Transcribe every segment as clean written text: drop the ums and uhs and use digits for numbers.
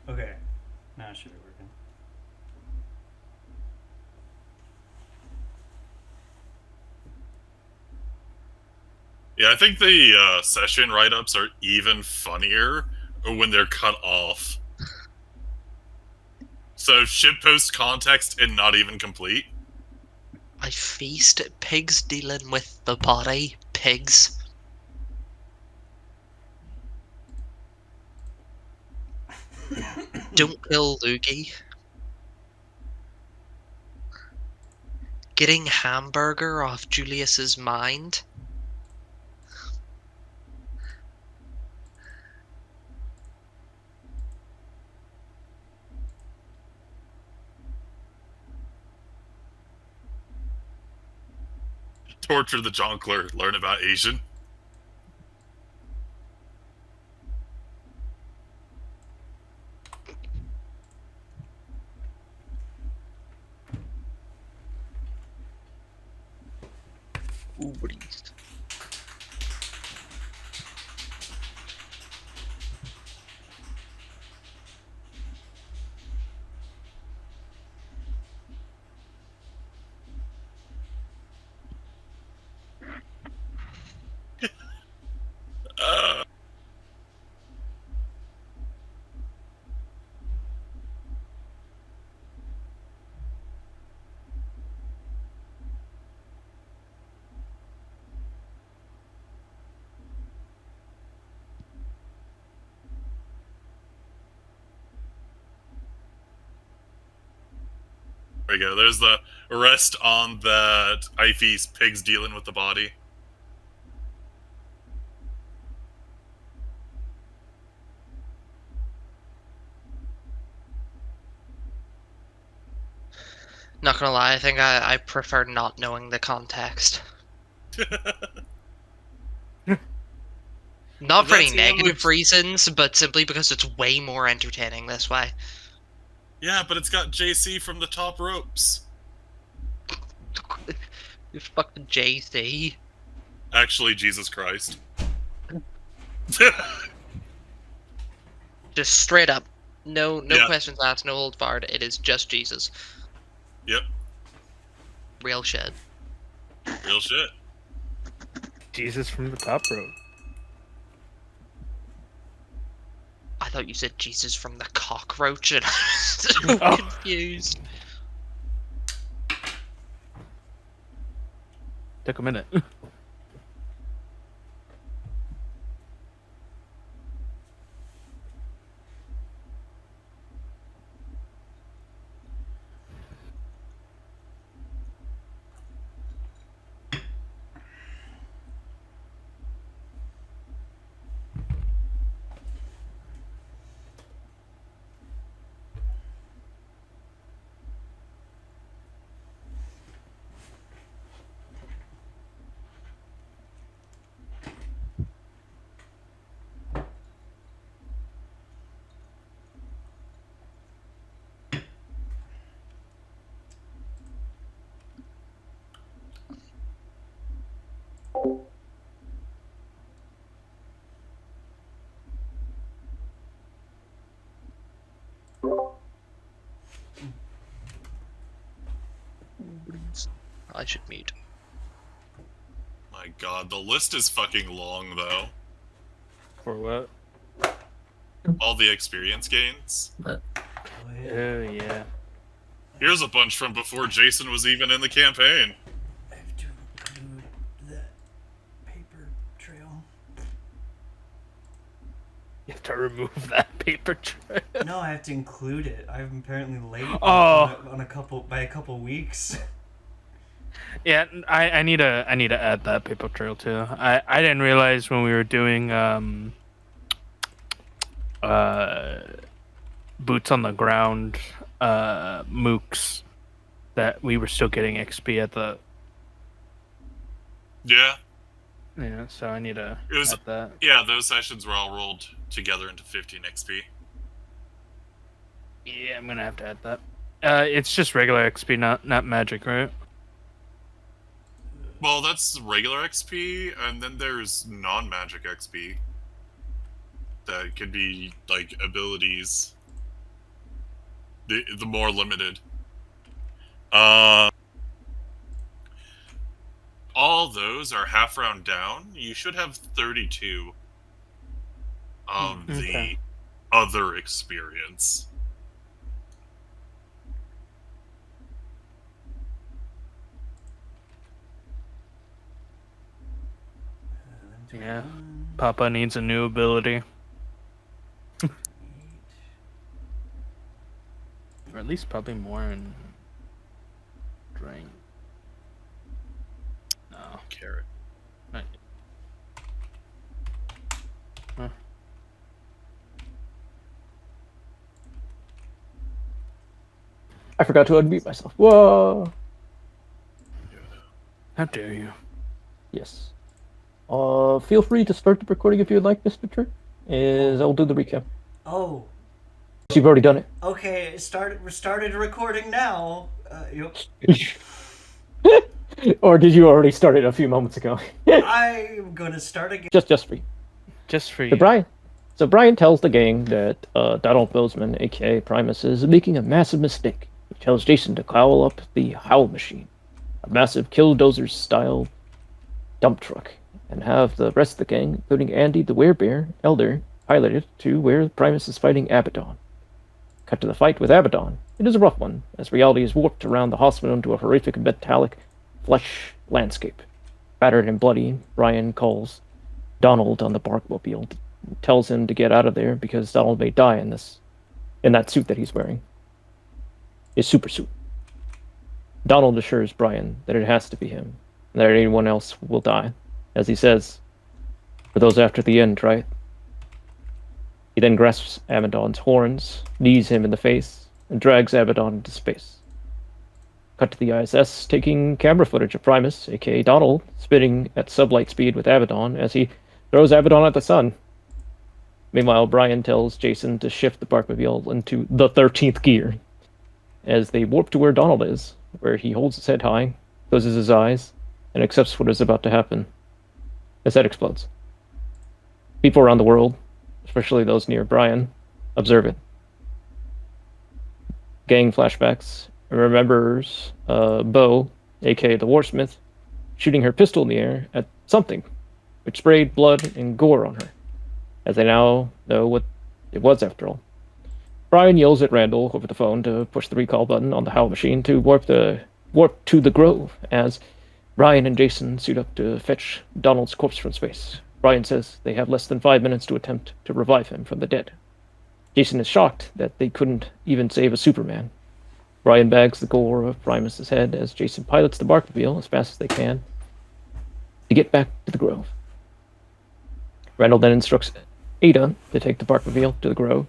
Okay. Now it should be working. Yeah, I think the session write-ups are even funnier when they're cut off. So shitpost context and not even complete. I feast pigs dealing with the body. Pigs. Don't kill Loogie. Getting hamburger off Julius's mind. Torture the Jonkler, learn about Asian. Ooh, Uh, there we go. There's the arrest on that Ife's pigs dealing with the body. Not gonna lie, I think I prefer not knowing the context. Not for any negative reasons, but simply because it's way more entertaining this way. Yeah, but it's got JC from the top ropes. You fucking JC. Actually, Jesus Christ. Just straight up. No Yeah. questions asked, no old fart. It is just Jesus. Yep. Real shit. Real shit. Jesus from the top rope. I thought you said Jesus from the cockroach, and I was so confused. Took a minute. I should mute. My god, the list is fucking long, though. For what? All the experience gains. Oh, yeah. Here's a bunch from before Jason was even in the campaign. I have to include that paper trail. You have to remove that paper trail. No, I have to include it. I'm apparently late Oh. by a couple weeks. Yeah, I need to add that paper trail too. I didn't realize when we were doing boots on the ground mooks that we were still getting XP at the. Yeah. Yeah, so I need to add that. Yeah, those sessions were all rolled together into 15 XP. Yeah, I'm gonna have to add that. It's just regular XP, not magic, right? Well, that's regular XP, and then there's non-magic XP. That could be, like, abilities. the more limited. All those are half round down. You should have 32 of the Okay. other experience. Yeah. Papa needs a new ability. Or at least probably more in drain. No. Carrot. Not Huh. I forgot to unmute myself. Whoa. How dare you? Yes. Feel free to start the recording if you'd like, Mr. Trick. I'll do the recap. Oh, You've already done it. okay. We're started recording now. Or did you already start it a few moments ago? I'm gonna start again. just for you. Just for So you. Brian tells the gang that Donald Bozeman, aka Primus, is making a massive mistake. He tells Jason to call up the Howl Machine, a massive Killdozer-style dump truck, and have the rest of the gang, including Andy the Werebear Elder, piloted to where Primus is fighting Abaddon. Cut to the fight with Abaddon. It is a rough one, as reality is warped around the hospital into a horrific metallic flesh landscape. Battered and bloody, Brian calls Donald on the Barkmobile, tells him to get out of there because Donald may die in that suit that he's wearing. His super suit. Donald assures Brian that it has to be him, and that anyone else will die. As he says, for those after the end, right? He then grasps Abaddon's horns, knees him in the face, and drags Abaddon into space. Cut to the ISS, taking camera footage of Primus, aka Donald, spinning at sublight speed with Abaddon as he throws Abaddon at the sun. Meanwhile, Brian tells Jason to shift the Barkmobile into the 13th gear as they warp to where Donald is, where he holds his head high, closes his eyes, and accepts what is about to happen. His head explodes. People around the world, especially those near Brian, observe it. Gang flashbacks remembers Bo, aka the Warsmith, shooting her pistol in the air at something, which sprayed blood and gore on her, as they now know what it was after all. Brian yells at Randall over the phone to push the recall button on the Howl machine to warp to the Grove, as Brian and Jason suit up to fetch Donald's corpse from space. Brian says they have less than 5 minutes to attempt to revive him from the dead. Jason is shocked that they couldn't even save a Superman. Brian bags the gore of Primus's head as Jason pilots the Barkmobile as fast as they can to get back to the Grove. Randall then instructs Ada to take the Barkmobile to the Grove.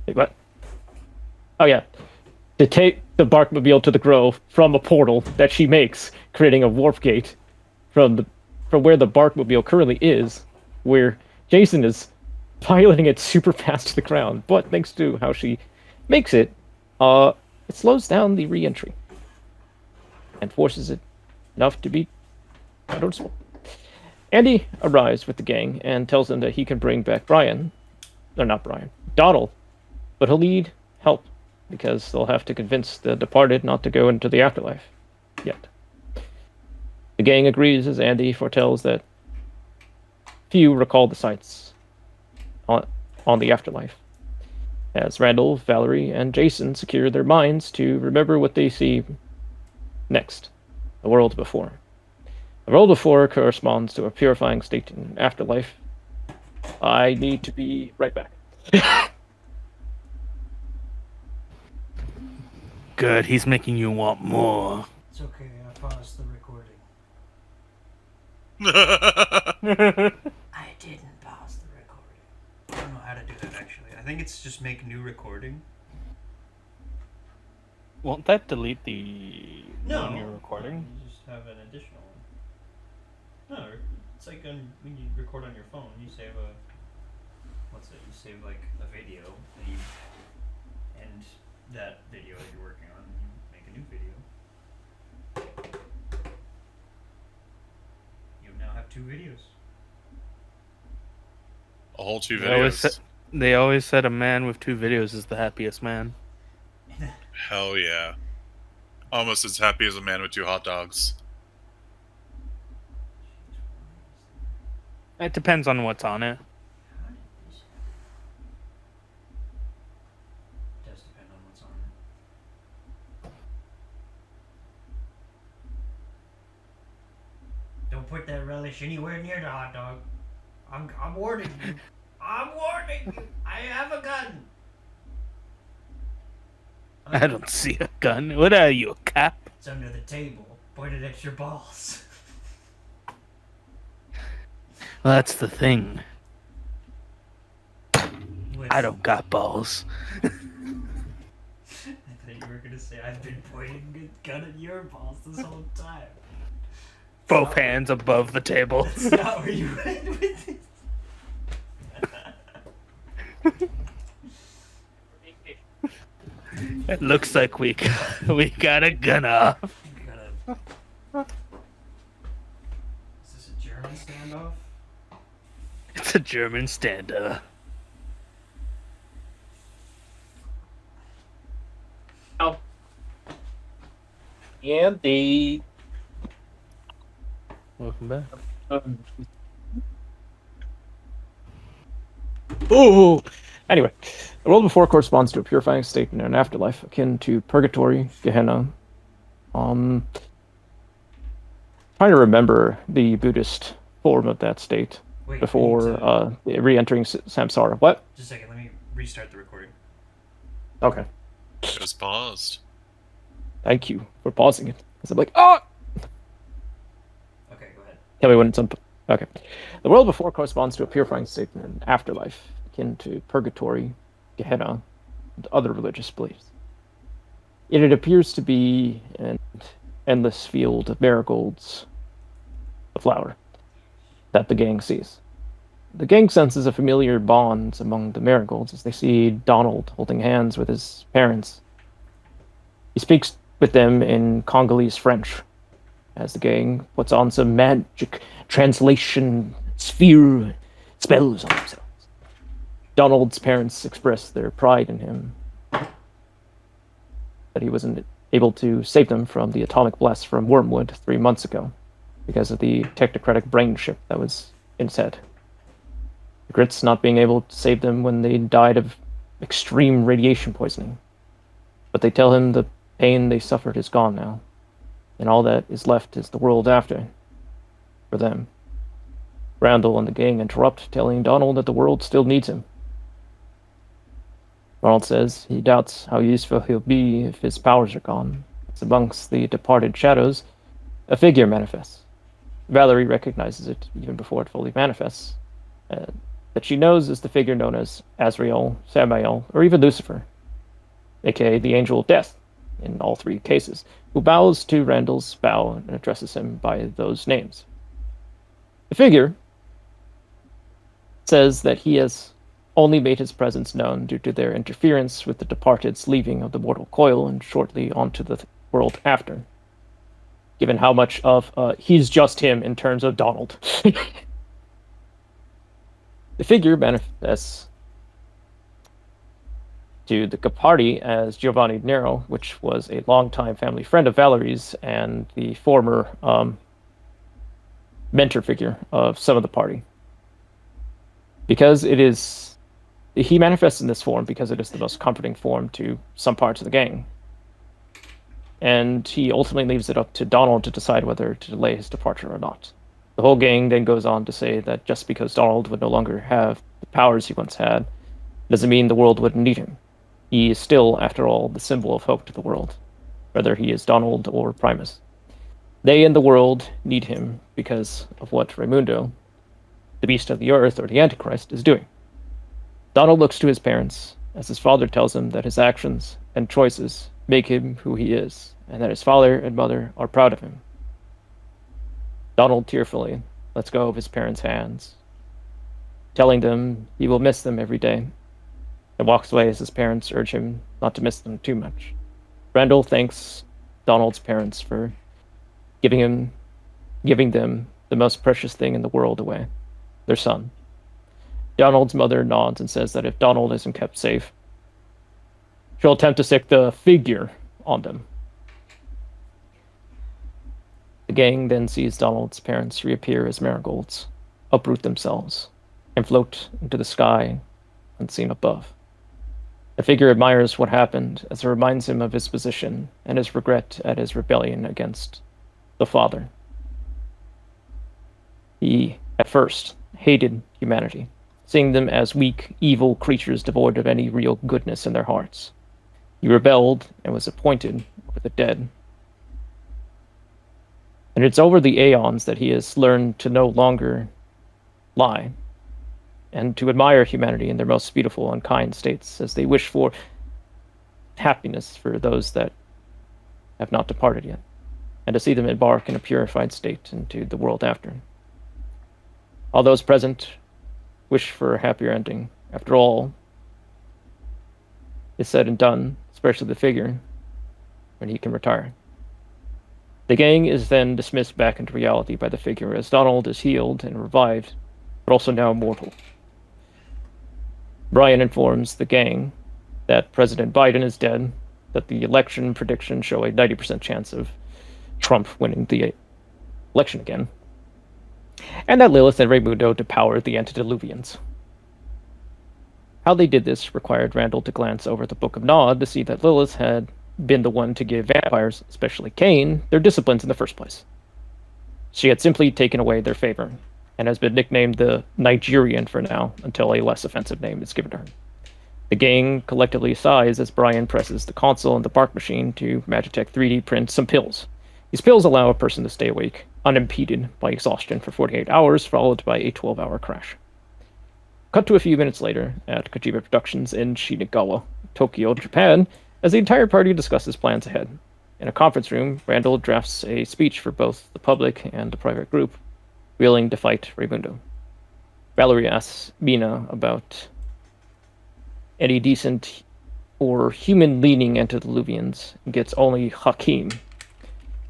Wait, what? Oh yeah. To take the Barkmobile to the Grove from a portal that she makes, creating a warp gate from where the Barkmobile currently is, where Jason is piloting it super fast to the ground. But thanks to how she makes it, it slows down the re-entry and forces it enough to be noticeable. Andy arrives with the gang and tells them that he can bring back Donald, but he'll need help because they'll have to convince the departed not to go into the afterlife yet. The gang agrees as Andy foretells that few recall the sights on the afterlife, as Randall, Valerie, and Jason secure their minds to remember what they see next, the world before. The world before corresponds to a purifying state in afterlife. I need to be right back. Good, he's making you want more. It's okay. I paused the recording. I didn't pause the recording. I don't know how to do that actually. I think it's just make new recording. Won't that delete the No. one you're recording? You just have an additional one. No, it's like when you record on your phone, you save you save like a video, and you end that video that you're working on, and you make a new video. You now have 2 videos. A whole 2 I always videos. They always said a man with 2 videos is the happiest man. Hell yeah. Almost as happy as a man with 2 hot dogs. It depends on what's on it. How did this happen? Does depend on what's on it. Don't put that relish anywhere near the hot dog. I'm warning you. I'm warning you. I have a gun. I don't see a gun. What are you, a cop? It's under the table. Pointed at your balls. Well, that's the thing. Listen, I don't got balls. I thought you were gonna say I've been pointing a gun at your balls this whole time. Both hands above the table. That's not where you went with it. It looks like we got a gun off. Is this a German standoff? It's a German standoff. Oh. Indeed. Welcome back. Ooh. Anyway, the world before corresponds to a purifying state in an afterlife akin to purgatory, Gehenna. Trying to remember the Buddhist form of that state Wait, before re-entering samsara. What? just a second, let me restart the recording. Okay. It was paused. Thank you for pausing it. Because I'm like, oh! Okay, go ahead. Tell me when it's on. Okay. The world before corresponds to a purifying state in an afterlife akin to purgatory, Gehenna, and other religious beliefs. Yet it appears to be an endless field of marigolds, a flower, that the gang sees. The gang senses a familiar bond among the marigolds as they see Donald holding hands with his parents. He speaks with them in Congolese French, as the gang puts on some magic translation sphere spells on themselves. Donald's parents express their pride in him, that he wasn't able to save them from the atomic blast from Wormwood 3 months ago because of the technocratic brain chip that was in his head. Regrets not being able to save them when they died of extreme radiation poisoning. But they tell him the pain they suffered is gone now, and all that is left is the world after, for them. Randall and the gang interrupt, telling Donald that the world still needs him. Ronald says he doubts how useful he'll be if his powers are gone. As amongst the departed shadows, a figure manifests. Valerie recognizes it even before it fully manifests, that she knows is the figure known as Azrael, Samael, or even Lucifer, aka the Angel of Death, in all 3 cases, who bows to Randall's bow and addresses him by those names. The figure says that he has only made his presence known due to their interference with the departed's leaving of the mortal coil and shortly onto the world after. Given how much of he's just him in terms of Donald. The figure manifests to the party as Giovanni Nero, which was a longtime family friend of Valerie's and the former mentor figure of some of the party. Because it is... He manifests in this form because it is the most comforting form to some parts of the gang. And he ultimately leaves it up to Donald to decide whether to delay his departure or not. The whole gang then goes on to say that just because Donald would no longer have the powers he once had, doesn't mean the world wouldn't need him. He is still, after all, the symbol of hope to the world, whether he is Donald or Primus. They and the world need him because of what Raimundo, the beast of the earth or the Antichrist, is doing. Donald looks to his parents, as his father tells him that his actions and choices make him who he is, and that his father and mother are proud of him. Donald tearfully lets go of his parents' hands, telling them he will miss them every day, and walks away as his parents urge him not to miss them too much. Randall thanks Donald's parents for giving them the most precious thing in the world away, their son. Donald's mother nods and says that if Donald isn't kept safe, she'll attempt to stick the figure on them. The gang then sees Donald's parents reappear as marigolds, uproot themselves, and float into the sky unseen above. The figure admires what happened as it reminds him of his position and his regret at his rebellion against the father. He, at first, hated humanity, seeing them as weak, evil creatures devoid of any real goodness in their hearts. He rebelled and was appointed over the dead. And it's over the aeons that he has learned to no longer lie, and to admire humanity in their most beautiful and kind states as they wish for happiness for those that have not departed yet, and to see them embark in a purified state into the world after. All those present wish for a happier ending. After all is said and done, especially the figure, when he can retire. The gang is then dismissed back into reality by the figure as Donald is healed and revived, but also now immortal. Brian informs the gang that President Biden is dead, that the election predictions show a 90% chance of Trump winning the election again, and that Lilith and Raymundo depower the antediluvians. How they did this required Randall to glance over the Book of Nod to see that Lilith had been the one to give vampires, especially Cain, their disciplines in the first place. She had simply taken away their favor, and has been nicknamed the Nigerian for now, until a less offensive name is given to her. The gang collectively sighs as Brian presses the console and the bark machine to Magitech 3D print some pills. These pills allow a person to stay awake, unimpeded by exhaustion for 48 hours, followed by a 12-hour crash. Cut to a few minutes later at Kojima Productions in Shinagawa, Tokyo, Japan, as the entire party discusses plans ahead. In a conference room, Randall drafts a speech for both the public and the private group, willing to fight Raymundo. Valerie asks Mina about any decent or human-leaning antediluvians, and gets only Hakim,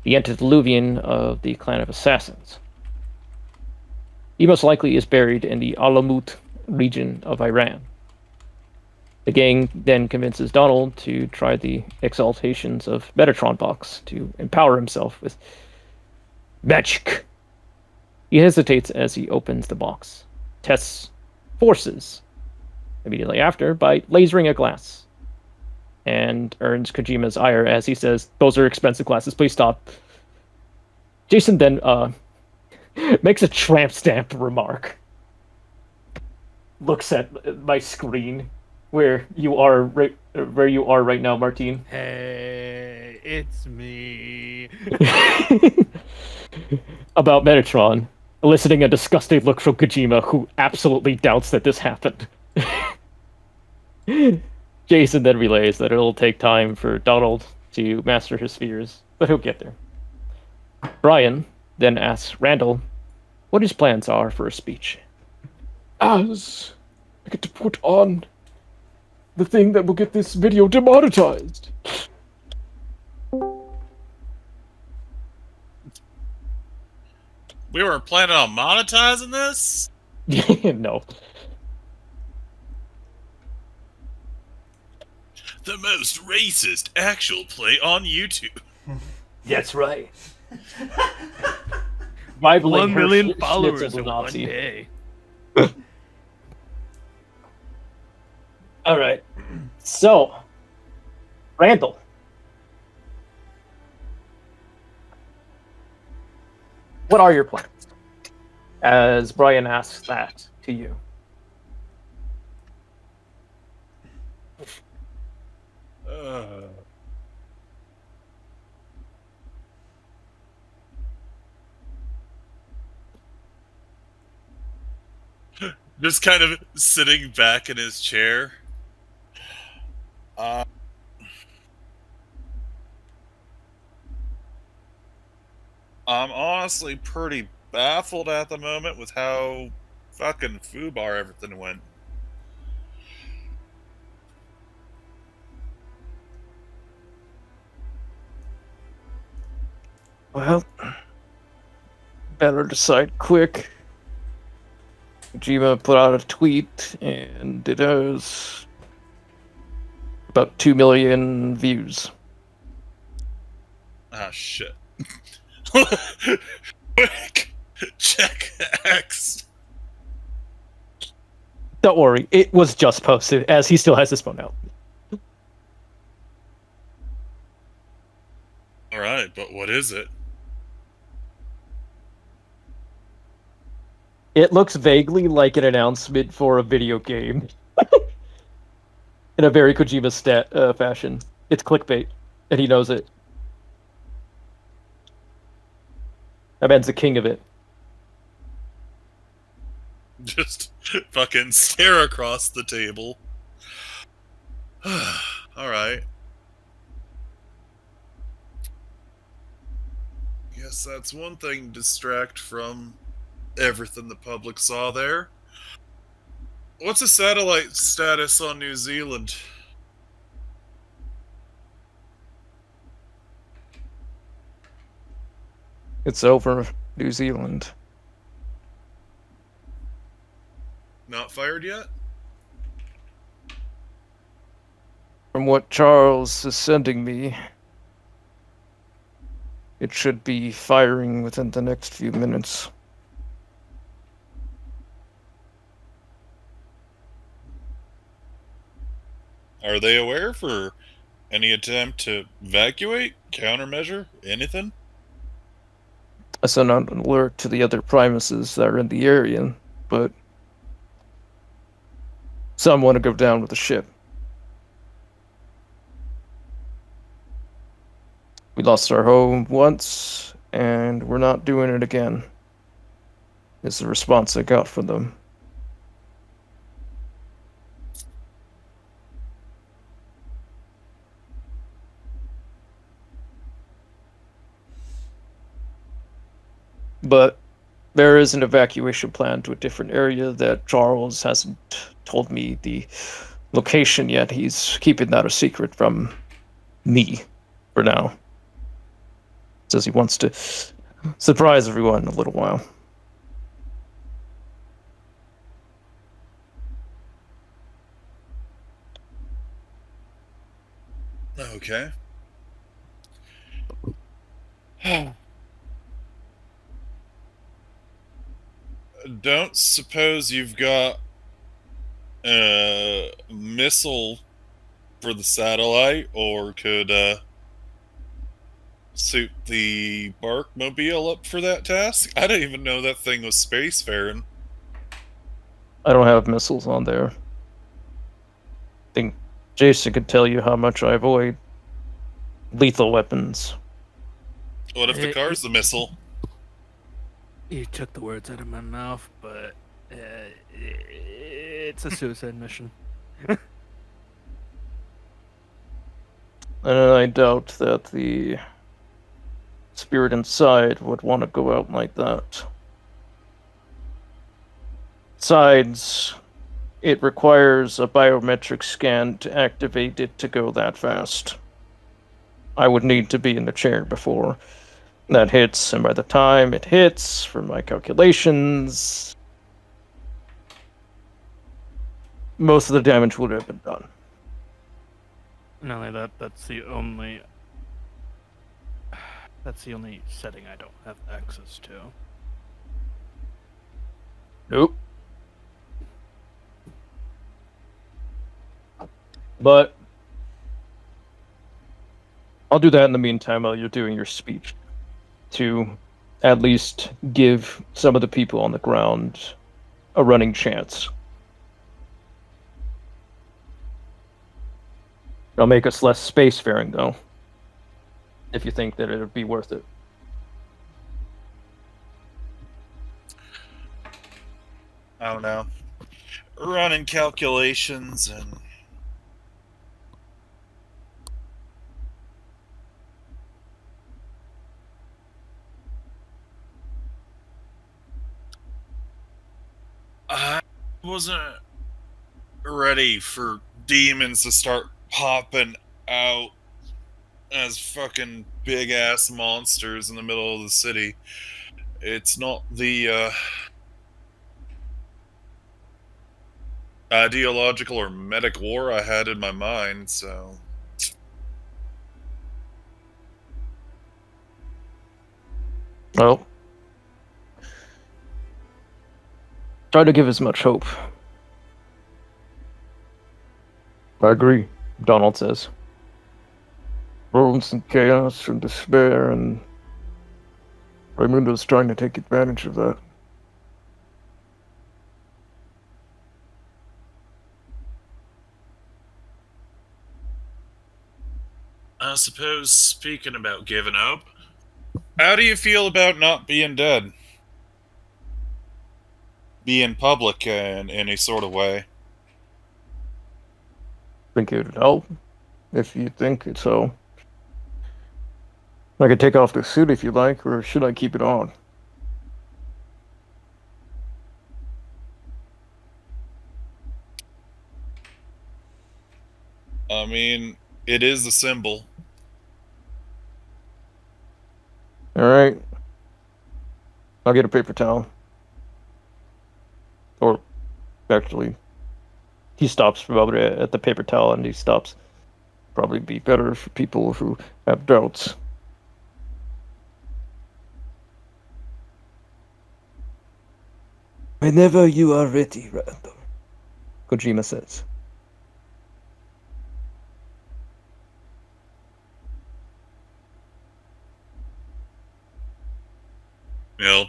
the antediluvian of the clan of assassins. He most likely is buried in the Alamut region of Iran. The gang then convinces Donald to try the exaltations of Metatron Box to empower himself with magic. He hesitates as he opens the box, tests forces immediately after by lasering a glass, and earns Kojima's ire as he says, "Those are expensive glasses, please stop." Jason then makes a tramp stamp remark, looks at my screen where you are right now, Martine. Hey, it's me. About Metatron, eliciting a disgusted look from Kojima, who absolutely doubts that this happened. Jason then relays that it'll take time for Donald to master his fears, but he'll get there. Brian then asks Randall what his plans are for a speech. As I get to put on the thing that will get this video demonetized. We were planning on monetizing this? No. The most racist actual play on YouTube. That's right. Rivaling 1 million her followers schnitzel in one Nazi. day. All right. So, Randall. What are your plans? As Brian asks that to you. Just kind of sitting back in his chair. I'm honestly pretty baffled at the moment with how fucking foobar everything went. Well, better decide quick. Kojima put out a tweet, and it has about 2 million views. Ah, shit. Quick! Check X! Don't worry, it was just posted, as he still has his phone out. Alright, but what is it? It looks vaguely like an announcement for a video game. In a very Kojima fashion. It's clickbait, and he knows it. That man's the king of it. Just fucking stare across the table. Alright. Guess that's one thing to distract from everything the public saw there. What's the satellite status on New Zealand? It's over New Zealand. Not fired yet? From what Charles is sending me, it should be firing within the next few minutes. Are they aware for any attempt to evacuate, countermeasure, anything? I sent out an alert to the other Primuses that are in the area, but some want to go down with the ship. We lost our home once, and we're not doing it again. Is the response I got from them. But there is an evacuation plan to a different area that Charles hasn't told me the location yet. He's keeping that a secret from me for now. Says he wants to surprise everyone in a little while. Okay. Don't suppose you've got a missile for the satellite, or could suit the Barkmobile up for that task? I didn't even know that thing was spacefaring. I don't have missiles on there. I think Jason could tell you how much I avoid lethal weapons. What if the car's the missile? You took the words out of my mouth, but it's a suicide mission. And I doubt that the spirit inside would want to go out like that. Besides, it requires a biometric scan to activate it to go that fast. I would need to be in the chair before that hits, and by the time it hits, from my calculations, most of the damage would have been done. Not only that, that's the only setting I don't have access to. Nope. But I'll do that in the meantime while you're doing your speech, to at least give some of the people on the ground a running chance. It'll make us less spacefaring, though, if you think that it would be worth it. I don't know. Running calculations and... I wasn't ready for demons to start popping out as fucking big ass monsters in the middle of the city. It's not the ideological or medic war I had in my mind, so... Well, try to give as much hope. I agree, Donald says. Worlds and chaos and despair, and Raimundo's trying to take advantage of that. I suppose, speaking about giving up, how do you feel about not being dead? Being public in any sort of way? Think it would help, if you think it's so. I could take off the suit if you like, or should I keep it on? I mean, it is the symbol. Alright. I'll get a paper towel. Or, actually, he stops probably at the paper towel and he stops. Probably be better for people who have doubts. Whenever you are ready, Randall, Kojima says. He'll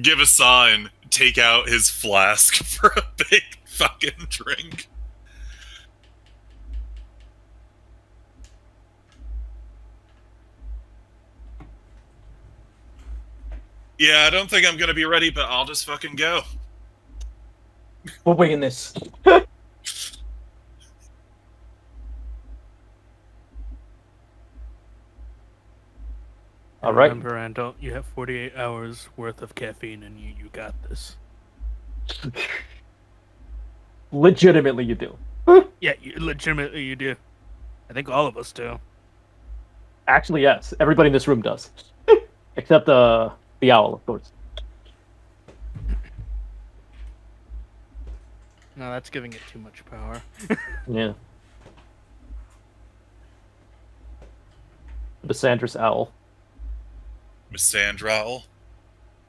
give a sign, take out his flask for a big fucking drink. Yeah, I don't think I'm gonna be ready, but I'll just fucking go. We're waiting this. All right. Remember, Randall, you have 48 hours worth of caffeine in you. You got this. Legitimately, you do. Yeah, legitimately you do. I think all of us do. Actually, yes. Everybody in this room does. Except the owl, of course. No, that's giving it too much power. Yeah. The Sandra's owl. Miss Sandra.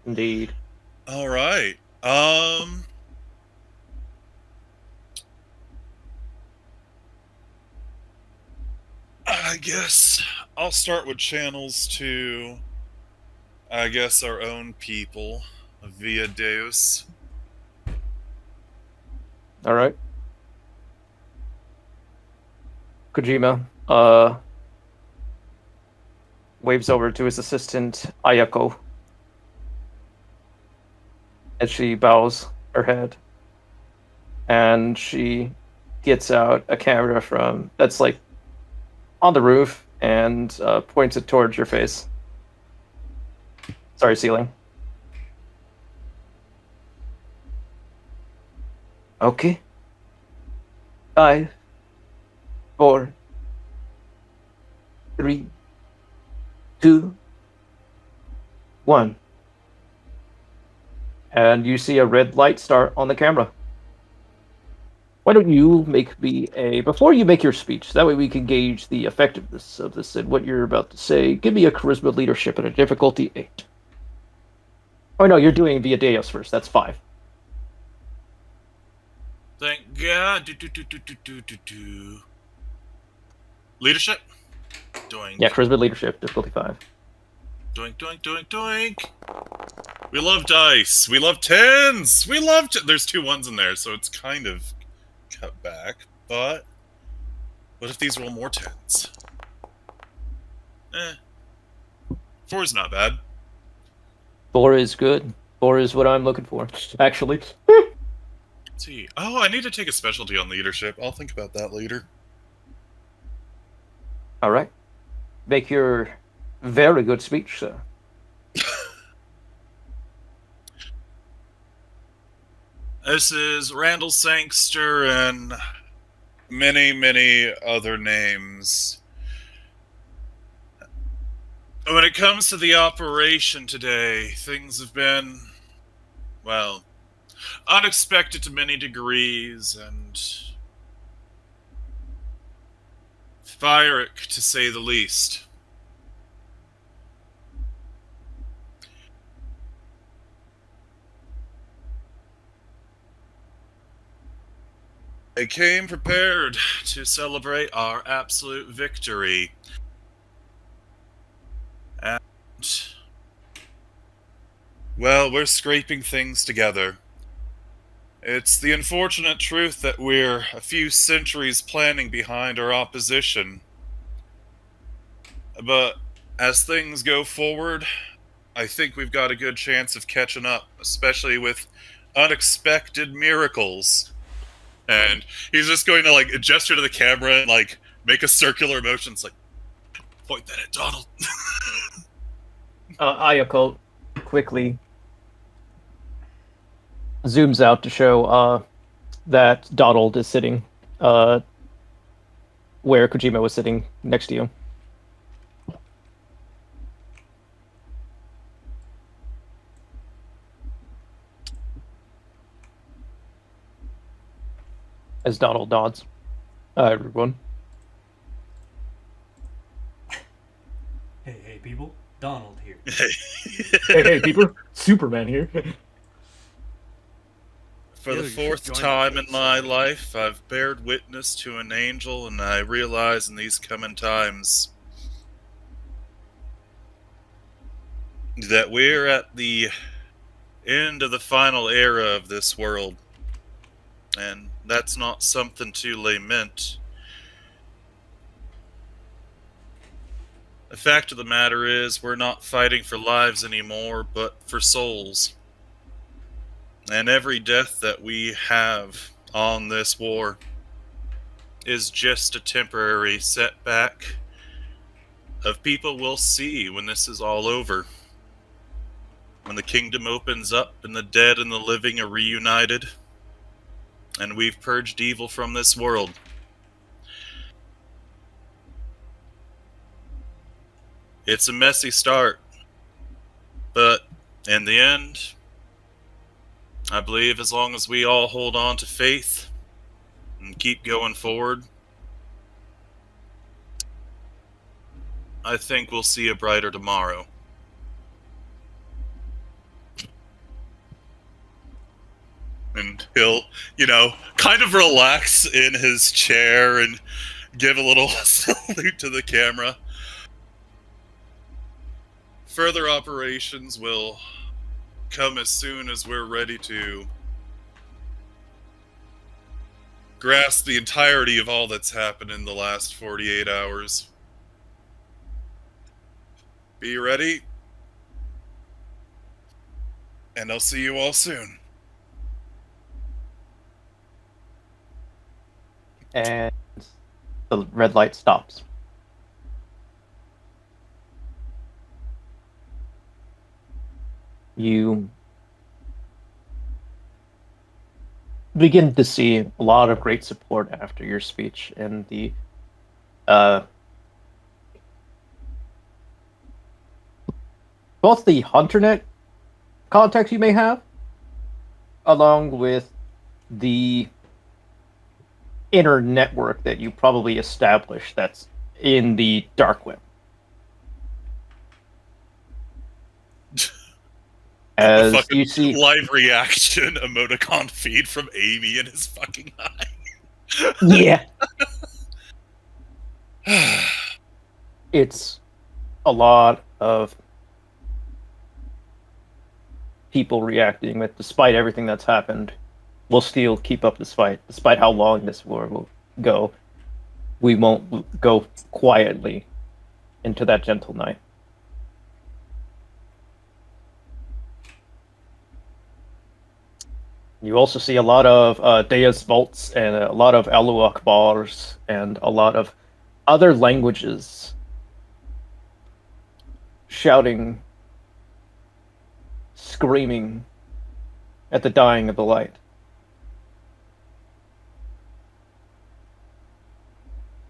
Indeed. All right. I guess I'll start with channels to, I guess, our own people via Deus. All right. Kojima, waves over to his assistant, Ayako. And she bows her head. And she gets out a camera that's like on the roof and points it towards your face. Sorry, ceiling. Okay. 5, 4, 3, 2, 1. And you see a red light start on the camera. Why don't you make me before you make your speech, that way we can gauge the effectiveness of this and what you're about to say. Give me a charisma leadership at a difficulty 8. Oh no, you're doing via Deus first, that's 5. Thank God. Leadership? Doink. Yeah, charisma leadership, difficulty 5. Doink, doink, doink, doink. We love dice. We love 10s. We love... There's 2 1s in there, so it's kind of cut back. But what if these roll more 10s? 4 is not bad. 4 is good. 4 is what I'm looking for, actually. Let's see. Oh, I need to take a specialty on leadership. I'll think about that later. All right. Make your very good speech, sir. This is Randall Sangster and many, many other names. When it comes to the operation today, things have been, well, unexpected to many degrees, and and fieric, to say the least. I came prepared to celebrate our absolute victory. And, well, we're scraping things together. It's the unfortunate truth that we're a few centuries planning behind our opposition. But as things go forward, I think we've got a good chance of catching up, especially with unexpected miracles. And he's just going to, like, gesture to the camera and, like, make a circular motion. It's like, point that at Donald. Ayako quickly zooms out to show that Donald is sitting where Kojima was sitting next to you. As Donald nods. Hi, everyone. Hey, people. Donald here. Hey, people. Superman here. For the fourth time in my life, I've bared witness to an angel, and I realize in these coming times that we're at the end of the final era of this world. And that's not something to lament. The fact of the matter is, we're not fighting for lives anymore, but for souls. And every death that we have on this war is just a temporary setback of people we'll see when this is all over. When the kingdom opens up and the dead and the living are reunited, and we've purged evil from this world. It's a messy start, but in the end, I believe as long as we all hold on to faith and keep going forward, I think we'll see a brighter tomorrow. And he'll, kind of relax in his chair and give a little salute to the camera. Further operations will come as soon as we're ready to grasp the entirety of all that's happened in the last 48 hours. Be ready, and I'll see you all soon. And the red light stops. You begin to see a lot of great support after your speech, and the both the HunterNet contacts you may have, along with the inner network that you probably established that's in the dark web. As you see, live reaction emoticon feed from Amy in his fucking eye. Yeah. It's a lot of people reacting with, despite everything that's happened, we'll still keep up this fight, despite how long this war will go. We won't go quietly into that gentle night. You also see a lot of Deus Volts and a lot of Alu Akbars and a lot of other languages shouting, screaming at the dying of the light.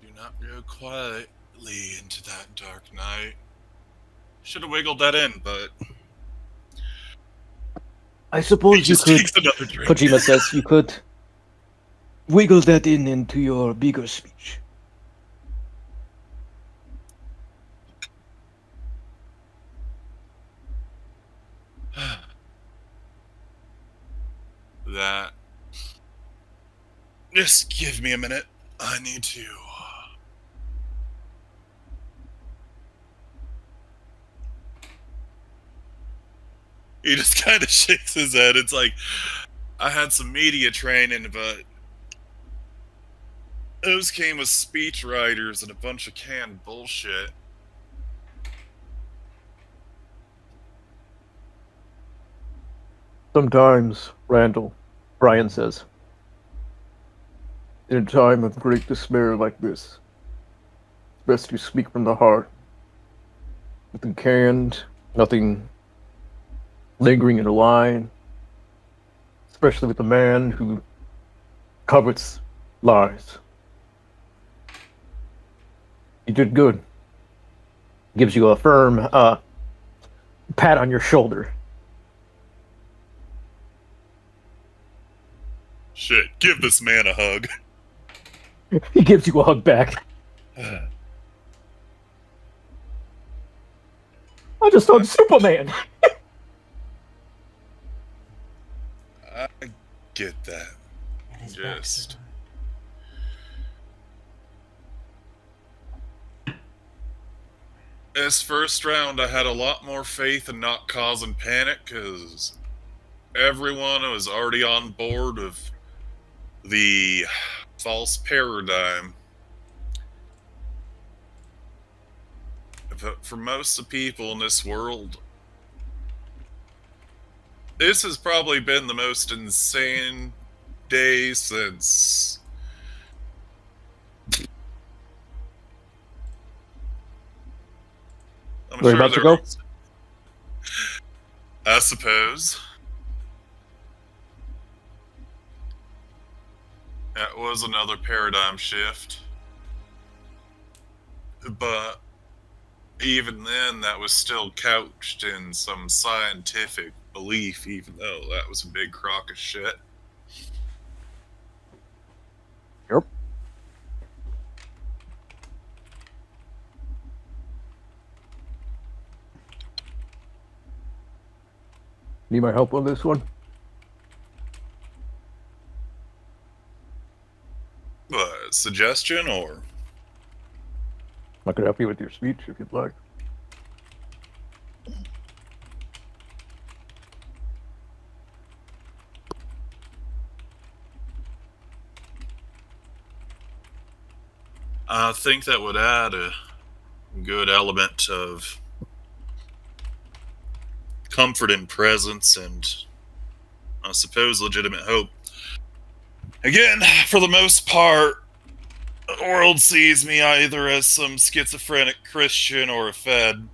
Do not go quietly into that dark night. Should have wiggled that in, but I suppose he just you takes could. another drink. Kojima says you could. wiggle that into your bigger speech. That. Just give me a minute. I need to. He just kind of shakes his head. It's like, I had some media training, but those came with speech writers and a bunch of canned bullshit. Sometimes, Randall, Brian says, in a time of great despair like this, it's best to speak from the heart. Nothing canned, nothing lingering in a line, especially with a man who covets lies. You did good. Gives you a firm pat on your shoulder. Shit, give this man a hug. He gives you a hug back. I just hugged Superman. I get that. And his Just. This first round, I had a lot more faith in not causing panic, because everyone was already on board of the false paradigm. But for most of the people in this world, this has probably been the most insane day since... I'm Were you about to go? I suppose. That was another paradigm shift. But even then, that was still couched in some scientific belief, even though that was a big crock of shit. Yep. Need my help on this one? What, suggestion or? I could help you with your speech if you'd like. I think that would add a good element of comfort and presence and, I suppose, legitimate hope. Again, for the most part, the world sees me either as some schizophrenic Christian or a Fed.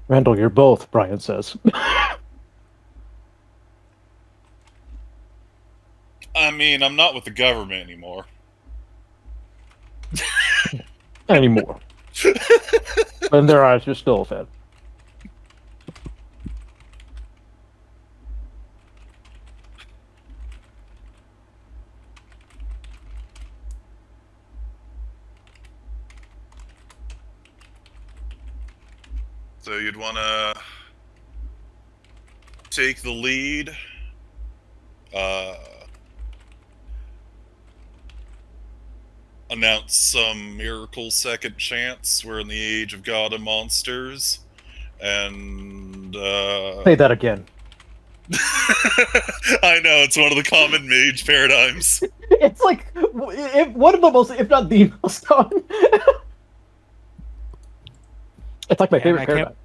Randall, you're both, Brian says. I mean, I'm not with the government anymore. Anymore. But in their eyes, you're still a Fed. So you'd want to take the lead, announce some miracle second chance. We're in the age of God and monsters, and Say that again. I know, it's one of the common mage paradigms. It's like one of the most, if not the most common. It's like my Damn, favorite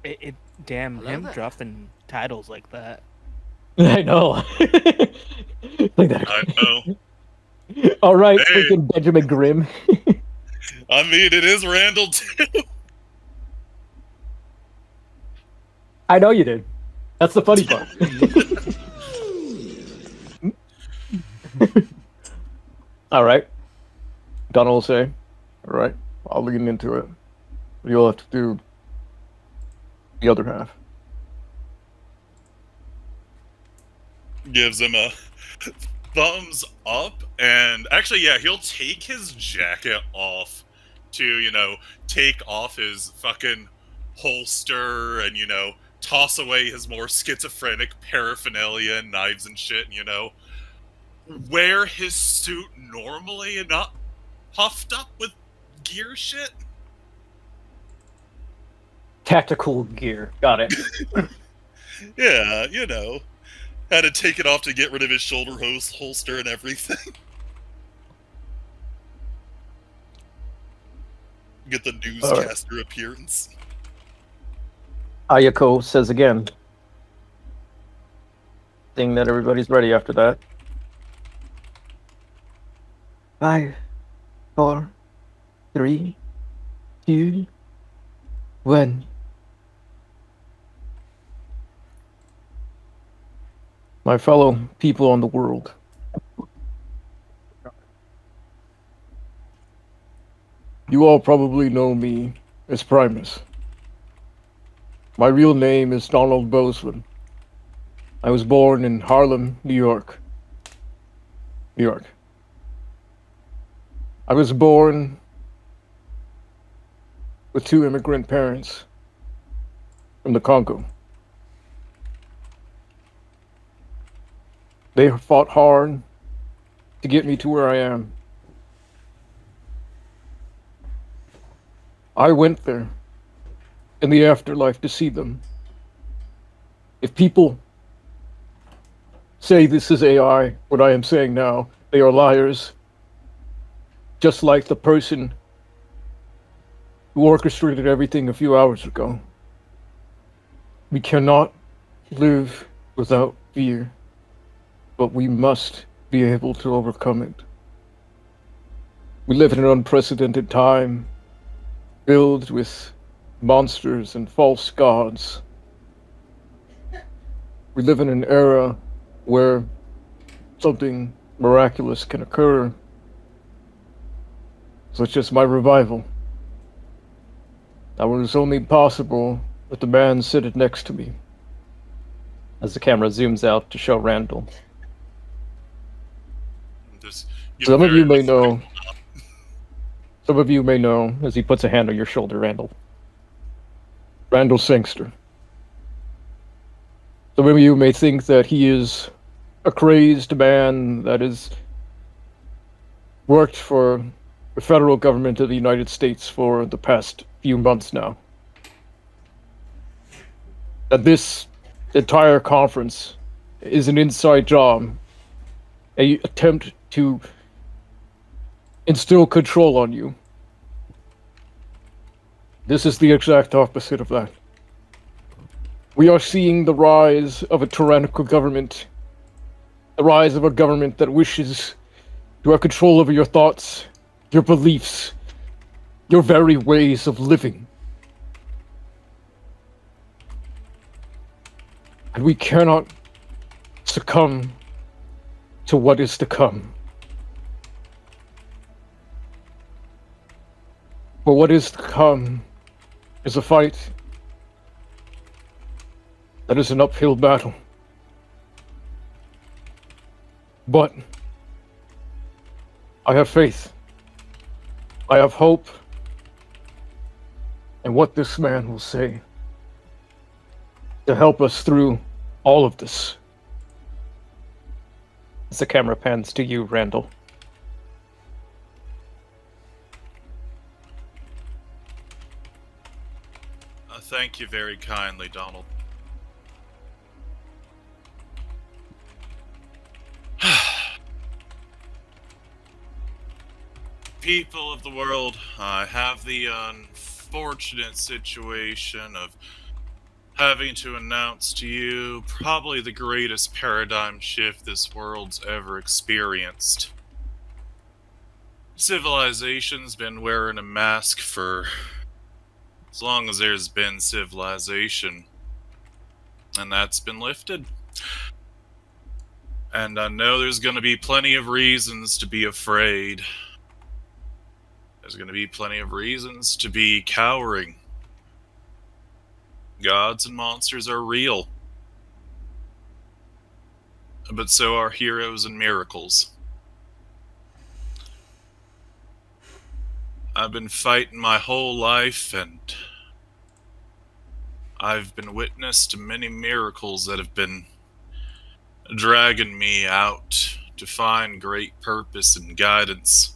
paradigm. Damn love him that. dropping titles like that. I know. Like that. I know. All right, Hey. freaking Benjamin Grimm. I mean, it is Randall too. I know you did. That's the funny part. All right. Donald will say, all right, I'll lean into it. You'll have to do the other half. Gives him a thumbs up, and actually, yeah, he'll take his jacket off to, take off his fucking holster and, toss away his more schizophrenic paraphernalia and knives and shit, and, wear his suit normally and not puffed up with gear shit. Tactical gear. Got it. Yeah, had to take it off to get rid of his shoulder holster and everything. Get the newscaster appearance. Ayako says again. Seeing that everybody's ready after that. 5, 4, 3, 2, 1. My fellow people on the world. You all probably know me as Primus. My real name is Donald Bozeman. I was born in Harlem, New York. I was born with 2 immigrant parents from the Congo. They fought hard to get me to where I am. I went there in the afterlife to see them. If people say this is AI, what I am saying now, they are liars. Just like the person who orchestrated everything a few hours ago. We cannot live without fear, but we must be able to overcome it. We live in an unprecedented time, filled with monsters and false gods. We live in an era where something miraculous can occur, such as my revival. That was only possible with the man sitting next to me. As the camera zooms out to show Randall. Some of you may know, as he puts a hand on your shoulder, Randall Sangster. Some of you may think that he is a crazed man that has worked for the federal government of the United States for the past few months now. That this entire conference is an inside job, an attempt to instill control on you. This is the exact opposite of that. We are seeing the rise of a tyrannical government, the rise of a government that wishes to have control over your thoughts, your beliefs, your very ways of living. And we cannot succumb to what is to come. For what is to come is a fight that is an uphill battle. But I have faith. I have hope in what this man will say to help us through all of this. As the camera pans to you, Randall. Thank you very kindly, Donald. People of the world, I have the unfortunate situation of having to announce to you probably the greatest paradigm shift this world's ever experienced. Civilization's been wearing a mask for as long as there's been civilization, and that's been lifted. And I know there's going to be plenty of reasons to be afraid. there's going to be plenty of reasons to be cowering. Gods and monsters are real. But so are heroes and miracles. I've been fighting my whole life, and I've been witness to many miracles that have been dragging me out to find great purpose and guidance.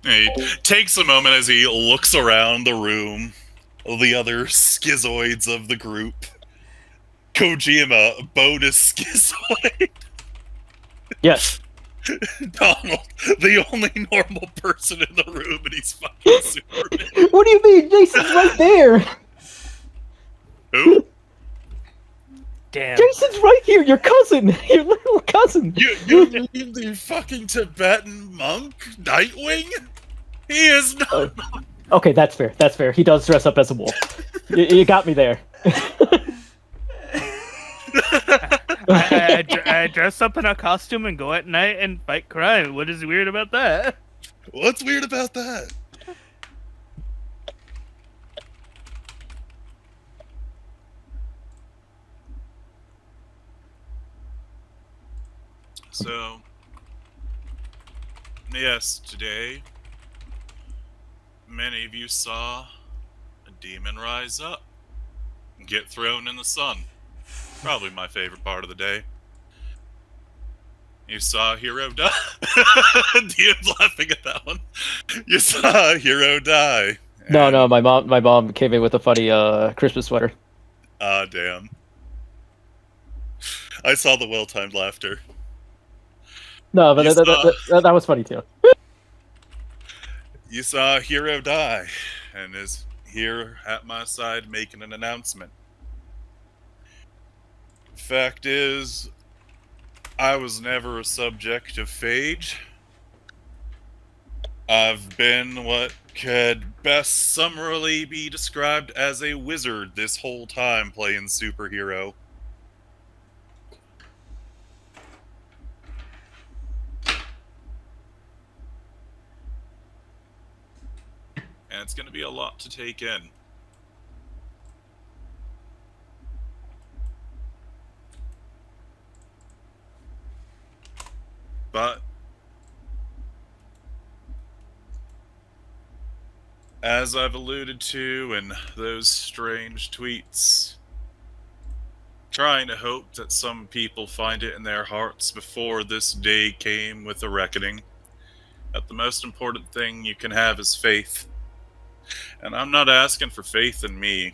He takes a moment as he looks around the room, the other schizoids of the group. Kojima, bonus schizoid. Yes. Donald, the only normal person in the room, and he's fucking Superman. What do you mean? Jason's right there. Who? Damn. Jason's right here. Your cousin. Your little cousin. You mean the fucking Tibetan monk, Nightwing? He is not. Okay, that's fair. That's fair. He does dress up as a wolf. You got me there. I dress up in a costume and go at night and fight crime. What is weird about that? What's weird about that? So, yes, today, many of you saw a demon rise up and get thrown in the sun. Probably my favorite part of the day. You saw a hero die. DM's laughing at that one. You saw a hero die. No, my mom came in with a funny Christmas sweater. Ah, damn. I saw the well-timed laughter. No, but that was funny too. You saw a hero die, and is here at my side making an announcement. Fact is, I was never a subject of phage. I've been what could best summarily be described as a wizard this whole time playing superhero. And it's going to be a lot to take in. But as I've alluded to in those strange tweets, trying to hope that some people find it in their hearts before this day came with a reckoning, that the most important thing you can have is faith. And I'm not asking for faith in me.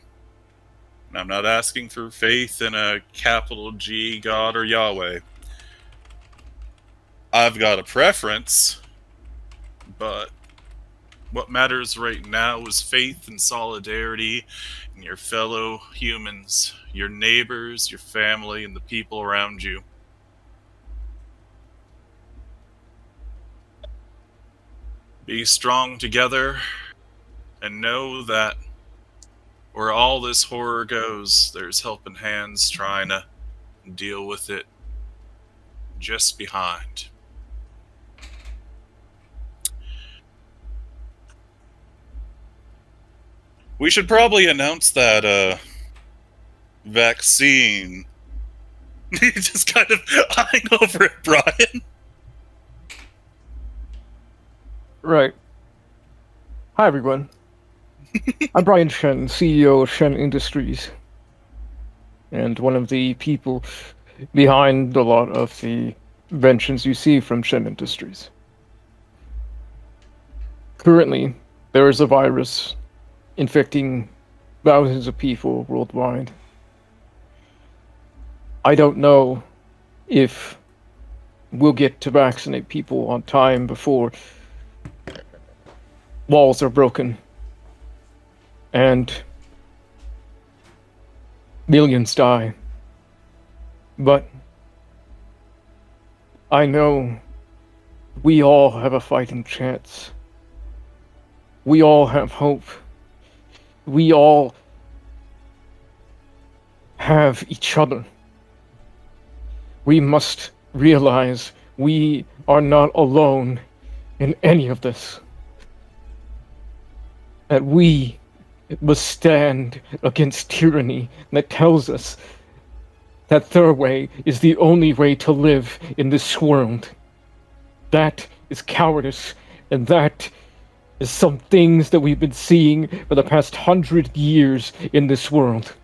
And I'm not asking for faith in a capital G God or Yahweh. I've got a preference, but what matters right now is faith and solidarity in your fellow humans, your neighbors, your family, and the people around you. Be strong together and know that where all this horror goes, there's helping hands trying to deal with it just behind. We should probably announce that vaccine. Just kind of eyeing over at Brian. Right. Hi, everyone. I'm Brian Shen, CEO of Shen Industries, and one of the people behind a lot of the inventions you see from Shen Industries. Currently, there is a virus infecting thousands of people worldwide. I don't know if we'll get to vaccinate people on time before walls are broken and millions die. But I know we all have a fighting chance. We all have hope. We all have each other. We must realize we are not alone in any of this. That we must stand against tyranny that tells us that their way is the only way to live in this world. That is cowardice, and that is some things that we've been seeing for the past 100 years in this world.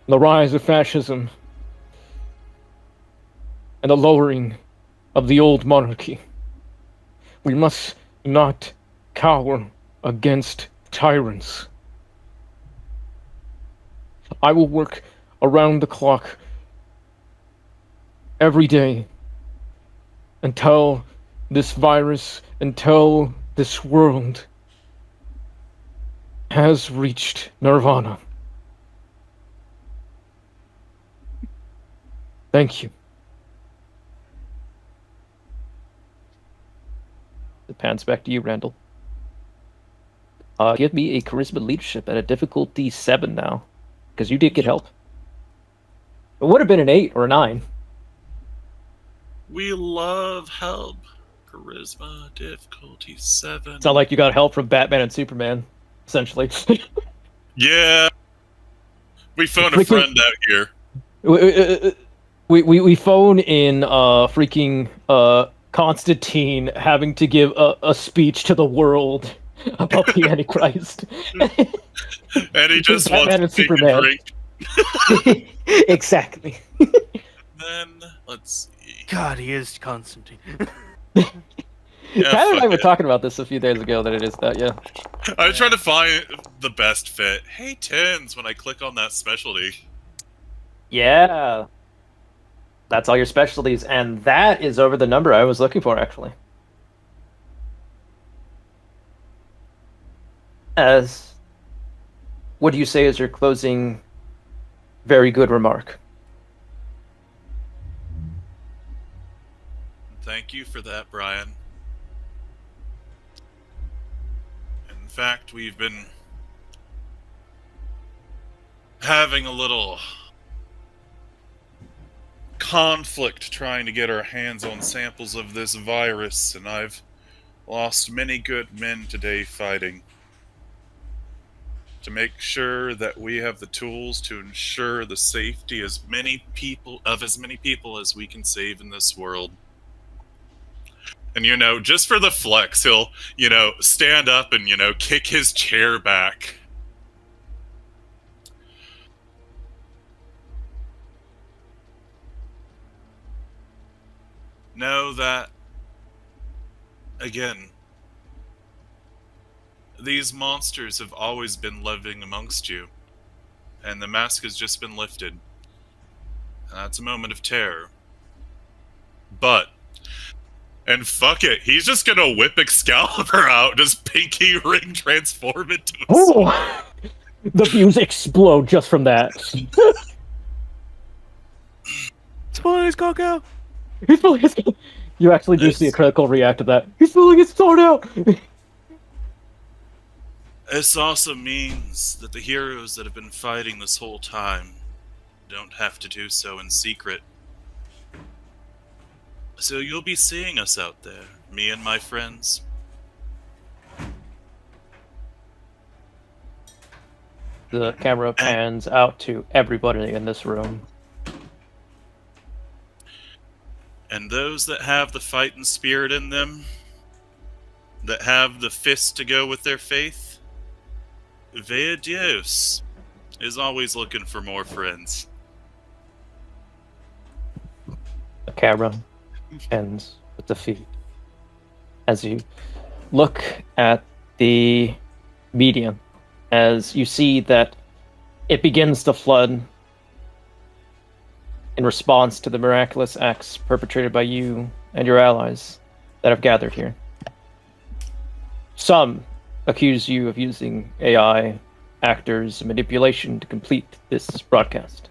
The rise of fascism and the lowering of the old monarchy. We must not cower against tyrants. I will work around the clock every day until this virus, until this world has reached nirvana. Thank you. It pans back to you, Randall. Give me a charisma leadership at a difficulty 7 now, because you did get help. It would have been an 8 or a 9. We love help. Charisma, difficulty 7. It's not like you got help from Batman and Superman, essentially. Yeah. We phoned a friend out here. We phone in freaking Constantine having to give a speech to the world about the Antichrist. And he just Batman wants and to take a drink. Exactly. Then, let's see. God, he is Constantine. Yeah, Tyler and I fuck were it. talking about this a few days ago, that it is that, yeah. I was trying to find the best fit. Hey, tens, when I click on that specialty. Yeah. That's all your specialties, and that is over the number I was looking for, actually. What do you say is your closing very good remark? Thank you for that, Brian. In fact, we've been having a little conflict trying to get our hands on samples of this virus, and I've lost many good men today fighting to make sure that we have the tools to ensure the safety as many people as we can save in this world. And, just for the flex, he'll, stand up and, kick his chair back. Know that, again, these monsters have always been living amongst you, and the mask has just been lifted. And that's a moment of terror. And fuck it, he's just gonna whip Excalibur out, just pinky ring transform into a sword. Oh! The views explode just from that. It's pulling his cock out. He's pulling his... You actually do see a critical react to that. He's pulling his sword out! This also means that the heroes that have been fighting this whole time don't have to do so in secret. So you'll be seeing us out there, me and my friends. The camera pans out to everybody in this room. And those that have the fighting spirit in them, that have the fist to go with their faith, Vea Dios is always looking for more friends. The camera ends with the feed. As you look at the medium, as you see that it begins to flood in response to the miraculous acts perpetrated by you and your allies that have gathered here. Some accuse you of using AI, actors, and manipulation to complete this broadcast.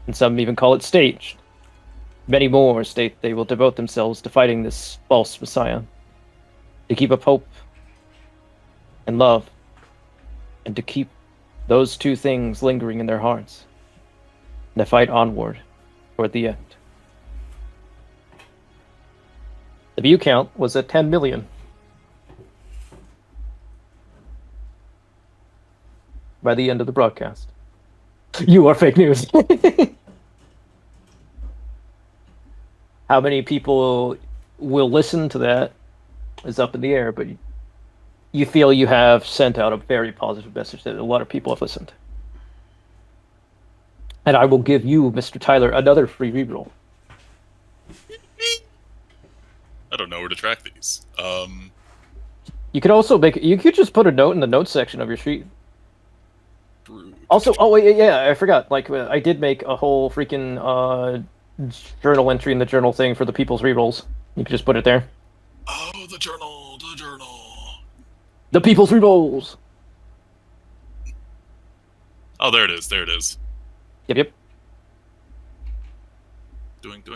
And some even call it staged. Many more state they will devote themselves to fighting this false messiah, to keep up hope and love, and to keep those two things lingering in their hearts. And they fight onward toward the end. The view count was at 10 million. By the end of the broadcast. You are fake news. How many people will listen to that is up in the air, but you feel you have sent out a very positive message that a lot of people have listened. And I will give you, Mr. Tyler, another free reroll. I don't know where to track these. You could also you could just put a note in the notes section of your sheet. Also, oh wait, yeah, I forgot. Like, I did make a whole freaking journal entry in the journal thing for the people's rerolls. You could just put it there. Oh, the journal. The people's rerolls. Oh, there it is. Yep. Doink.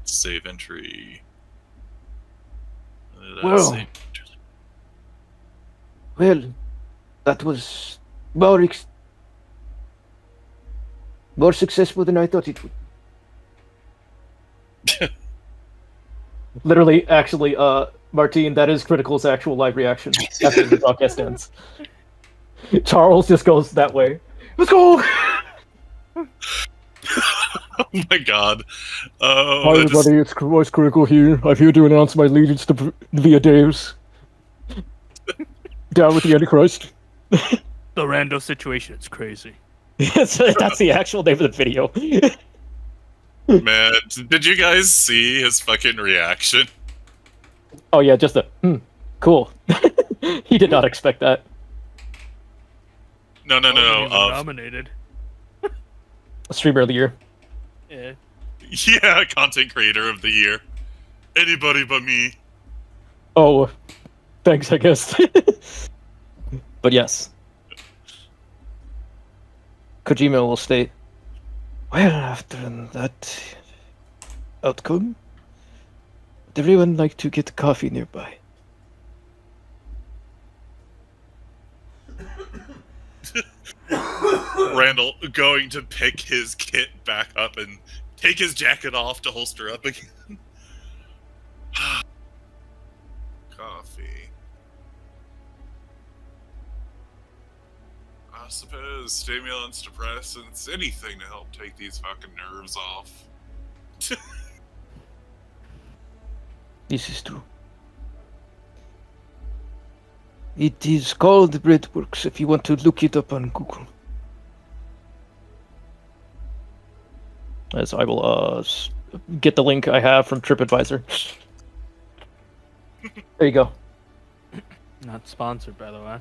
Save entry. Well, that was more successful than I thought it would. Literally, actually, Martine, that is Critical's actual live reaction after the broadcast ends. Charles just goes that way. Let's go! Oh my god. Hi everybody, it's Critical here. I'm here to announce my allegiance to Via Deus. Down with the Antichrist. The rando situation is crazy. That's the actual name of the video. Man, did you guys see his fucking reaction? Oh yeah, just cool. He did not expect that. No. Nominated. Streamer of the year. Yeah. Yeah, content creator of the year. Anybody but me. Oh, thanks, I guess. But yes. Kojima will state, well, after that outcome, would everyone like to get coffee nearby? Randall going to pick his kit back up and take his jacket off to holster up again. Coffee. I suppose stimulants, depressants, anything to help take these fucking nerves off. This is true. It is called Breadworks if you want to look it up on Google. As I will get the link I have from TripAdvisor. There you go. Not sponsored, by the way.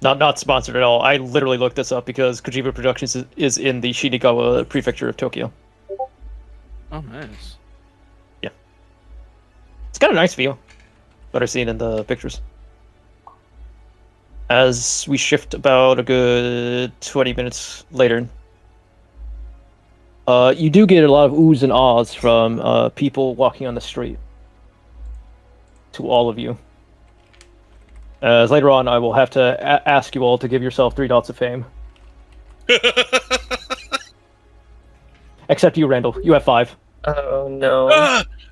Not sponsored at all. I literally looked this up because Kojima Productions is in the Shinagawa prefecture of Tokyo. Oh, nice. Yeah. It's got a nice view. What I've seen in the pictures. As we shift about a good 20 minutes later, you do get a lot of oohs and ahs from people walking on the street. To all of you. As later on, I will have to ask you all to give yourself 3 dots of fame. Except you, Randall. You have 5. Oh no!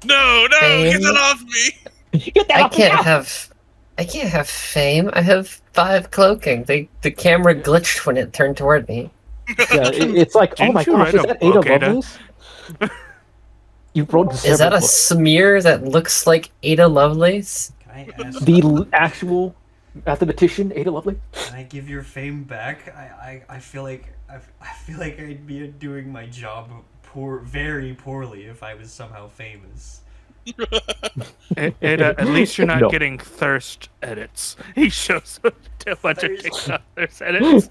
No! Fame? Get that off me! Get that I off can't me! have fame. I have 5 cloaking. The camera glitched when it turned toward me. Yeah, it's like, oh my Didn't you gosh, write is a that Ada book, Ada? Lovelace? You wrote Is that a books. smear that looks like Ada Lovelace? Can I ask? The actual mathematician, Ada Lovelace? Can I give your fame back? I feel like I'd be doing my job very poorly if I was somehow famous. Ada, at least you're not No. getting thirst edits. He shows a bunch of TikTok thirst edits.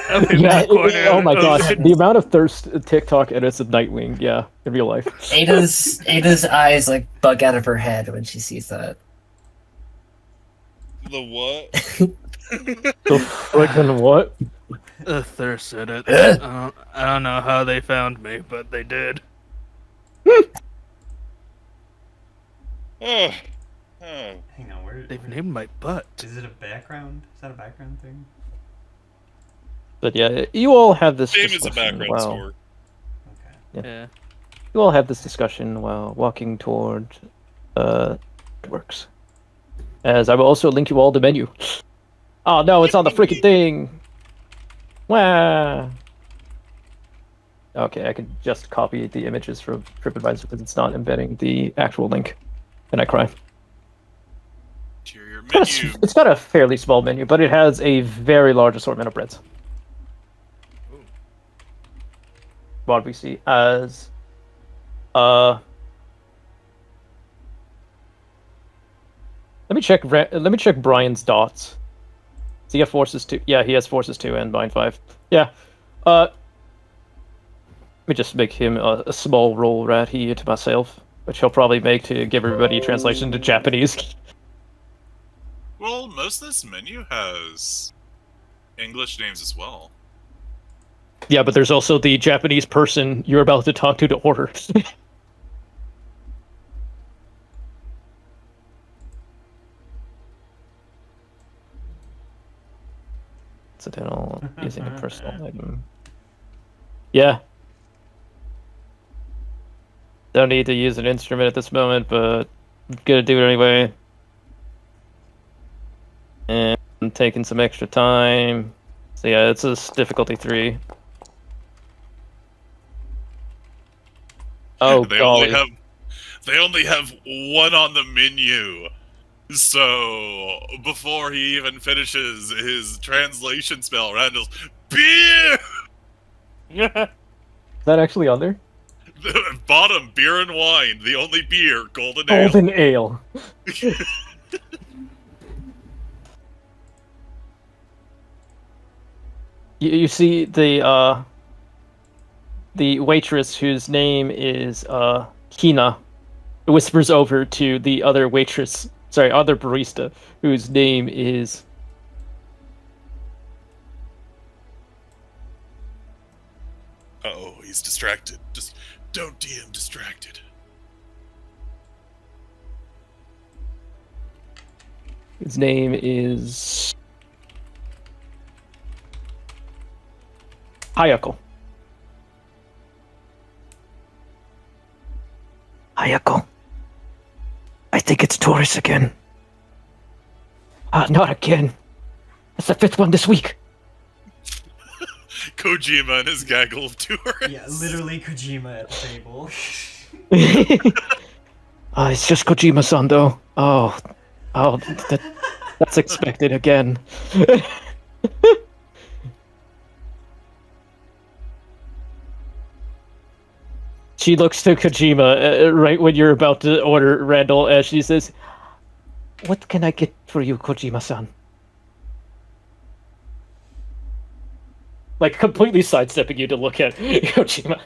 Up in Yeah, the corner oh my of gosh, it. the amount of thirst TikTok edits of Nightwing, yeah, in real life. Ada's eyes like bug out of her head when she sees that. The what? The freaking what? The thirst edits. I don't know how they found me, but they did. Oh. Hang on, They've where named my butt. is it a background? Is that a background thing? But yeah, you all have this Fame is a discussion background while score. Okay. Yeah. you all have this discussion while walking toward works. As I will also link you all the menu. Oh no, it's on the freaking thing. Wah. Okay, I can just copy the images from TripAdvisor because it's not embedding the actual link. And I cry. Interior It's menu. it's got a fairly small menu, but it has a very large assortment of breads. What we see as let me check Brian's dots. Does he have forces 2? Yeah, he has forces 2 and bind 5. Yeah. Let me just make him a small roll right here to myself, which he'll probably make to give everybody a translation to Japanese. Well, most of this menu has English names as well. Yeah, but there's also the Japanese person you're about to talk to order. Incidental using a personal item. Yeah. Don't need to use an instrument at this moment, but I'm gonna do it anyway. And I'm taking some extra time. So yeah, it's a difficulty 3. Oh, they golly. only have one on the menu. So before he even finishes his translation spell, Randall's beer. Is that actually on there? Bottom, beer and wine. The only beer, golden ale. Golden ale. You see the waitress whose name is Hina whispers over to the other other barista whose name is Uh-oh, he's distracted. Just don't DM distracted. his name is Hayako. Hayako. I think it's Taurus again. Not again. That's the 5th one this week. Kojima and his gaggle of tourists. Yeah, literally Kojima at the table. It's just Kojima-san, though. That's expected again. She looks to Kojima right when you're about to order, Randall, as she says, "What can I get for you, Kojima-san?" Like, completely sidestepping you to look at Kojima.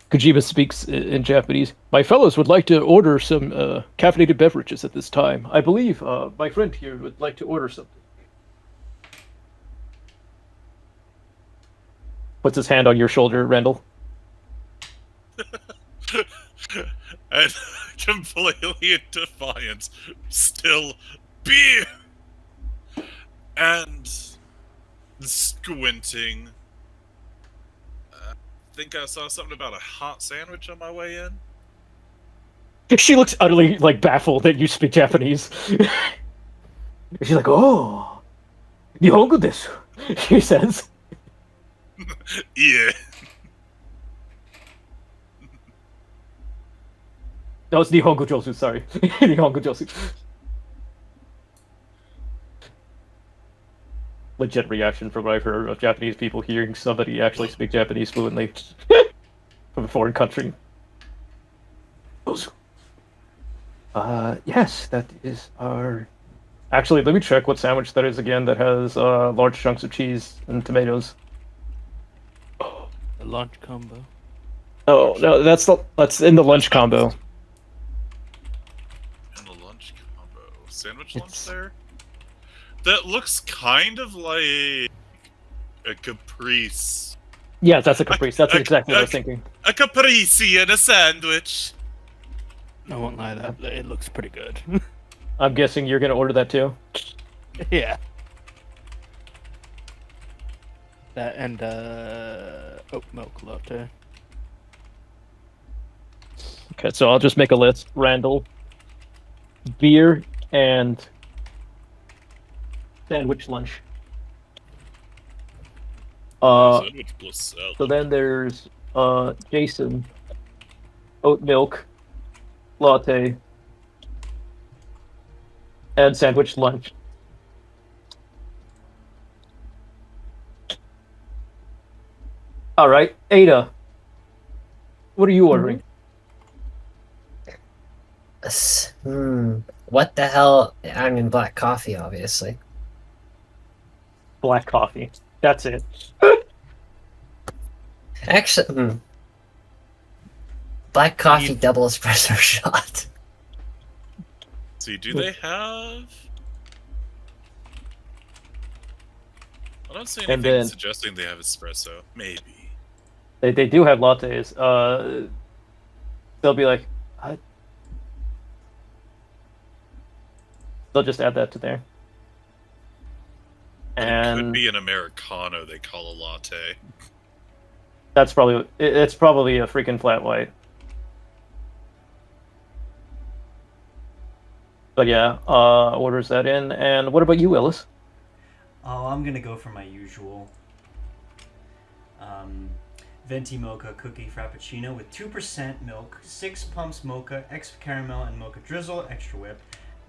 Kojima speaks in Japanese. My fellows would like to order some caffeinated beverages at this time. I believe my friend here would like to order something. Puts his hand on your shoulder, Randall. And completely in defiance, still beer! And squinting. I think I saw something about a hot sandwich on my way in. She looks utterly, baffled that you speak Japanese. She's like, "Oh, Nihongo desu," she says. Yeah. No, it's Nihongo Josu, sorry. Nihongo Josu. Legit reaction from what I've heard of Japanese people hearing somebody actually speak Japanese fluently from a foreign country. Yes, that is our... Actually, let me check what sandwich that is again that has large chunks of cheese and tomatoes. The lunch combo. Oh, no, that's in the lunch combo. In the lunch combo. Sandwich lunch there? That looks kind of like a caprice. Yeah, that's a caprice. That's exactly what I was thinking. A caprese and a sandwich. I won't lie, that it looks pretty good. I'm guessing you're gonna order that too. Yeah. That and oat milk latte. Okay, so I'll just make a list. Randall, beer, and sandwich lunch. Sandwich plus salad. So then there's Jason, oat milk, latte, and sandwich lunch. All right, Ada, what are you ordering? What the hell? I mean, black coffee, obviously. Black coffee. That's it. Actually, black coffee double espresso shot. See, do they have? I don't see And anything then- suggesting they have espresso. Maybe. They do have lattes. They'll be like, they'll just add that to there. It could And be an Americano they call a latte. that's probably it's probably a freaking flat white. But yeah, orders that in. And what about you, Willis? Oh, I'm gonna go for my usual. Venti mocha cookie frappuccino with 2% milk, 6 pumps mocha, extra caramel and mocha drizzle, extra whip,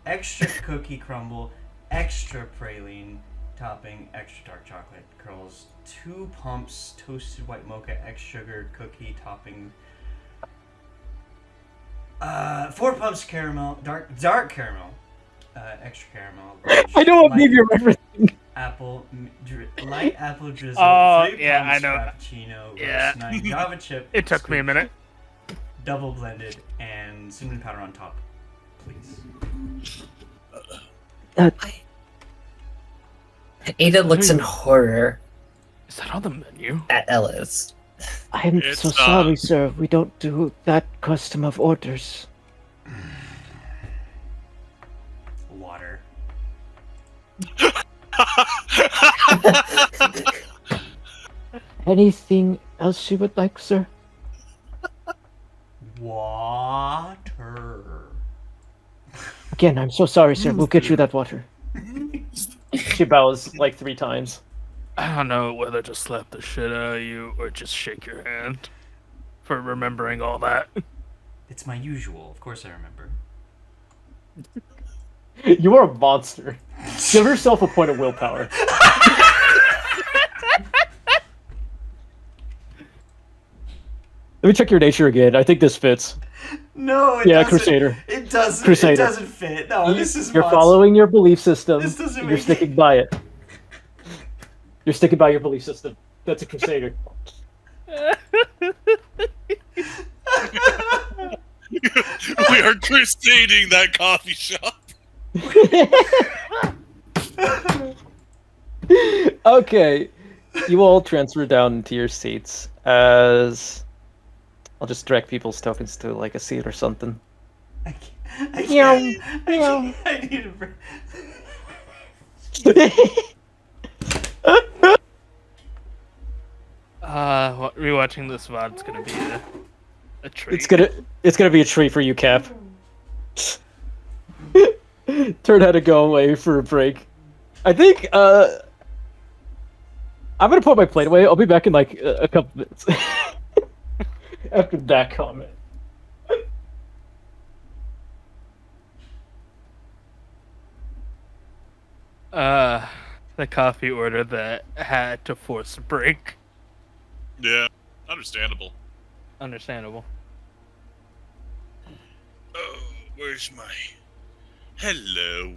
extra cookie crumble, extra praline topping, extra dark chocolate curls, 2 pumps toasted white mocha, extra sugar cookie topping, 4 pumps caramel, dark caramel, extra caramel. I don't believe you're referencing. Light apple drizzle. Oh, 3 yeah, pumps I know. Frappuccino. Yeah. Roast 9 Java chip. It took me a minute. Double blended and cinnamon powder on top, please. Ada looks in horror Is that on the menu? at Ellis. I'm It's, so sorry, sir. We don't do that custom of orders. Water. Anything else you would like, sir? Water. Again, I'm so sorry, sir. We'll get you that water. She bows like 3 times. I don't know whether to slap the shit out of you or just shake your hand for remembering all that. It's my usual. Of course I remember. You are a monster. Give yourself a point of willpower. Let me check your nature again. I think this fits. No, it Yeah, doesn't. Crusader. It doesn't. Crusader. It doesn't fit. No, this is You're monster. following your belief system. This doesn't You're make sticking by it. You're sticking by your belief system. That's a Crusader. We are crusading that coffee shop. Okay. You all transfer down into your seats as I'll just direct people's tokens to like a seat or something. I need a break. Rewatching this VOD's gonna be a treat. It's gonna be a treat for you, Cap. Turn had to go away for a break. I think I'm gonna put my plate away. I'll be back in like a couple minutes after that comment. The coffee order that had to force a break. Yeah, understandable. Understandable. Oh, where's my... Hello.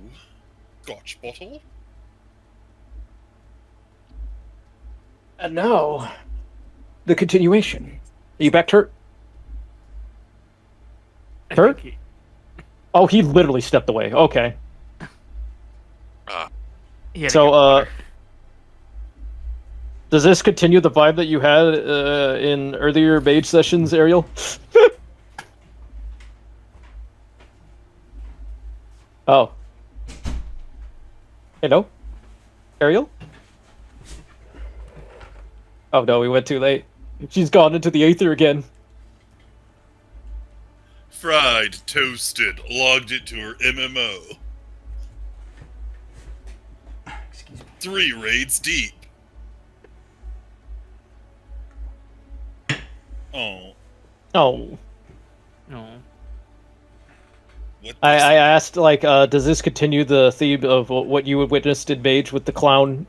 Scotch bottle? And now, the continuation. Are you back, Turt? I Kurt? think Oh, he literally stepped away. Okay. he had to So, get water. Does this continue the vibe that you had in earlier Mage sessions, Ariel? Oh. Hello? Ariel? Oh no, we went too late. She's gone into the Aether again. Fried, toasted, logged into her MMO. Excuse me. 3 raids deep. Oh. Oh. No. What I asked, like, does this continue the theme of what you witnessed in Mage with the clown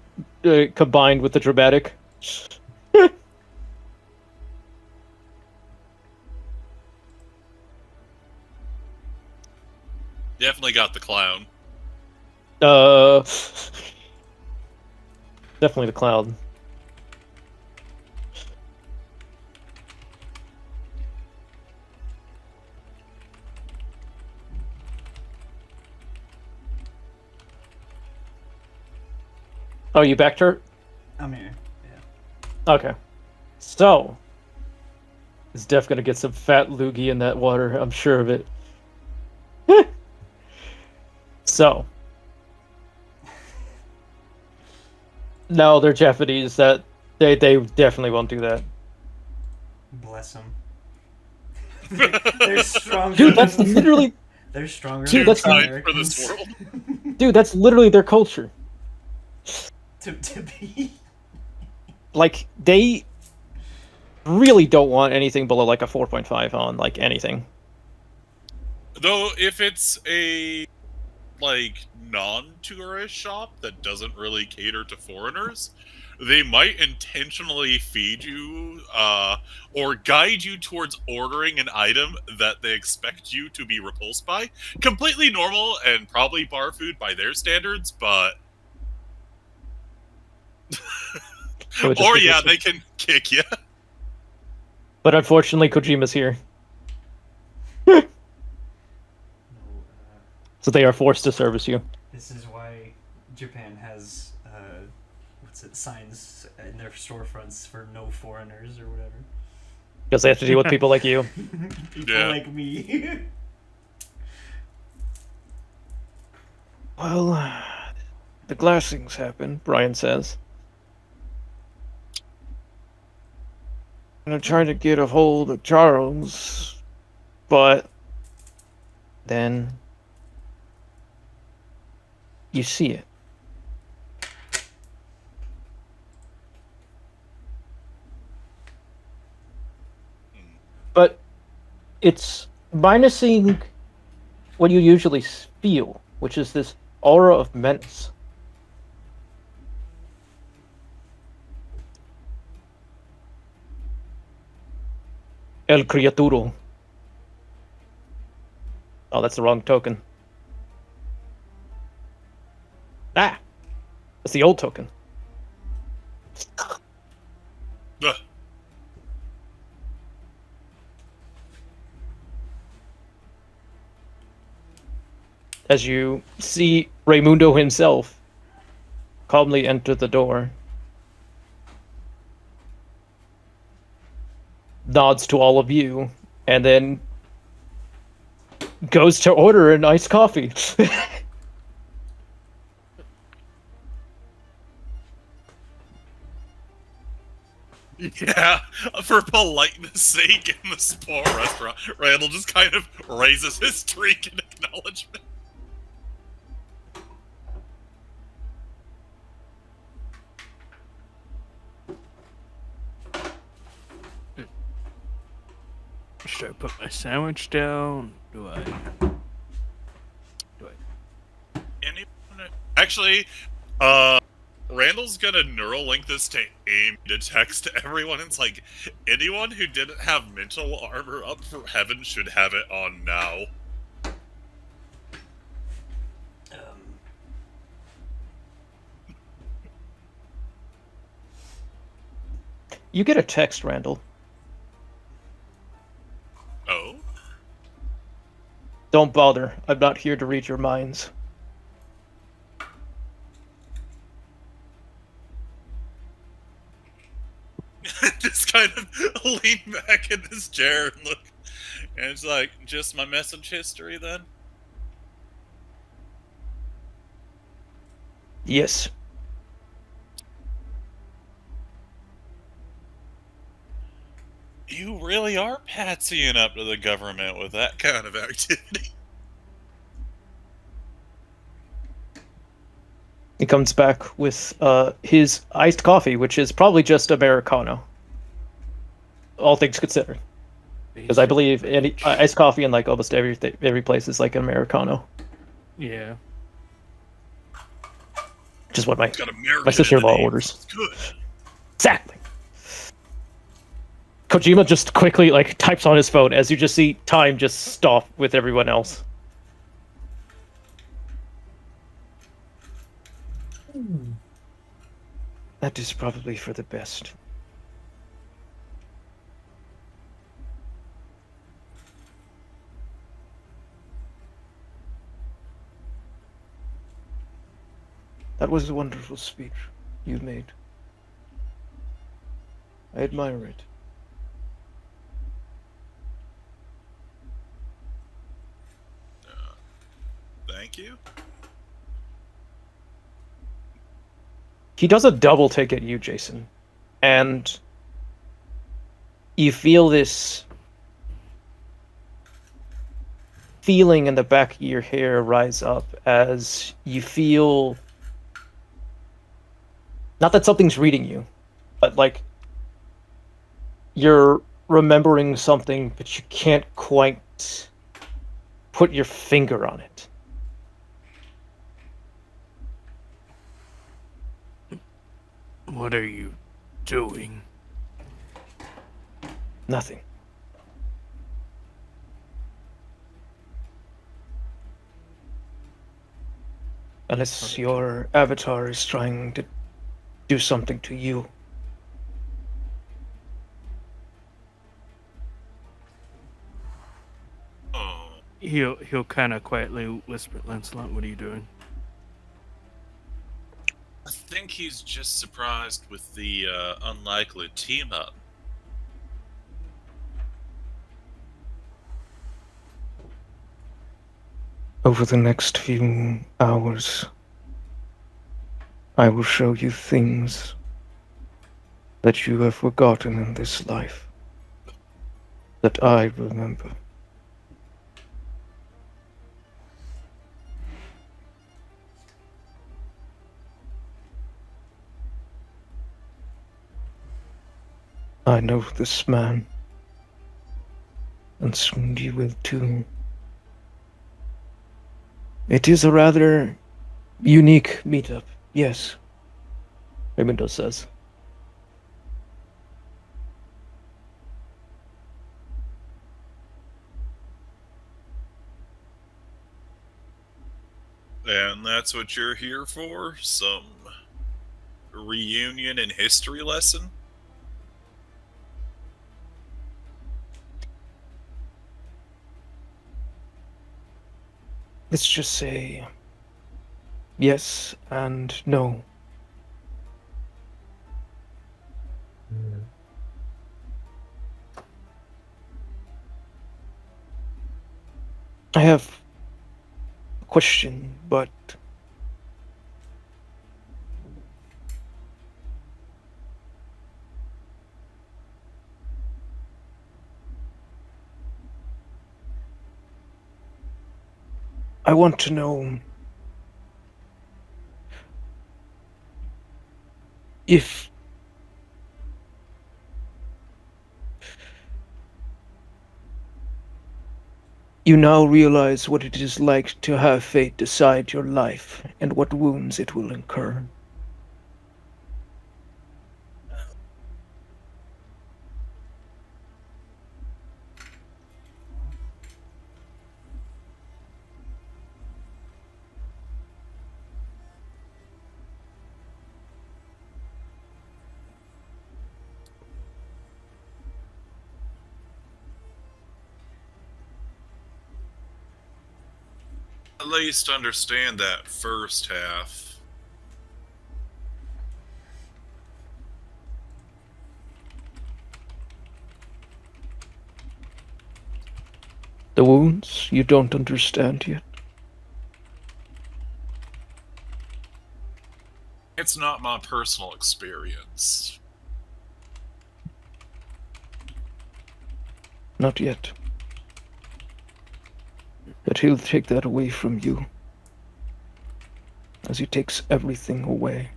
combined with the dramatic? Definitely got the clown. Definitely the clown. Oh, you backed her? I'm here. Yeah. Okay. So, is Def gonna get some fat loogie in that water? I'm sure of it. So. No, they're Japanese. That they definitely won't do that. Bless them. They're stronger. Dude, that's than- literally They're stronger Dude, than that's Time Americans. for this world. dude, that's literally their culture. to be. Like, they really don't want anything below like a 4.5 on like anything. Though, if it's a like non-tourist shop that doesn't really cater to foreigners, they might intentionally feed you or guide you towards ordering an item that they expect you to be repulsed by. Completely normal and probably bar food by their standards, but It would just or be yeah, this- they can kick you. But unfortunately, Kojima's here, No, so they are forced to service you. this is why Japan has signs in their storefronts for no foreigners or whatever. Because they have to deal with people like you. People Yeah. like me. Well, the glassings happen, Brian says. And I'm trying to get a hold of Charles, but then you see it. But it's minusing what you usually feel, which is this aura of menace. El Criaturo. Oh, that's the wrong token. Ah! That's the old token. Ugh. As you see Raimundo himself calmly enter the door, nods to all of you, and then goes to order an iced coffee. Yeah, for politeness sake in the spa restaurant, Randall just kind of raises his drink in acknowledgement. Should I put my sandwich down? Do I? Anyone? Actually, Randall's gonna neural link this to AIM to text to everyone. It's like, anyone who didn't have mental armor up for heaven should have it on now. You get a text, Randall. Oh? Don't bother. I'm not here to read your minds. Just kind of lean back in his chair and look. And it's like, just my message history then? Yes. You really are patsying up to the government with that kind of activity. He comes back with his iced coffee, which is probably just Americano. All things considered. Because I believe any iced coffee in like almost every place is like an Americano. Yeah. Which is what my It's got American my sister-in-law in the name, orders. so it's good. Exactly. Kojima just quickly like types on his phone as you just see time just stop with everyone else. That is probably for the best. That was a wonderful speech you made. I admire it. Thank you. He does a double take at you, Jason. And you feel this feeling in the back of your hair rise up as you feel not that something's reading you, but like you're remembering something, but you can't quite put your finger on it. What are you doing? Nothing. Unless your avatar is trying to do something to you. Oh, He'll kind of quietly whisper, Lancelot, what are you doing? I think he's just surprised with the unlikely team up. Over the next few hours, I will show you things that you have forgotten in this life, that I remember. I know this man, and soon you will too. It is a rather unique meetup, yes, Raimundo says. And that's what you're here for? Some reunion and history lesson? Let's just say yes and no. I have a question, but I want to know if you now realize what it is like to have fate decide your life and what wounds it will incur. At least understand that first half. wounds you don't understand yet? It's not my personal experience. Not yet. But he'll take that away from you. As he takes everything away.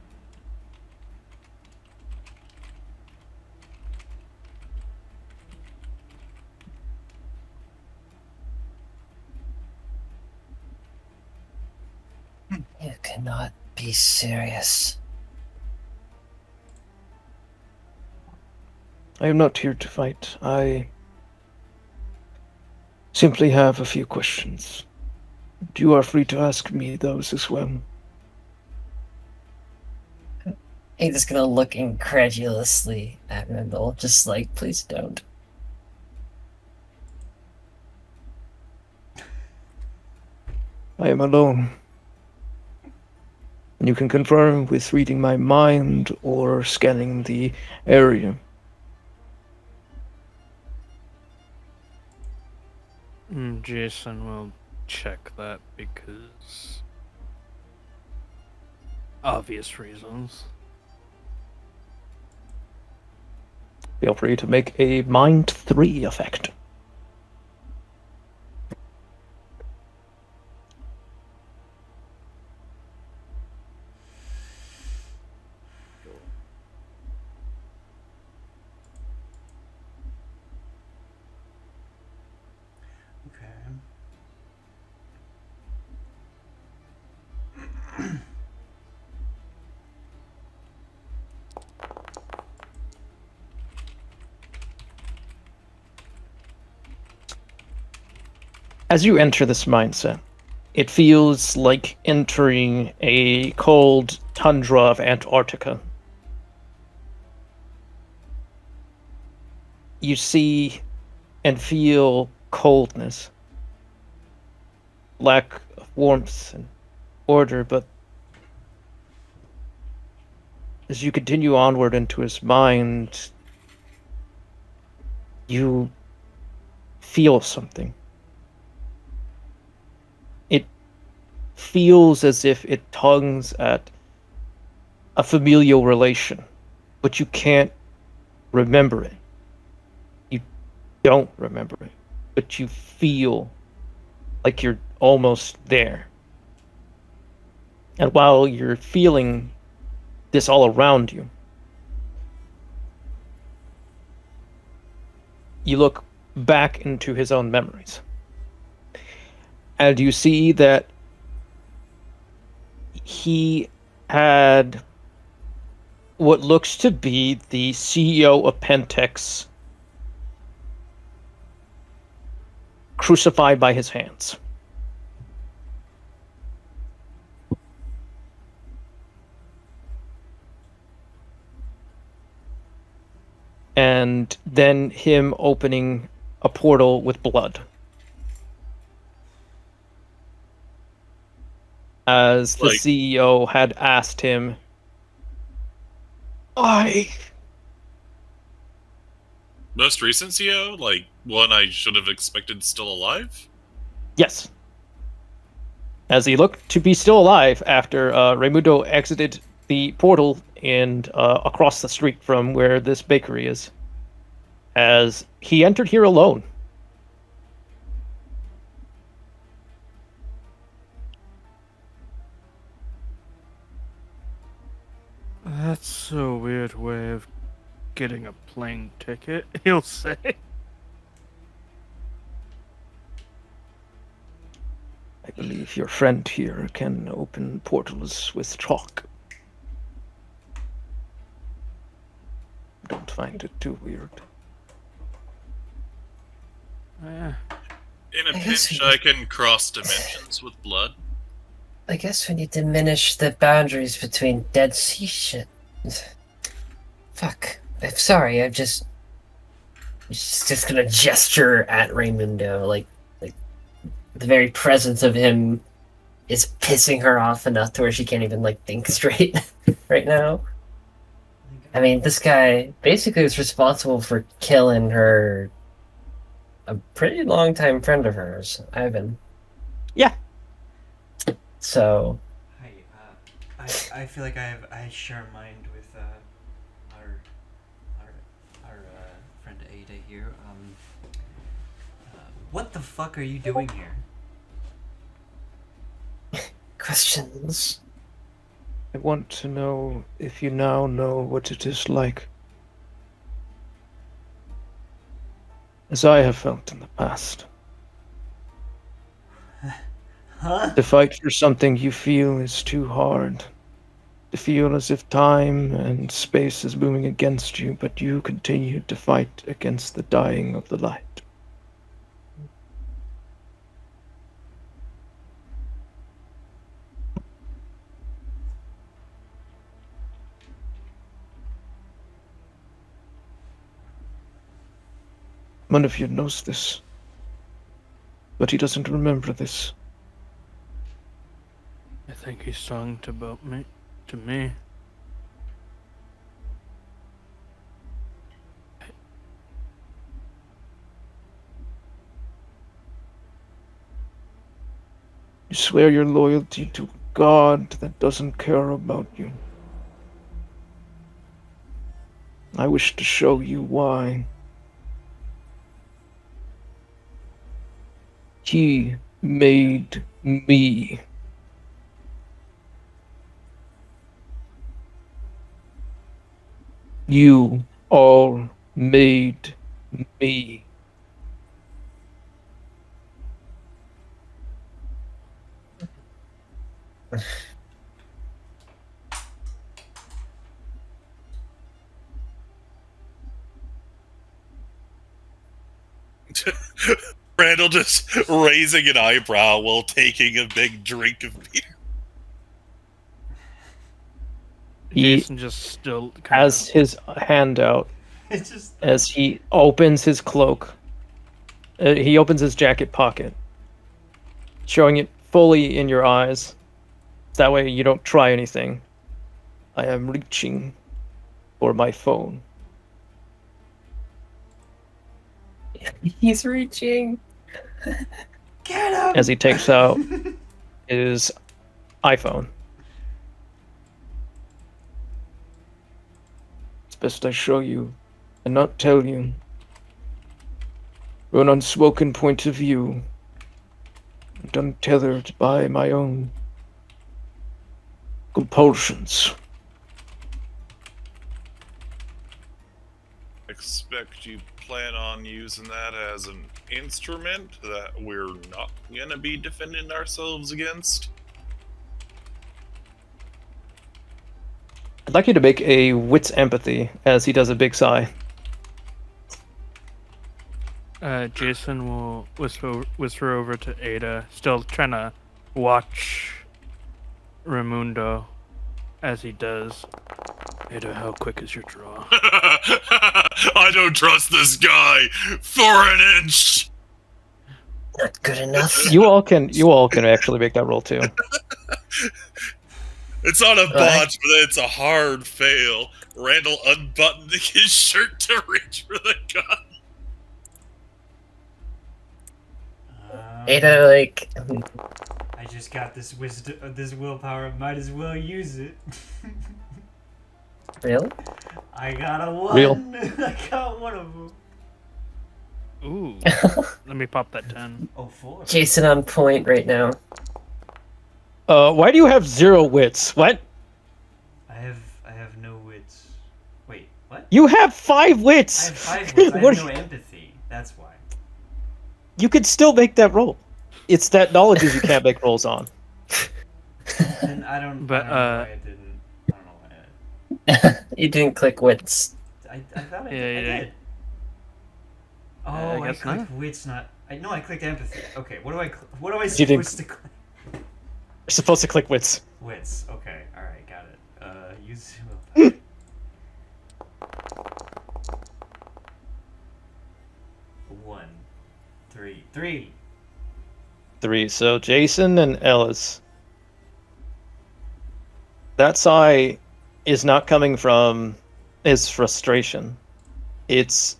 You cannot be serious. I am not here to fight. I simply have a few questions. You are free to ask me those as well. He's just gonna look incredulously at Rendell, just like, please don't. I am alone. And you can confirm with reading my mind or scanning the area. Jason will check that because obvious reasons. Feel free to make a Mind 3 effect. Okay. As you enter this mindset, it feels like entering a cold tundra of Antarctica. You see and feel coldness, lack of warmth and order, but as you continue onward into his mind, you feel something. It feels as if it tugs at a familial relation, but you can't remember it. You don't remember it, but you feel like you're almost there. And while you're feeling this all around you, you look back into his own memories. And you see that he had what looks to be the CEO of Pentex crucified by his hands. And then him opening a portal with blood. As the Like- CEO had asked him, Most recent CO? Like, one I should have expected still alive? Yes. As he looked to be still alive after Raimundo exited the portal and across the street from where this bakery is. As he entered here alone. That's a weird way of getting a plane ticket, he'll say. I believe your friend here can open portals with chalk. Don't find it too weird. Eh, In a I guess pinch, we- I can cross dimensions with blood. I guess when you diminish the boundaries between Dead Sea shit. Fuck. I'm sorry, I'm just gonna gesture at Raimundo, like the very presence of him is pissing her off enough to where she can't even like think straight right now. I mean, this guy basically was responsible for killing her a pretty long time friend of hers, Ivan. Yeah. So Hi, I feel like I share a mind with our friend Ada here. What the fuck are you doing here? questions. I want to know if you now know what it is like, as I have felt in the past. Huh? To fight for something you feel is too hard. To feel as if time and space is moving against you, but you continue to fight against the dying of the light. One of you knows this, but he doesn't remember this. I think he's talking about me. To me. You swear your loyalty to God that doesn't care about you. I wish to show you why. He made me. You all made me. Randall just raising an eyebrow while taking a big drink of beer. He Jason just still kind has his hand out It's just as he opens his cloak. He opens his jacket pocket, showing it fully in your eyes. That way you don't try anything. I am reaching for my phone. He's reaching. get him. As he takes out his iPhone. It's best I show you and not tell you. From an unspoken point of view, and untethered by my own compulsions. Expect you plan on using that as an instrument that we're not gonna be defending ourselves against? I'd like you to make a wits empathy as he does a big sigh. Jason will whisper over to Ada, still trying to watch Raimundo as he does. Ada, how quick is your draw? I don't trust this guy for an inch. Not good enough. You all can actually make that roll too. It's not a Right. botch, but it's a hard fail. Randall unbuttoning his shirt to reach for the gun. Ada, like, I just got this wisdom, this willpower. Might as well use it. really? I got a 1. Real. I got one of them. Ooh. Let me pop that 10. Oh, 4. Jason on point right now. Why do you have 0 wits? What? I have no wits. Wait, what? You have 5 I wits! have 5 wits. I What have are no empathy. That's why. You could still make that roll. It's that knowledge you can't make rolls on. And I don't. But, I don't know why I didn't. I don't know why You didn't click wits. I thought I Yeah, did. Oh, I I guess clicked not. wits, not. I clicked empathy. Okay, what am I You didn't- supposed to click? You're supposed to click wits. Wits. Okay. All right. Got it. Use willpower. 1, 3, 3. 3. So Jason and Ellis. That sigh is not coming from his frustration. It's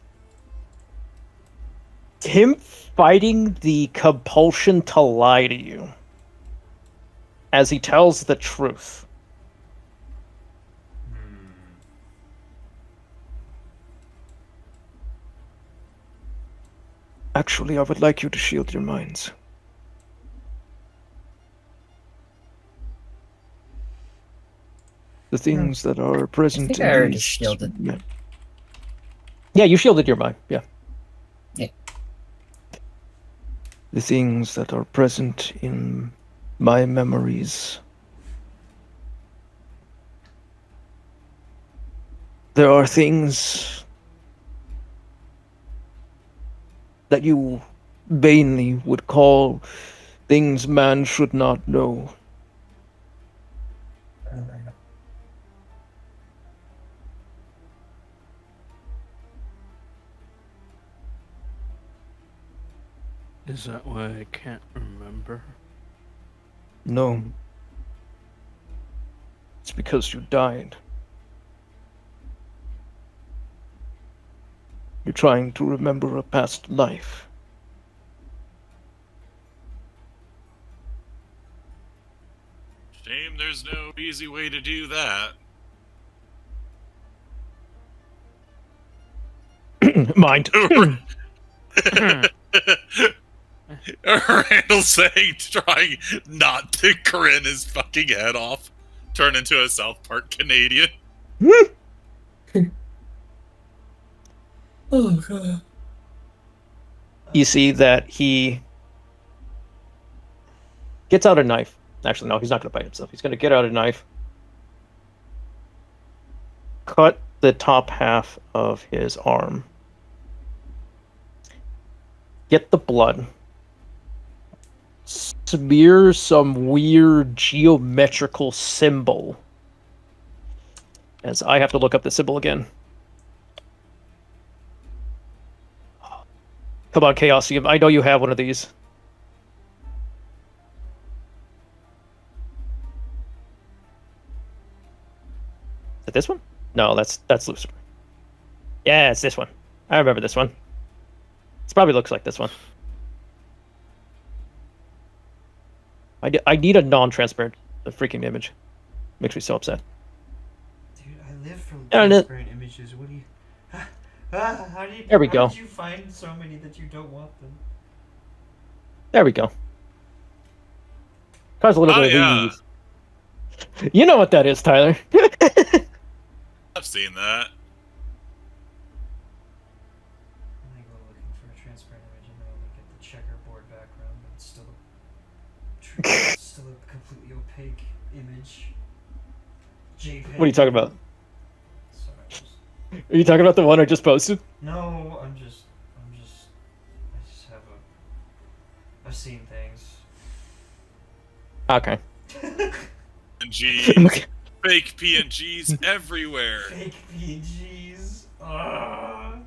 him fighting the compulsion to lie to you as he tells the truth. Actually, I would like you to shield your minds. The things that are present think in I already these... shielded. Yeah, you shielded your mind, yeah. Yeah. The things that are present in my memories. There are things that you vainly would call things man should not know. Is that why I can't remember? No. It's because you died. You're trying to remember a past life. Shame there's no easy way to do that. Mind. Randall saying, trying not to grin his fucking head off, turn into a South Park Canadian. Oh god. You see that he gets out a knife. Actually, no, he's not going to bite himself. He's going to get out a knife, cut the top half of his arm, get the blood, smear some weird geometrical symbol. As I have to look up the symbol again. Come on, Chaosium. I know you have one of these. Is it this one? No, that's Lucifer. Yeah, it's this one. I remember this one. It probably looks like this one. I need a non-transparent freaking image. Makes me so upset. Dude, I live for Yeah, transparent images. What do you... how do you... There we how go. did you find so many that you don't want them? There we go. Cause a little bit of yeah. these. You know what that is, Tyler. I've seen that. When I go looking for a transparent image and I only get the checkerboard background, but it's still a completely opaque image. JPEG. What are you talking about? Sorry, just... Are you talking about the one I just posted? No, I just have I've seen things. Okay. PNGs. Fake PNGs everywhere. Fake PNGs. Ugh.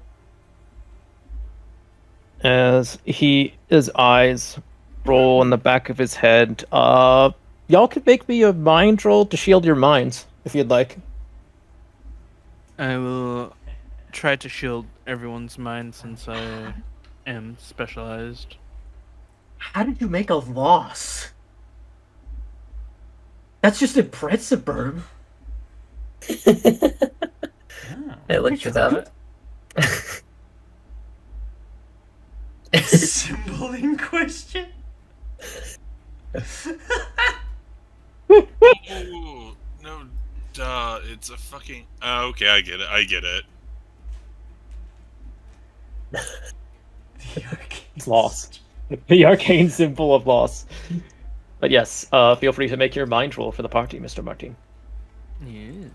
As his eyes roll in the back of his head, y'all could make me a mind roll to shield your minds, if you'd like. I will try to shield everyone's mind since I am specialized. How did you make a loss? That's just impressive, Burb. I looked it up. Symbol in question. Ooh, no, duh, it's a fucking... Oh, okay, I get it. The arcane Loss. The arcane symbol of loss. But yes, feel free to make your mind roll for the party, Mr. Martin. Yeah.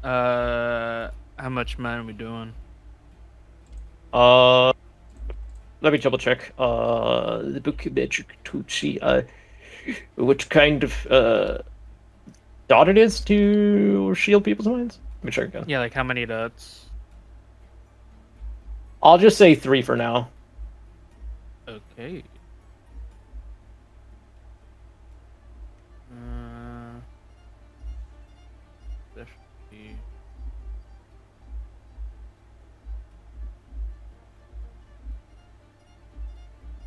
How much mind are we doing? Let me double check. The book magic to see what kind of dot it is to shield people's minds. Let me check again. Yeah, like how many dots? I'll just say 3 for now. Okay. There should be...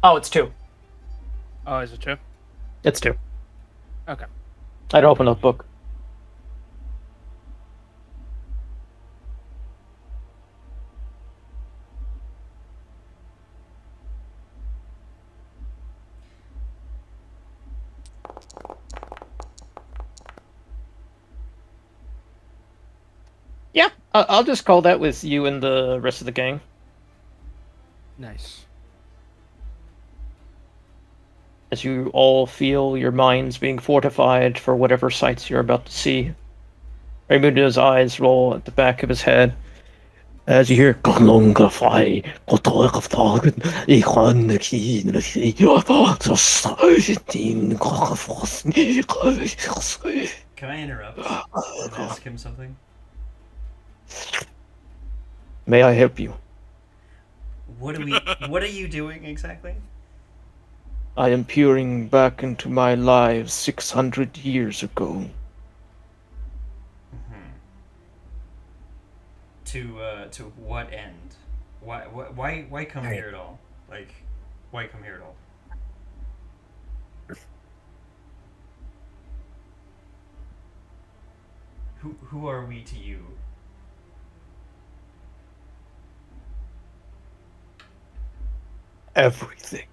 Oh, it's 2. Oh, is it 2? It's 2. Okay. I'd open up book. Yeah, I'll just call that with you and the rest of the gang. Nice. As you all feel your minds being fortified for whatever sights you're about to see. Raimundo's eyes roll at the back of his head as you hear Can I interrupt and ask him something? May I help you? What are you doing exactly? I am peering back into my lives 600 years ago. To what end? Why come here at all? Like, why come here at all? Who are we to you? Everything.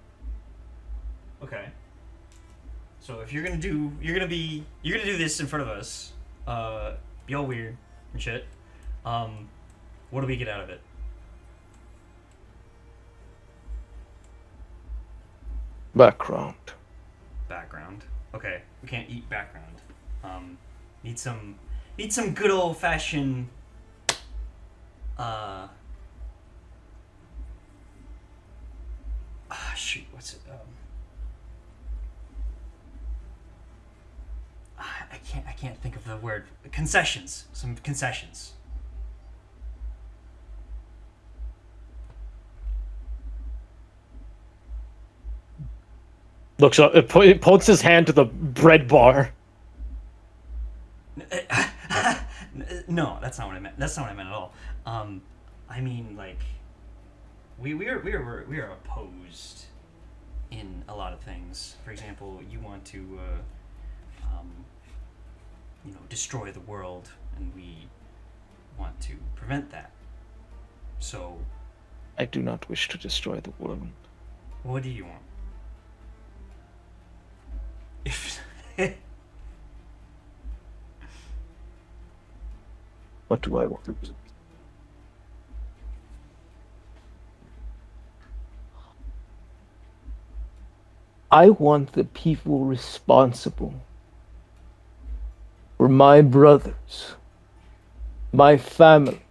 Okay. So if you're gonna do this in front of us, be all weird and shit. What do we get out of it? Background. Background. Okay, we can't eat background. Need some good old fashioned. Shoot, what's it? I can't think of the word. Concessions. Some concessions. Looks up, it points his hand to the bread bar. No, that's not what I meant. That's not what I meant at all. I mean, like, we are opposed in a lot of things. For example, you want to, destroy the world, and we want to prevent that. So, I do not wish to destroy the world. what do you want? If What do I want? I want the people responsible for my brothers, my family,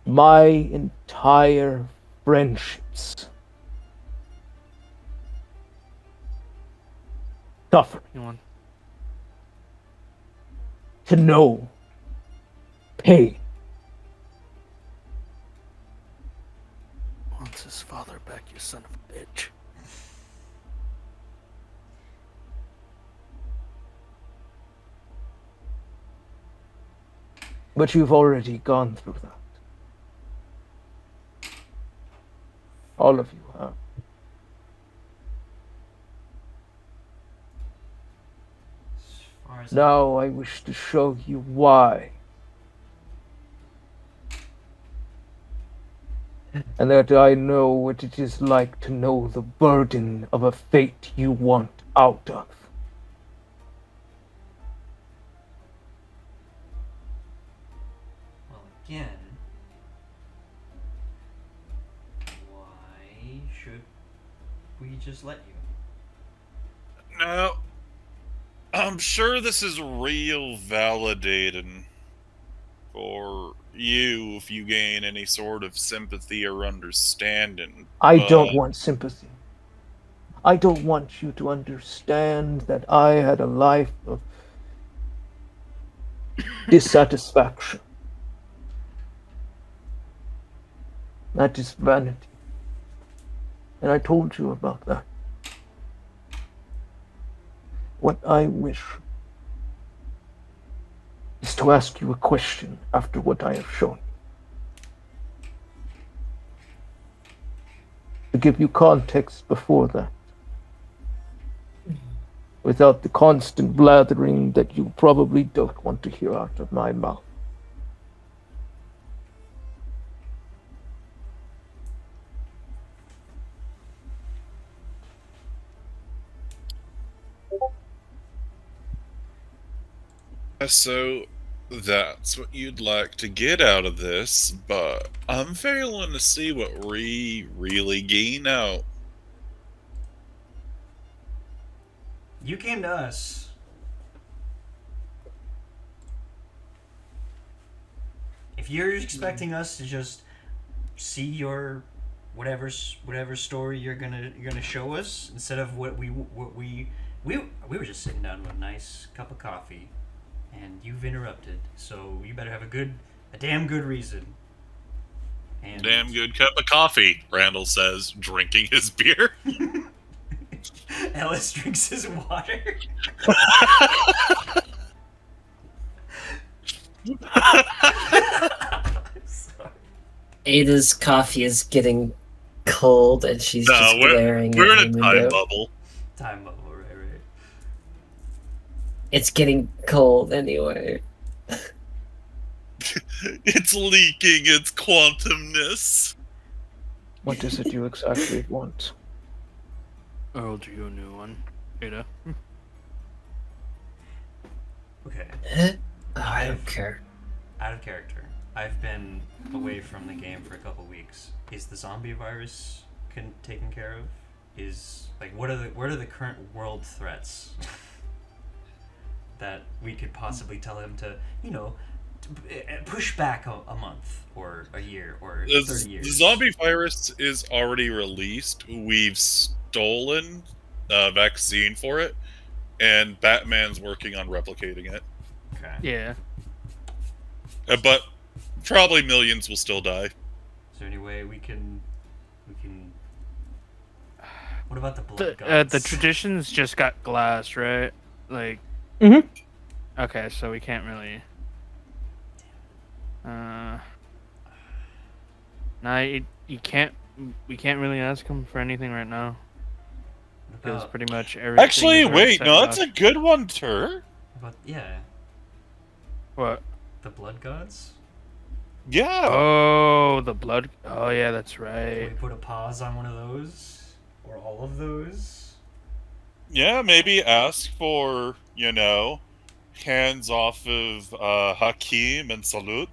my entire friendships suffer, You want? to know pain. Wants his father back, you son of a bitch. But you've already gone through that. All of you have. as far as Now I wish to show you why. And that I know what it is like to know the burden of a fate you want out of. well, again, why should we just let you? Now, I'm sure this is real validating for you if you gain any sort of sympathy or understanding. I but don't want sympathy. I don't want you to understand that I had a life of dissatisfaction. That is vanity. And I told you about that. What I wish is to ask you a question after what I have shown you. The give you context before that. Without the constant blathering that you probably don't want to hear out of my mouth. So that's what you'd like to get out of this, but I'm failing to see what we really gain out. You came to us. If you're expecting us to just see your whatever story you're gonna show us instead of what we were just sitting down with a nice cup of coffee, and you've interrupted. So you better have a damn good reason. And Damn good cup of coffee, Randall says, drinking his beer. Ellis drinks his water. Ada's coffee is getting cold, and she's just glaring we're at in the a time window. bubble. Time bubble, right. It's getting cold anyway. It's leaking its quantumness. What is it you exactly want? I'll do you a new one, Ada. Okay. I don't care. Out of character. I've been away from the game for a couple weeks. Is the zombie virus taken care of? What are the current world threats that we could possibly tell him to, push back a month or a year or 30 years? The zombie virus is already released. We've stolen a vaccine for it, and Batman's working on replicating it. Okay. Yeah. But probably millions will still die. Is there any way we can? What about the blood gods? The traditions just got glass, right? Like. Mhm. Okay, so we can't really. You can't. We can't really ask him for anything right now. Because pretty much everything. Actually, is already wait, set no, up. that's a good one, Tur. What? The blood gods? Yeah. Oh, the blood. Oh, yeah, that's Can right. we put a pause on one of those? Or all of those? Yeah, maybe ask for, hands off of Hakim and Salut.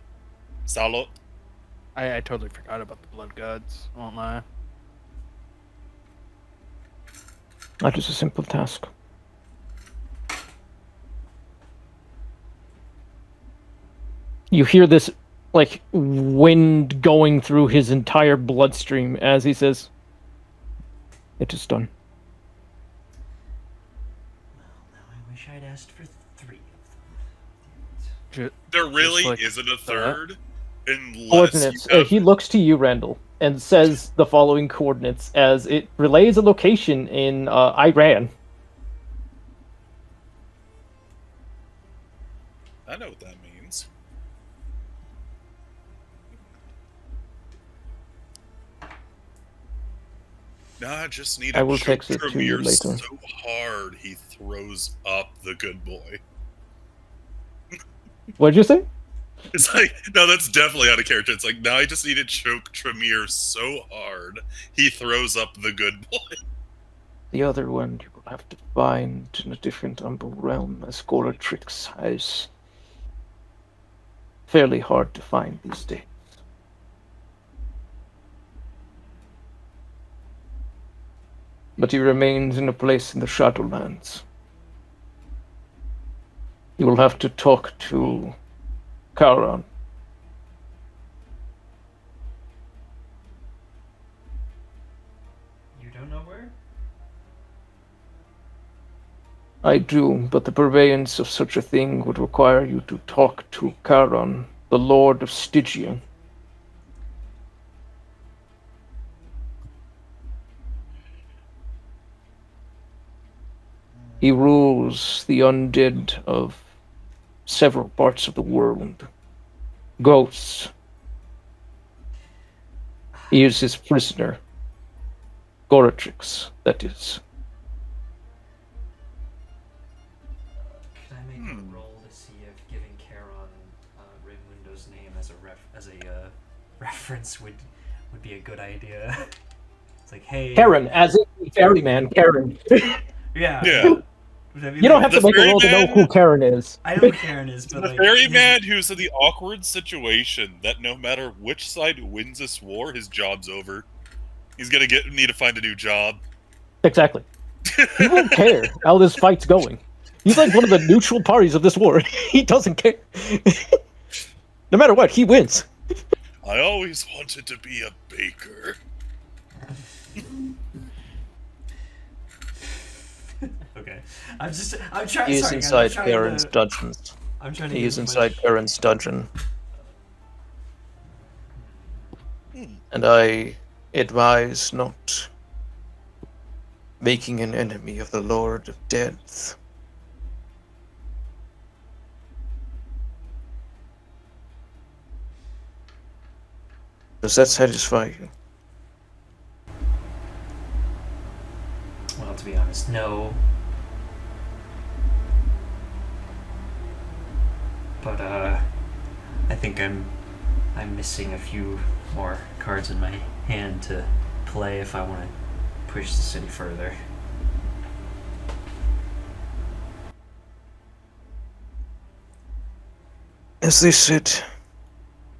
I totally forgot about the blood gods. Won't lie. That is a simple task. You hear this, wind going through his entire bloodstream as he says, "It is done." Well, now I wish I'd asked for 3 of them. There really like isn't a third, unless Coordinates. He looks to you, Randall, and says the following coordinates as it relays a location in Iran. I know what that means. No, I just need I to will choke text it to you Tremere later. so hard he throws up the good boy. What'd you say? It's like, no, that's definitely out of character. It's like, no, I just need to choke Tremere so hard he throws up the good boy. The other one you will have to find in a different Umbral realm, as Goratrix has. Fairly hard to find these days. But he remains in a place in the Shadowlands. You will have to talk to Charon. You don't know where? I do, but the purveyance of such a thing would require you to talk to Charon, the Lord of Stygia. He rules the undead of several parts of the world. Ghosts. He is his prisoner. Goratrix, that is. Could I make a roll to see if giving Charon Raimundo's name as a reference would be a good idea? It's like, hey, Karen, as in the ferryman, Karen. Yeah. Yeah. You don't have to The make a roll to know who ferryman- Karen is. I know who Karen is, but The like, ferryman who's in the awkward situation that no matter which side wins this war, his job's over. He's gonna need to find a new job. Exactly. He won't care how this fight's going. He's like one of the neutral parties of this war. He doesn't care. No matter what, he wins. I always wanted to be a baker. Okay. I'm trying. He is sorry, guys, I'm inside trying Karen's to- dungeons. I'm trying to. He get is as inside much- Karen's dungeon. And I advise not making an enemy of the Lord of Death. Does that satisfy you? Well, to be honest, no. But I think I'm missing a few more cards in my hand to play if I want to push the city further. As they said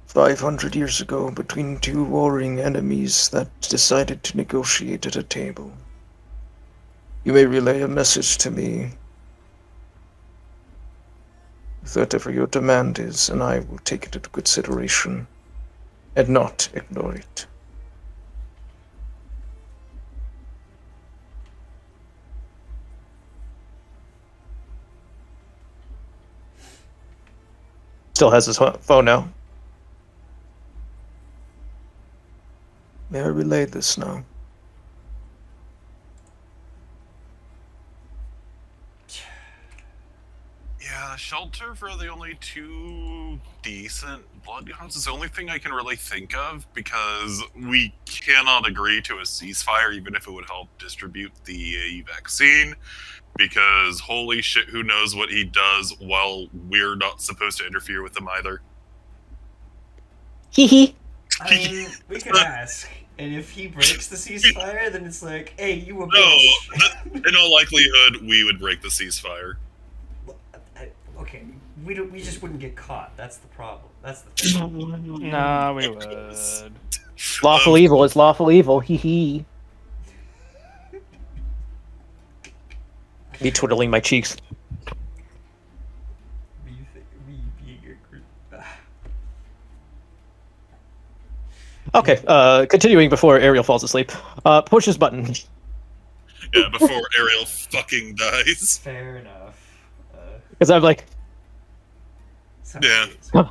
500 years ago, between two warring enemies that decided to negotiate at a table. You may relay a message to me, whatever your demand is, and I will take it into consideration and not ignore it. Still has his phone now. May I relay this now? Yeah, Shelter for the only two decent blood gods is the only thing I can really think of, because we cannot agree to a ceasefire even if it would help distribute the vaccine, because holy shit, who knows what he does while we're not supposed to interfere with him either. Hee hee. I mean, we could ask, and if he breaks the ceasefire, then it's like, hey, you a No, bitch. in all likelihood, we would break the ceasefire. Okay, we just wouldn't get caught. That's the problem. That's the thing. Nah, we would. Lawful evil is lawful evil. Hee hee. Me twiddling my cheeks. Me being a group. Okay, continuing before Ariel falls asleep. Push his button. Yeah, before Ariel fucking dies. Fair enough. Because I'm like, Sorry, Yeah. sorry.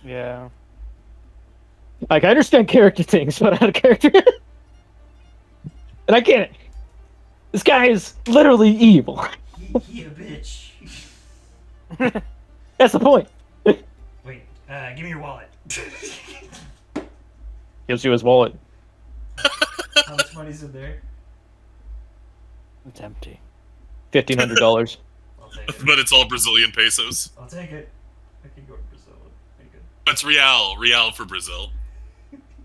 Yeah. I understand character things, but out of character. And I get it. This guy is literally evil. He a bitch. That's the point. Wait, give me your wallet. Gives you his wallet. How much money's in there? It's empty. $1,500. I'll take it. But it's all Brazilian pesos. I'll take it. I can go to Brazil. Pretty good. It's real for Brazil.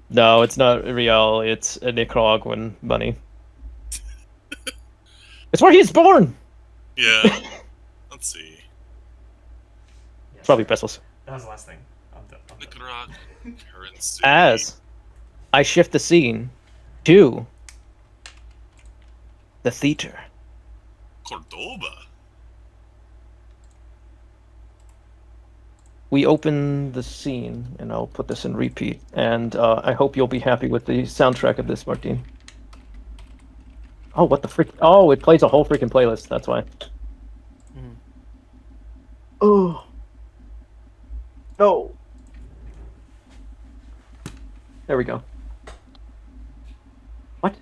No, it's not real. It's a Nicaraguan money. It's where he's born. Yeah. Let's see. Yes, Probably pesos. that was the last thing. I'm done. Nicaragua currency. As I shift the scene to the theater. Cordoba. We open the scene, and I'll put this in repeat, and I hope you'll be happy with the soundtrack of this, Martine. Oh, what the frick? Oh, it plays a whole freaking playlist, that's why. Mhm. Oh. No. There we go. What?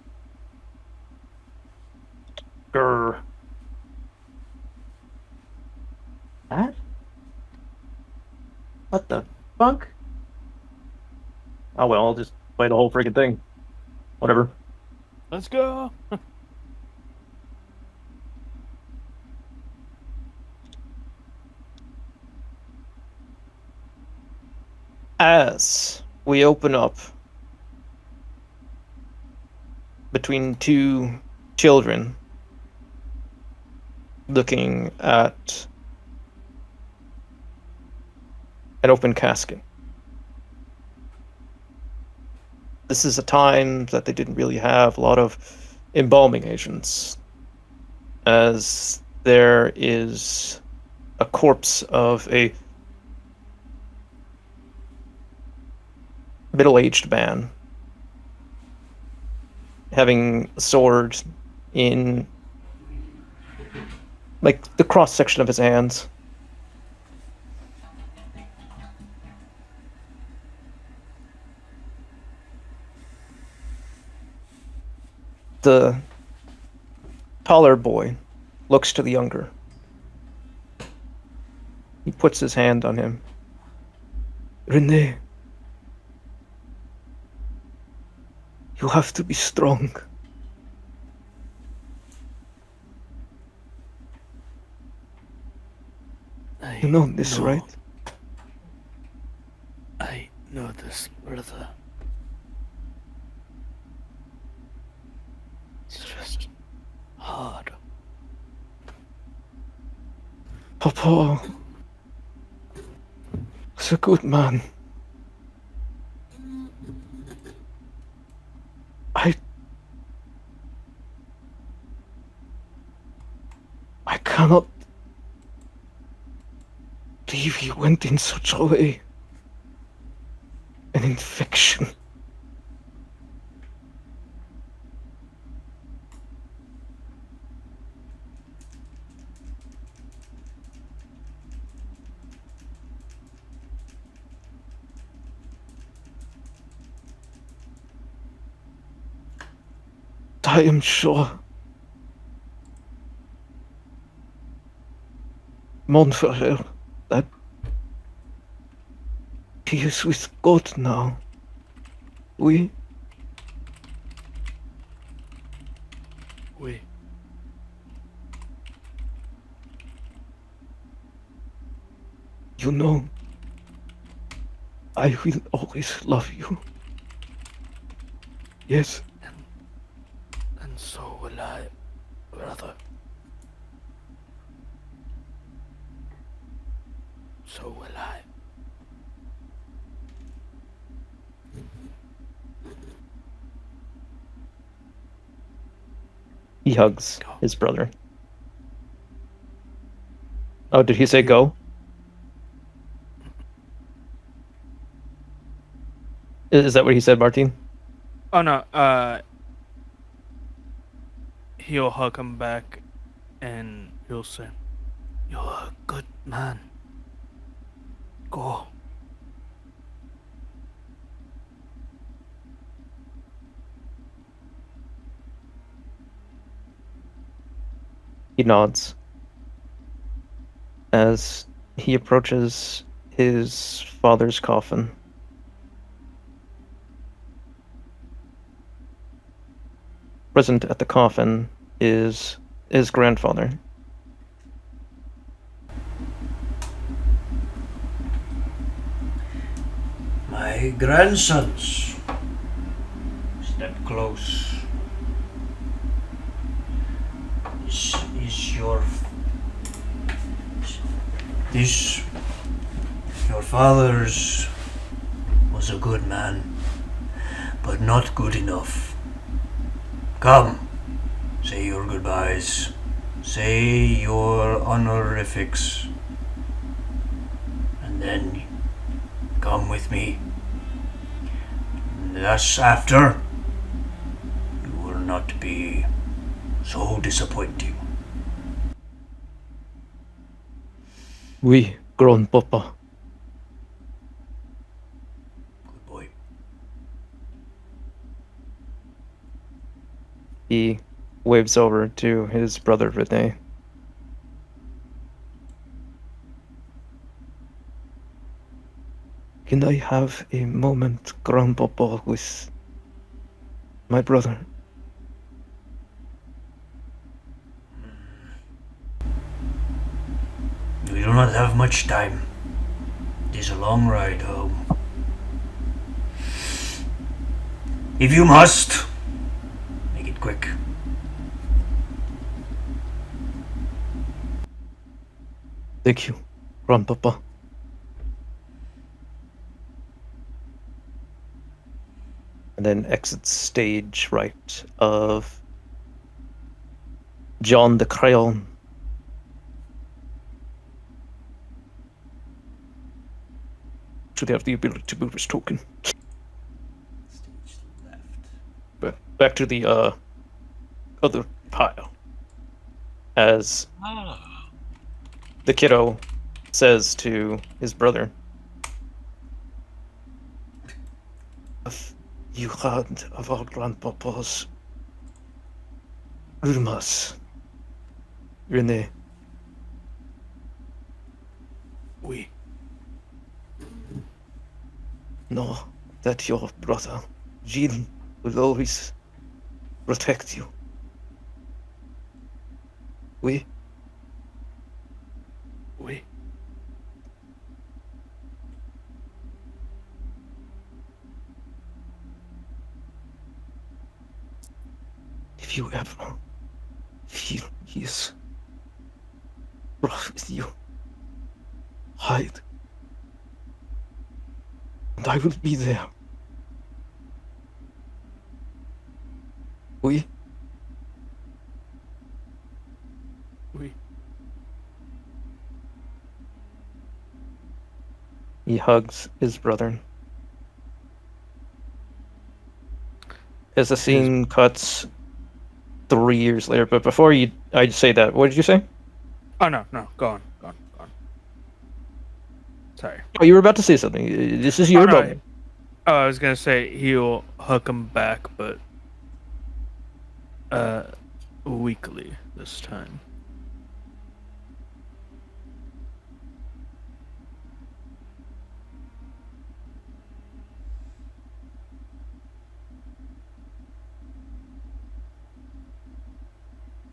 Grr. That? What the fuck? Oh well, I'll just play the whole freaking thing. Whatever. Let's go. As we open up between two children looking at an open casket. This is a time that they didn't really have a lot of embalming agents, as there is a corpse of a middle-aged man having a sword in like the cross section of his hands. The taller boy looks to the younger. He puts his hand on him. Renee, you have to be strong. You know this, know. right? I know this, brother. It's just hard. Papa was a good man. I cannot believe he went in such a way. An infection. I am sure Montferrer, that he is with God now. We, you know, I will always love you. Yes. And so will I, brother. So will I. He hugs his brother. Oh, did he say go? Is that what he said, Martin? Oh no, he'll hug him back and he'll say, "You're a good man. Go." He nods as he approaches his father's coffin. Present at the coffin is his grandfather. My grandsons, step close. Is your father's was a good man, but not good enough. Come, say your goodbyes, say your honorifics, and then come with me. Thus after, you will not be so disappointing. Oui, grandpapa. Good boy. He waves over to his brother Rene. Can I have a moment, grandpapa, with my brother? will not have much time. It is a long ride home. If you must, make it quick. Thank you, Grandpapa. And then exits stage right of John the Crayon. Should have the ability to move his token. Stage left. But back to the other pile. As the kiddo says to his brother, "If you heard of our grandpapa's rumors, Rene?" We. Know that your brother, Gille, will always protect you. We? If you ever feel he is rough with you, hide. And I will be there. We? He hugs his brother. As the scene cuts 3 years later, but before I say that, what did you say? Oh no, go on. Sorry. Oh, you were about to say something. This is your no, moment. Oh, I was gonna say he'll hook him back, but weekly this time.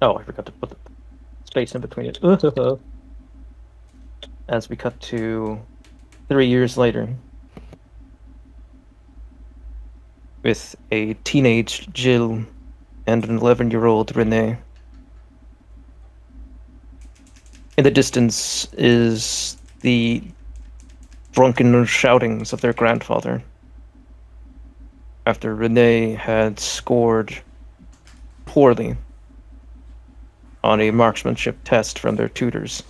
Oh, I forgot to put the space in between it. As we cut to 3 years later, with a teenage Gille and an 11-year-old Rene. In the distance is the drunken shoutings of their grandfather, after Rene had scored poorly on a marksmanship test from their tutors.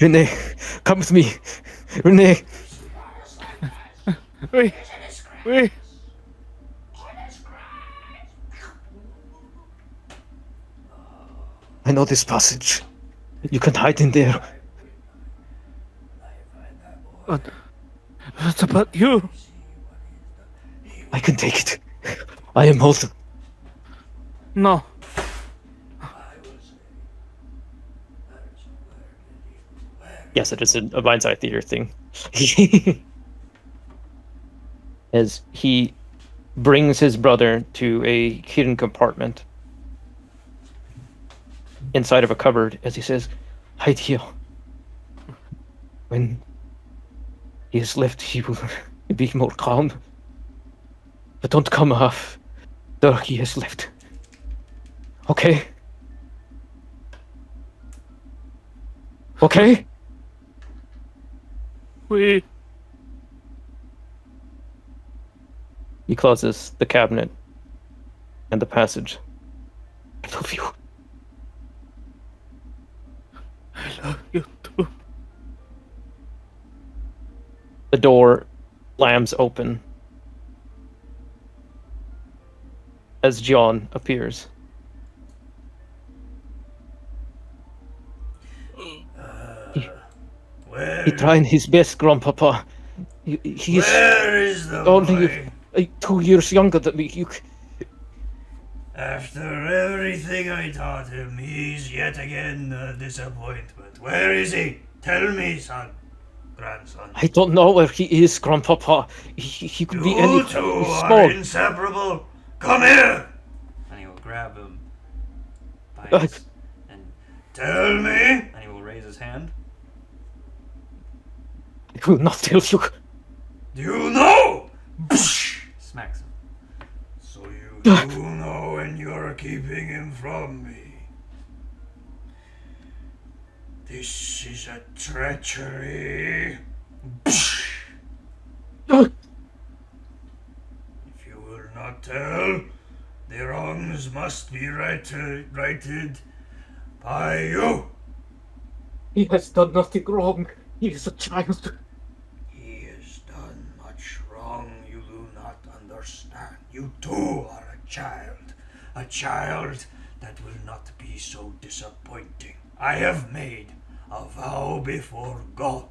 Rene, come with me. Rene. Wait. I know this passage. You can hide in there. What's about you? I can take it. I am old. No. Yes, it is a mind's eye theater thing. As he brings his brother to a hidden compartment inside of a cupboard, as he says, "Hide here. When he is left, he will be more calm. But don't come off though he has left. Okay? Okay?" He closes the cabinet and the passage. "I love you." I love you too. The door slams open as John appears. He trying his best, Grandpapa. He's Where is the only boy? 2 years younger than me. After everything I taught him, he's yet again a disappointment. Where is he? Tell me, son. grandson. I don't know where he is, Grandpapa. He could be You anywhere. two He's are small. inseparable. Come here. And he will grab him by Uh, his, and Tell me. and he will raise his hand. I will not tell you. Do you know? Smacks him. So you do know, and you're keeping him from me. This is a treachery. If you will not tell, the wrongs must be righted by you. He has done nothing wrong. He is a child. He has done much wrong you do not understand. You too are a child that will not be so disappointing. I have made a vow before God,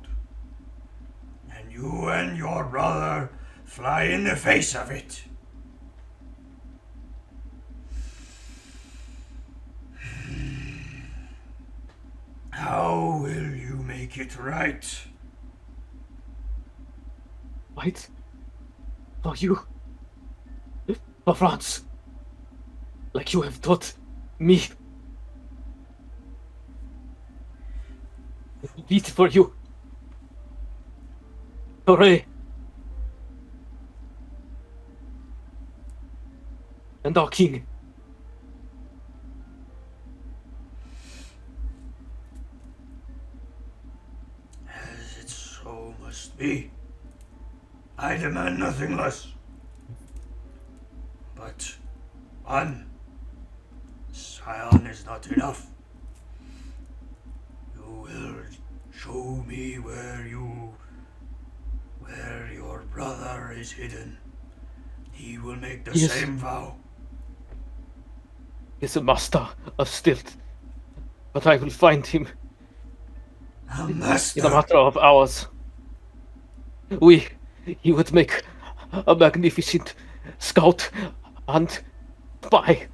and you and your brother fly in the face of it. How will you make it right? Fight for you. For France. Like you have taught me. Beat for you. For Reis. And our king. As it so must be. I demand nothing less. But one scion is not enough. You will show me where your brother is hidden. He will make the Yes. same vow. He is a master of stealth. But I will find him A in a master. matter of hours. He would make a magnificent scout and spy.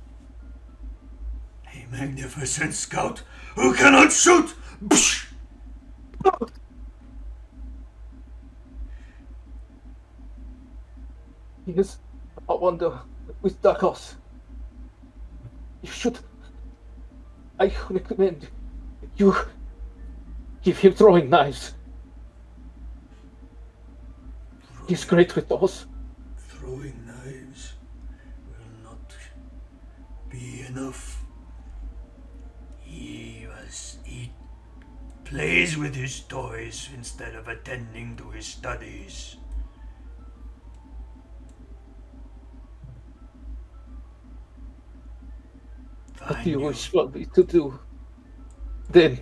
A magnificent scout who cannot shoot. Psh! He is a wonder with dark horse. You should. I recommend you give him throwing knives. He's great with those. Throwing knives will not be enough. He plays with his toys instead of attending to his studies. What do you wish for me to do? Then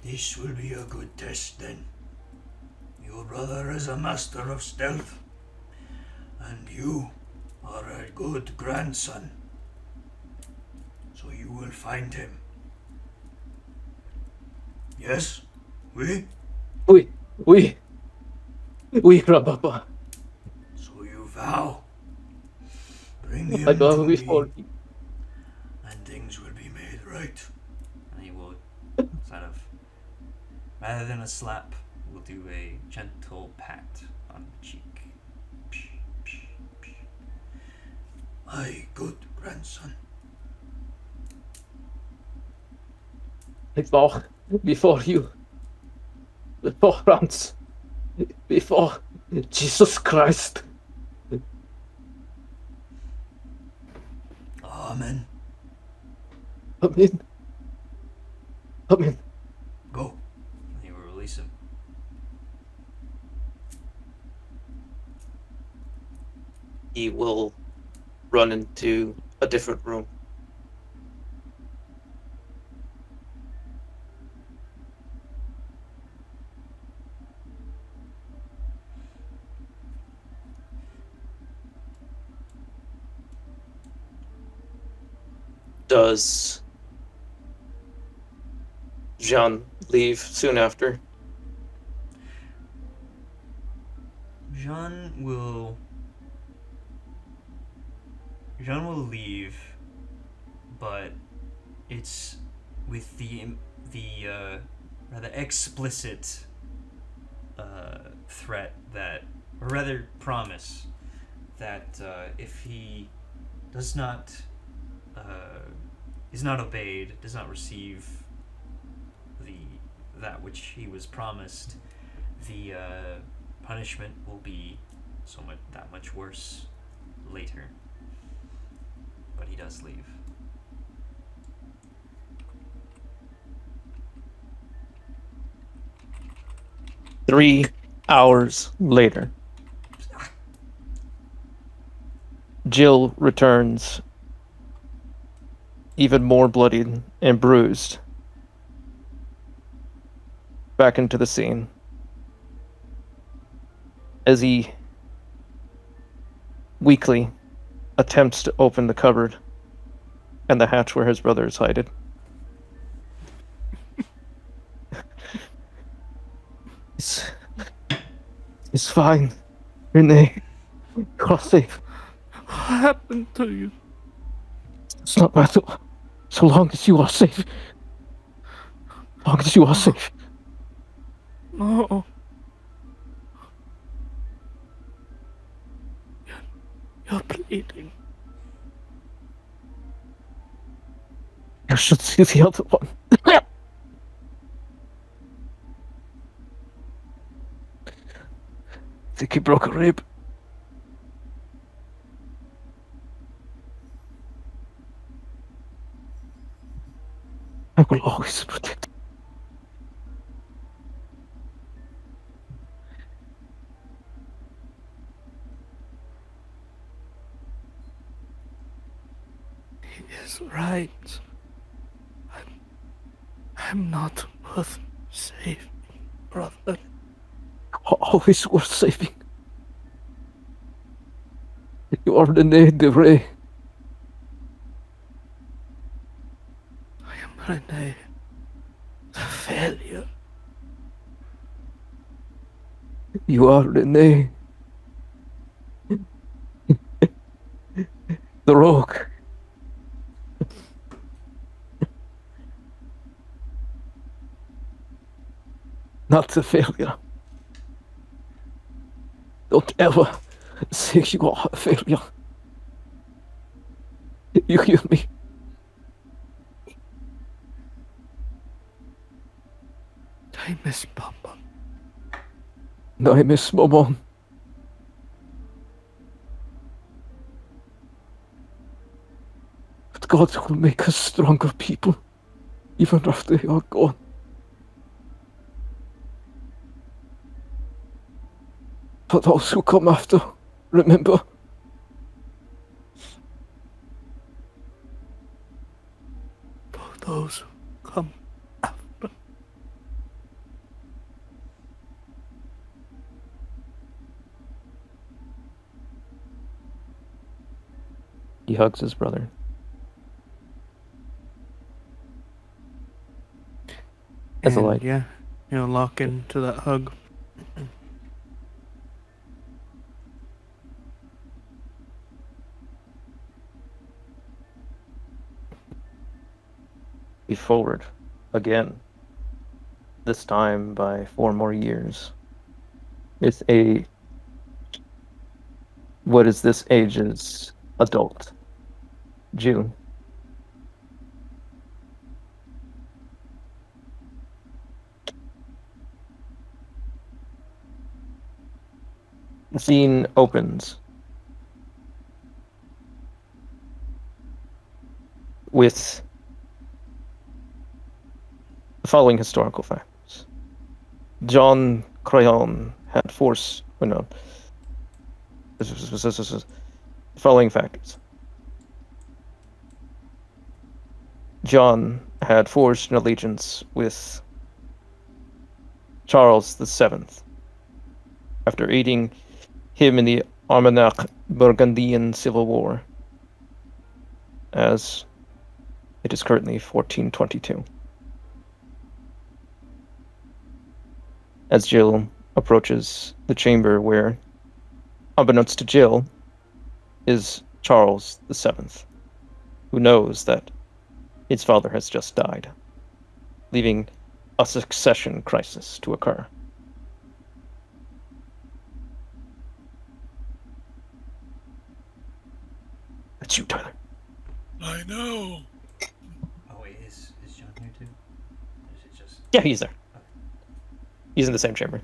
This will be a good test then. Your brother is a master of stealth, and you are a good grandson. So you will find him. Yes? We, Grandpapa. So you vow. Bring him I bow to before me, you. and things will be made right. And he will sort of, rather than a slap, will do a gentle pat on the cheek. My good grandson. I bow before you. Before France. Before Jesus Christ. Amen. Amen. Amen. Go. And he will release him. He will run into a different room. Does Jean leave soon after? Jean will leave, but it's with the rather explicit threat that, or rather promise that if he does not is not obeyed, does not receive that which he was promised, the punishment will be that much worse later. But he does leave. Three hours later, Gille returns, even more bloodied and bruised, back into the scene. As he weakly attempts to open the cupboard and the hatch where his brother is hidden. It's fine, Renee. You're safe. What happened to you? It's not matter. So long as you are safe. Long as you are safe. No. You're bleeding. You should see the other one. Think he broke a rib. I will always protect you. He is right. I'm not worth saving, brother. Always worth saving. You are René de Rey. I am René, the failure. You are René. The rogue. Not the failure. Don't ever say you are a failure. You hear me? I miss Papa. And I miss Maman. But God will make us stronger people, even after they are gone. For those who come after, remember, For those who come after. He hugs his brother. As a light. Yeah, lock into that hug. Be forward again. This time by 4 more years. With what is this age's adult? June. The scene opens with the following historical facts. John Crayon had force. Oh no. The following factors. John had forged an allegiance with Charles VII after aiding him in the Armagnac Burgundian Civil War, as it is currently 1422. As Gille approaches the chamber where, unbeknownst to Gille, is Charles VII, who knows that his father has just died. leaving a succession crisis to occur. That's you, Tyler. I know. Oh wait, is John here too? Or is it just? Yeah, he's there. He's in the same chamber.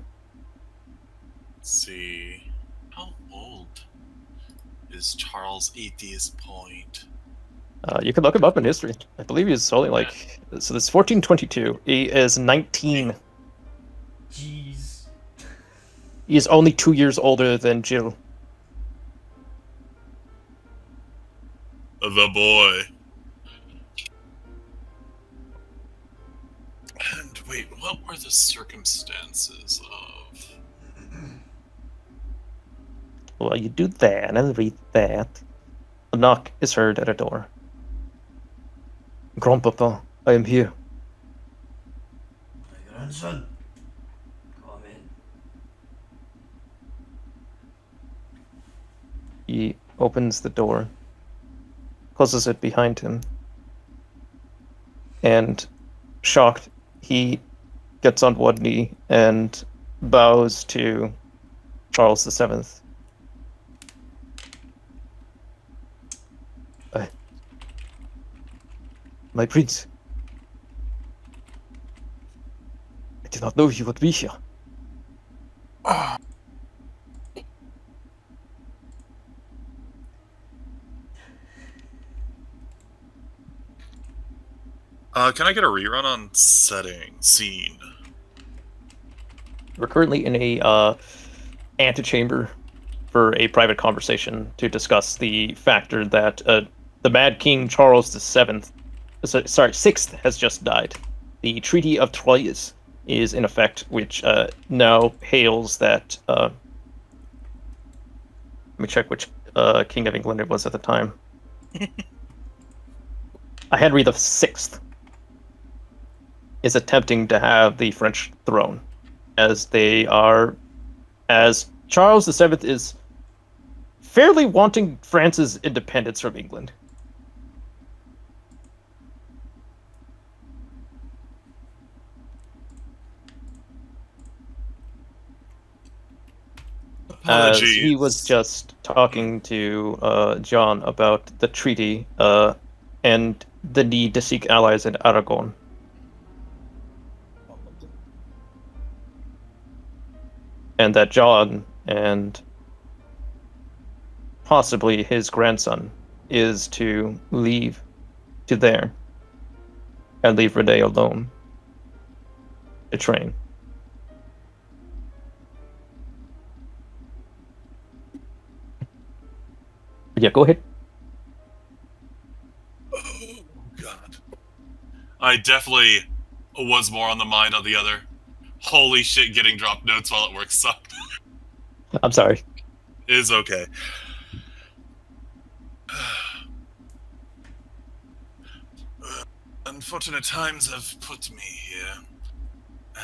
Let's see. How old is Charles Atheist Point? You can look him up in history. I believe he's only like... So this is 1422. He is 19. Jeez. He is only 2 years older than Gille. The boy. And wait, what were the circumstances of? Well, you do that, and I'll read that. A knock is heard at a door. Grandpapa, I am here. My grandson, come in. He opens the door, closes it behind him, and, shocked, he gets on one knee and bows to Charles VII. My prince, I did not know you would be here. Can I get a rerun on scene? We're currently in a antechamber for a private conversation to discuss the factor that the Mad King Charles VI has just died. The Treaty of Troyes is in effect, which now hails that. Let me check which King of England it was at the time. Henry VI is attempting to have the French throne, as Charles VII is fairly wanting France's independence from England. As he was just talking to John about the treaty and the need to seek allies in Aragon. And that John and possibly his grandson is to leave to there and leave Renee alone to train. Yeah, go ahead. Oh, God. I definitely was more on the mind of the other. Holy shit, getting dropped notes while at work sucked. I'm sorry. Is okay. Unfortunate times have put me here,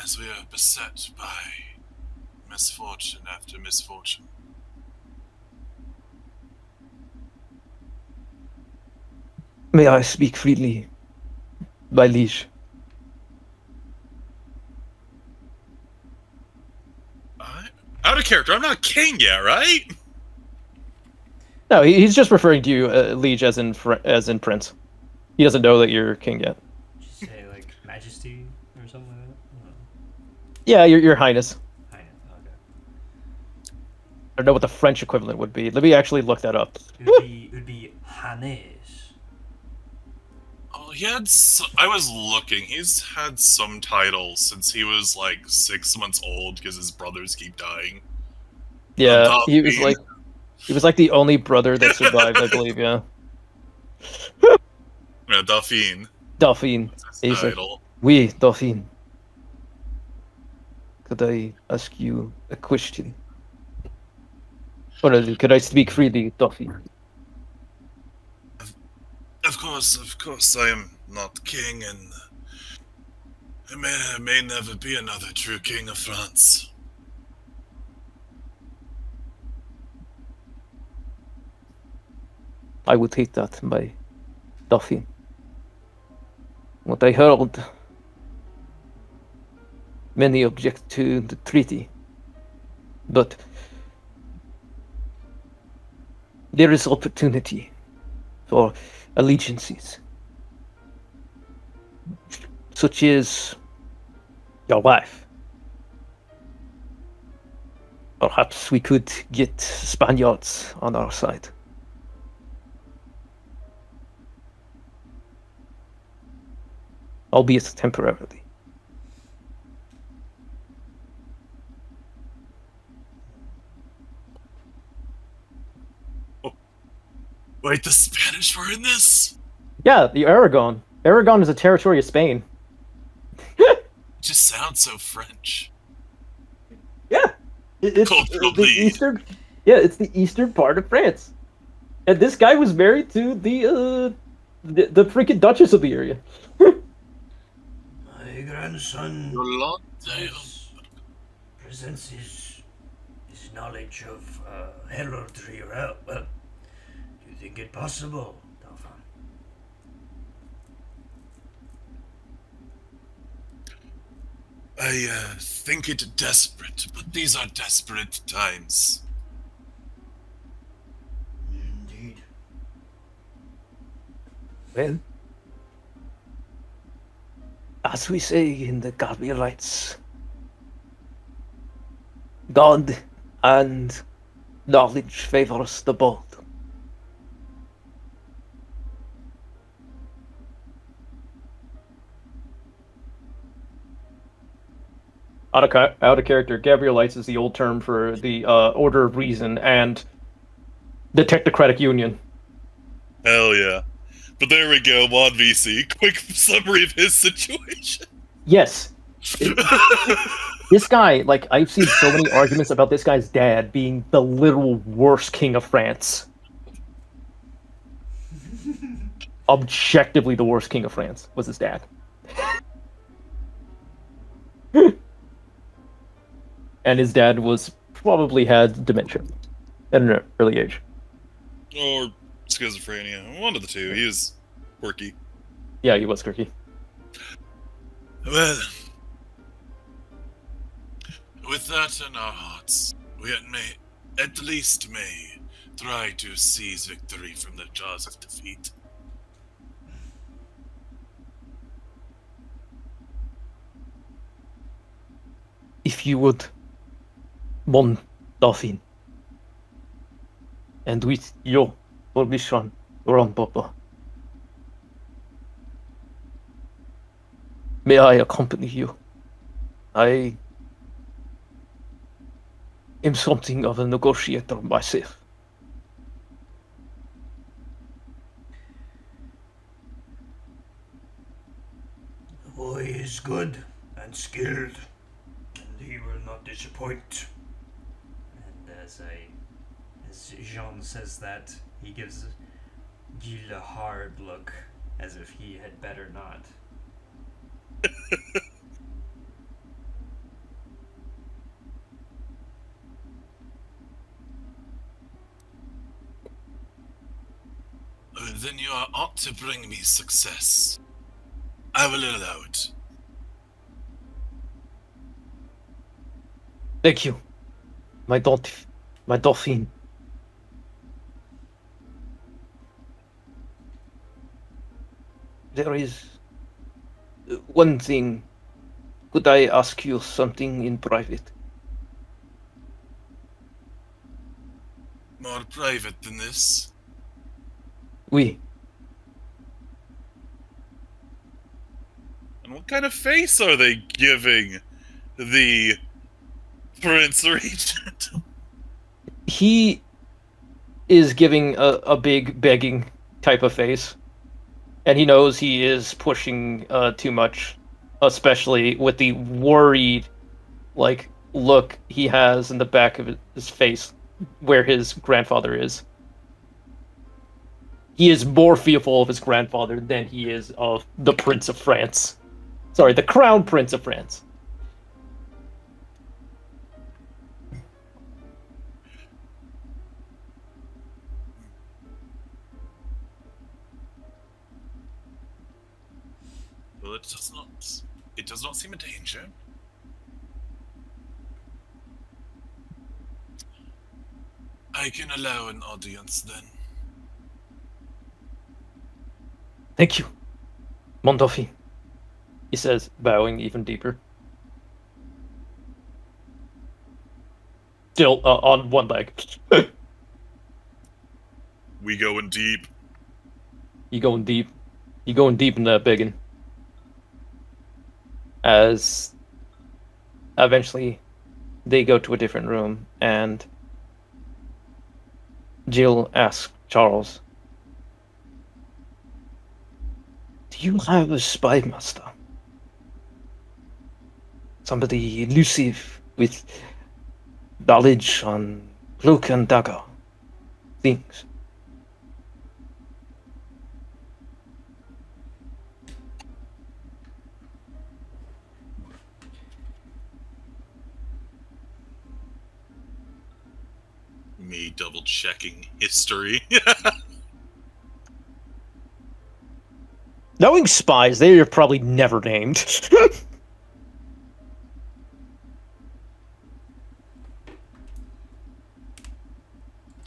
as we are beset by misfortune after misfortune. May I speak freely, my liege? Out of character, I'm not king yet, right? No, he's just referring to you, liege, as in prince. He doesn't know that you're king yet. Did you say like majesty or something like that? No. Yeah, your highness. Highness, okay. I don't know what the French equivalent would be. Let me actually look that up. It would be Hannes. Oh, I was looking. He's had some titles since he was like 6 months old because his brothers keep dying. Yeah, he was like the only brother that survived, I believe. Yeah. Yeah, Dauphine. Dauphine. He's title. Oui, Dauphine. Could I ask you a question? Or could I speak freely, Dauphine? Of course, I am not king, and there may never be another true king of France. I would hate that, my Dauphine. What I heard Many object to the treaty. But there is opportunity for allegiances, such as your wife. Perhaps we could get Spaniards on our side. Albeit temporarily. Wait, the Spanish were in this? Yeah, the Aragon. Aragon is a territory of Spain. It just sounds so French. Yeah, it's Cultural the lead. eastern. Yeah, it's the eastern part of France, and this guy was married to the freaking Duchess of the area. My grandson presents his knowledge of heraldry. Well, do you think it possible, Dauphin? I think it desperate, but these are desperate times. Indeed. Well, as we say in the Gabrielites, God and knowledge favors the bold. Out of character, Gabrielites is the old term for the Order of Reason and the Technocratic Union. Hell yeah. But there we go, Mod VC. Quick summary of his situation. Yes. This guy, like, I've seen so many arguments about this guy's dad being the literal worst king of France. Objectively the worst king of France was his dad. And his dad was probably had dementia at an early age. Or schizophrenia. One of the two. He was quirky. Yeah, he was quirky. Well, with that in our hearts, we at least may try to seize victory from the jaws of defeat. If you would, Mon Dauphin, and with your permission, Grandpapa, may I accompany you? I am something of a negotiator myself. The boy is good and skilled, and he will not disappoint. And as Jean says that, he gives Gille a hard look, as if he had better not. Then you ought to bring me success. I will allow it. Thank you, my Dauphin. There is one thing. Could I ask you something in private? More private than this. Oui. And what kind of face are they giving the Prince Regent? He is giving a big begging type of face. And he knows he is pushing too much, especially with the worried, like, look he has in the back of his face where his grandfather is. He is more fearful of his grandfather than he is of the Prince of France. Sorry, the Crown Prince of France. Well, it does not seem a danger. I can allow an audience then. Thank you, Mondolfi, he says, bowing even deeper. Still on one leg. We going deep. You going deep. You going deep in that biggin. As eventually they go to a different room, and Gille asks Charles, "Do you have a spy master? Somebody elusive with knowledge on cloak and dagger things?" Me double checking history. Knowing spies, they are probably never named.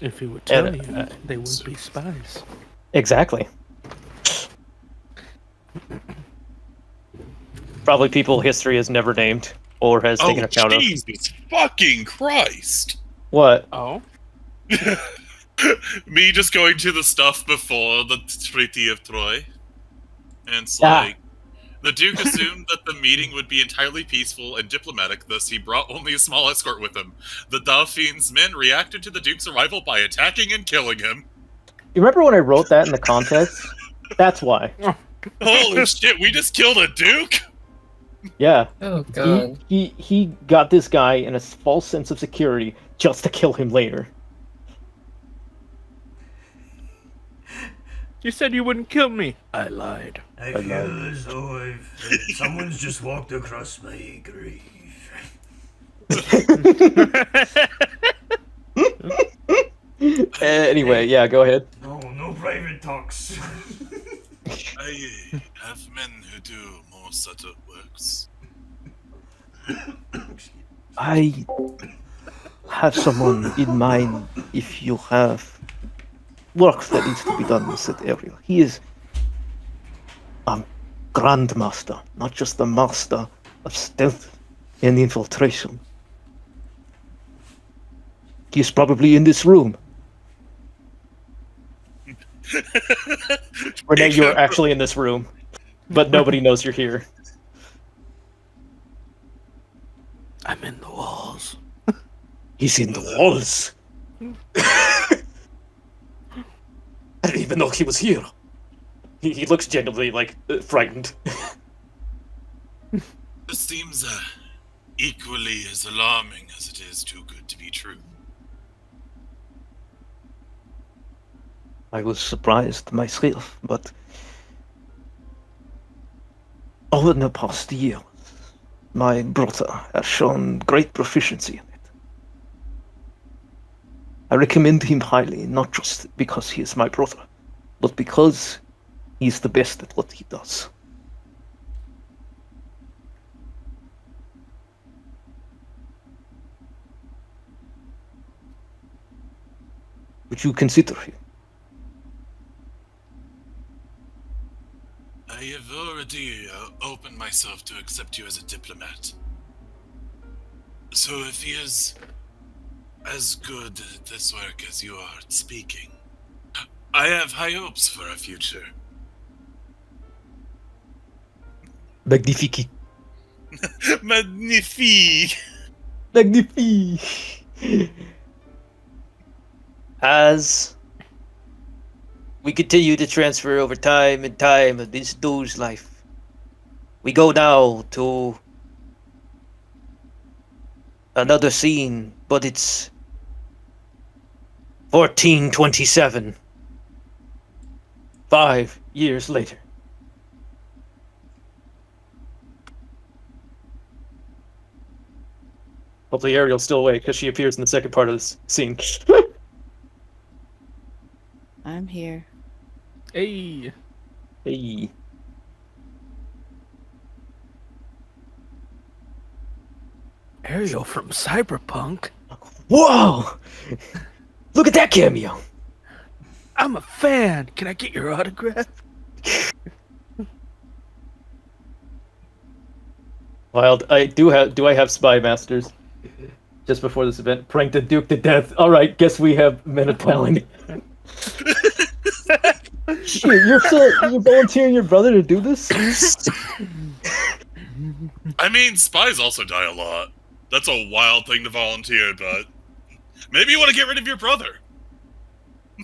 If he would tell And, you, they wouldn't be spies. Exactly. Probably people history has never named or has taken account of. Jesus fucking Christ! What? Oh? Me just going to the stuff before the Treaty of Troy. And it's Ah. like, the Duke assumed that the meeting would be entirely peaceful and diplomatic, thus he brought only a small escort with him. The Dauphine's men reacted to the Duke's arrival by attacking and killing him. You remember when I wrote that in the context? That's why. Holy shit, we just killed a Duke? Yeah. Oh god. He got this guy in a false sense of security just to kill him later. You said you wouldn't kill me. I lied. I feel as though someone's just walked across my grave. Anyway, yeah, go ahead. No private talks. I have men who do more subtle works. I have someone in mind if you have work that needs to be done in that area. He is a grandmaster, not just a master of stealth and infiltration. He is probably in this room. Renee, you're actually in this room, but nobody knows you're here. I'm in the walls. He's in the walls. I didn't even know he was here. He looks genuinely, like, frightened. This seems equally as alarming as it is too good to be true. I was surprised myself, but over the past year, my brother has shown great proficiency in it. I recommend him highly, not just because he is my brother, but because he's the best at what he does. Would you consider him? I have already opened myself to accept you as a diplomat. So if he is as good at this work as you are at speaking, I have high hopes for our future. Magnifique. Magnifique! Magnifique! As we continue to transfer over time and time of this dude's life, we go now to another scene, but it's 1427. 5 years later. Hopefully Ariel's still awake, because she appears in the second part of this scene. I'm here. Hey. Hey. Ariel from Cyberpunk. Whoa! Look at that cameo. I'm a fan. Can I get your autograph? Wild. Do I have spy masters? Just before this event, pranked the Duke to death. All right, guess we have men of talent. Shit, you're volunteering your brother to do this? I mean, spies also die a lot. That's a wild thing to volunteer, but maybe you want to get rid of your brother.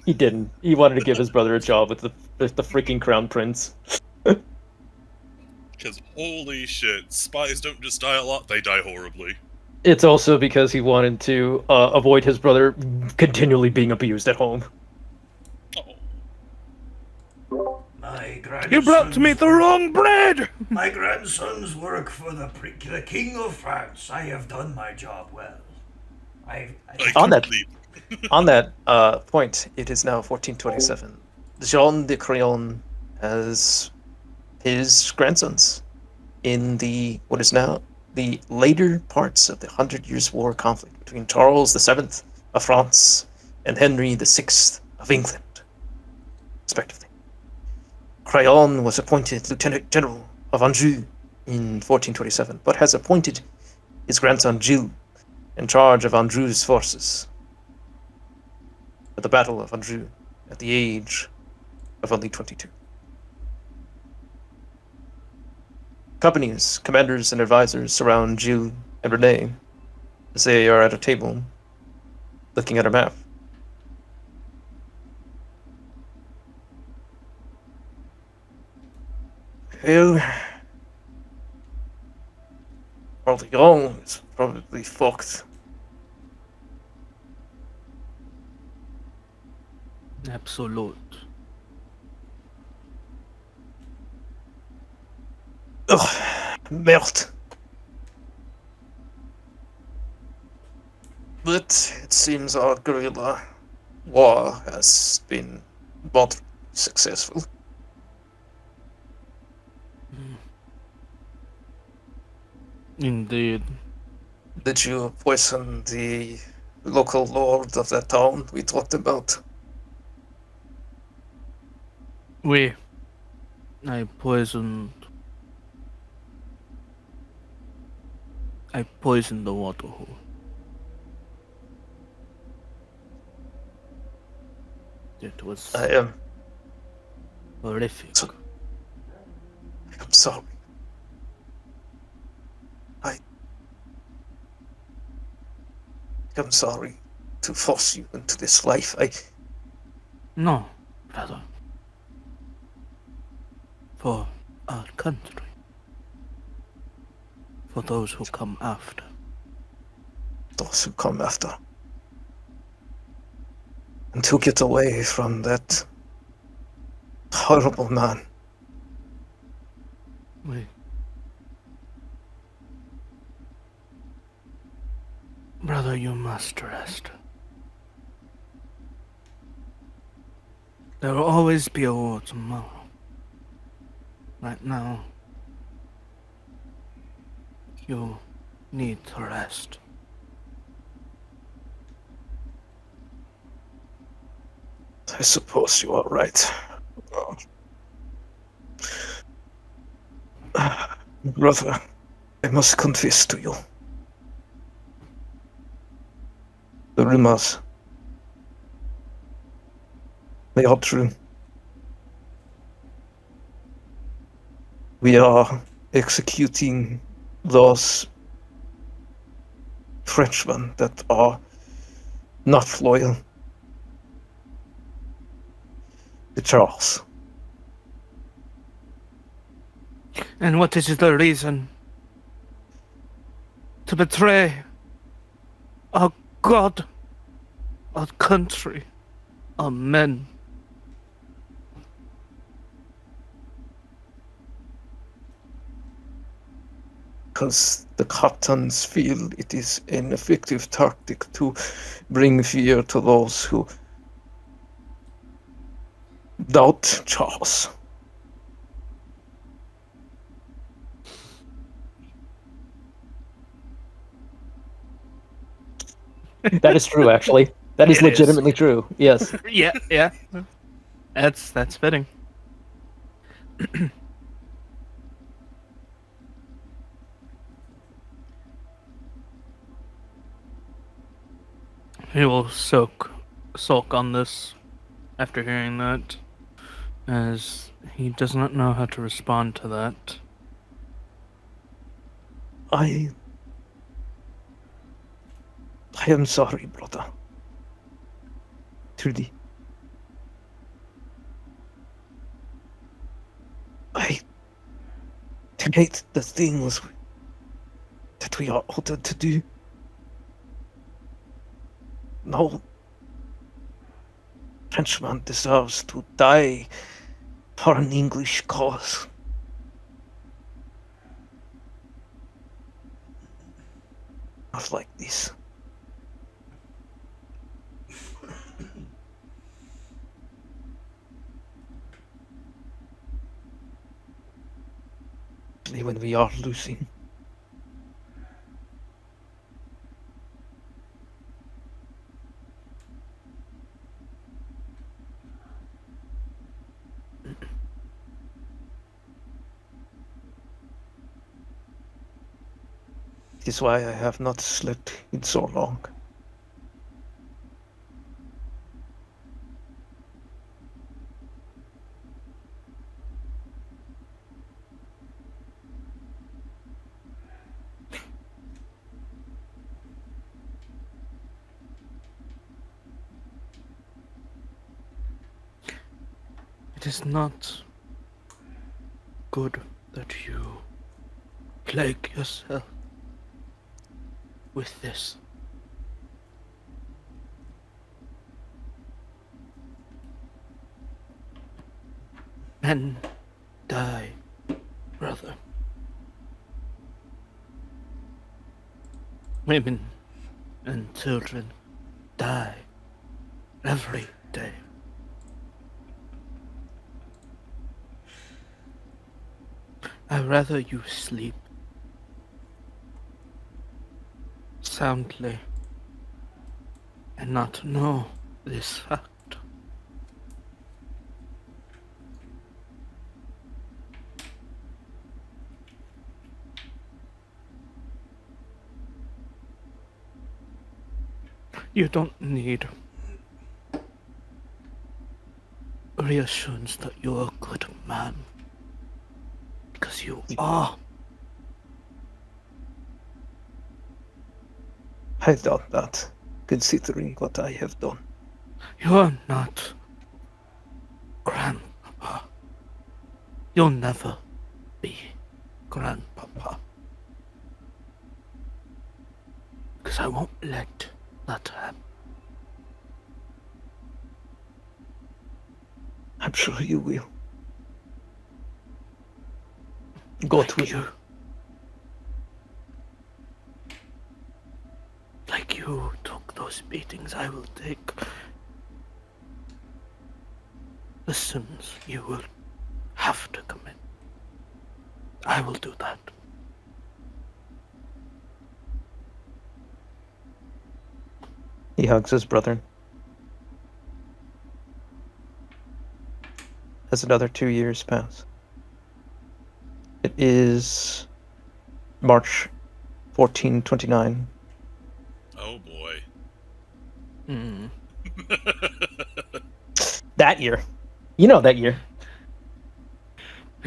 He didn't. He wanted to give his brother a job with the freaking crown prince. Because holy shit, spies don't just die a lot, they die horribly. It's also because he wanted to avoid his brother continually being abused at home. Oh. My grandsons You brought me the wrong bread! My grandsons work for the King of France. I have done my job well. On that point, it is now 1427. Jean de Craon has his grandsons in what is now the later parts of the 100 Years' War conflict between Charles VII of France and Henry VI of England, respectively. Craon was appointed Lieutenant General of Anjou in 1427, but has appointed his grandson Gille in charge of Anjou's forces at the Battle of Anjou at the age of only 22. Companies, commanders, and advisors surround Gille and Renee as they are at a table looking at a map. Well, Orleans is probably fucked. Absolute. Ugh, melt. But it seems our guerrilla war has been moderately successful. Indeed. Did you poison the local lord of that town we talked about? I poisoned the water hole. It was I am horrific. I'm sorry. I'm sorry to force you into this life. No, brother. For our country. For those who come after. Those who come after. And to get away from that horrible man. Brother, you must rest. There will always be a war tomorrow. Right now, you need to rest. I suppose you are right. Brother, I must confess to you. The rumors, they are true. We are executing those Frenchmen that are not loyal to Charles. And what is the reason? To betray our God, our country, our men. Because the captains feel it is an effective tactic to bring fear to those who doubt Charles. That is true, actually. That is It is. legitimately true. Yes. Yeah. That's fitting. He will sulk on this after hearing that, as he does not know how to respond to that. I am sorry, brother. Truly. I hate the things that we are ordered to do. No Frenchman deserves to die for an English cause. Not like this. Especially when we are losing. It is why I have not slept in so long. It is not good that you plague yourself with this. Men die, brother. Women and children die every day. I'd rather you sleep soundly and not know this fact. You don't need reassurance that you're a good man, because you are. I doubt that, considering what I have done. You're not Grandpapa. You'll never be Grandpapa. Because I won't let that happen. I'm sure you will. God will. you. Like you took those beatings, I will take the sins you will have to commit. I will do that. He hugs his brother. As another 2 years pass. It is March 1429. Oh boy. That year. You know that year.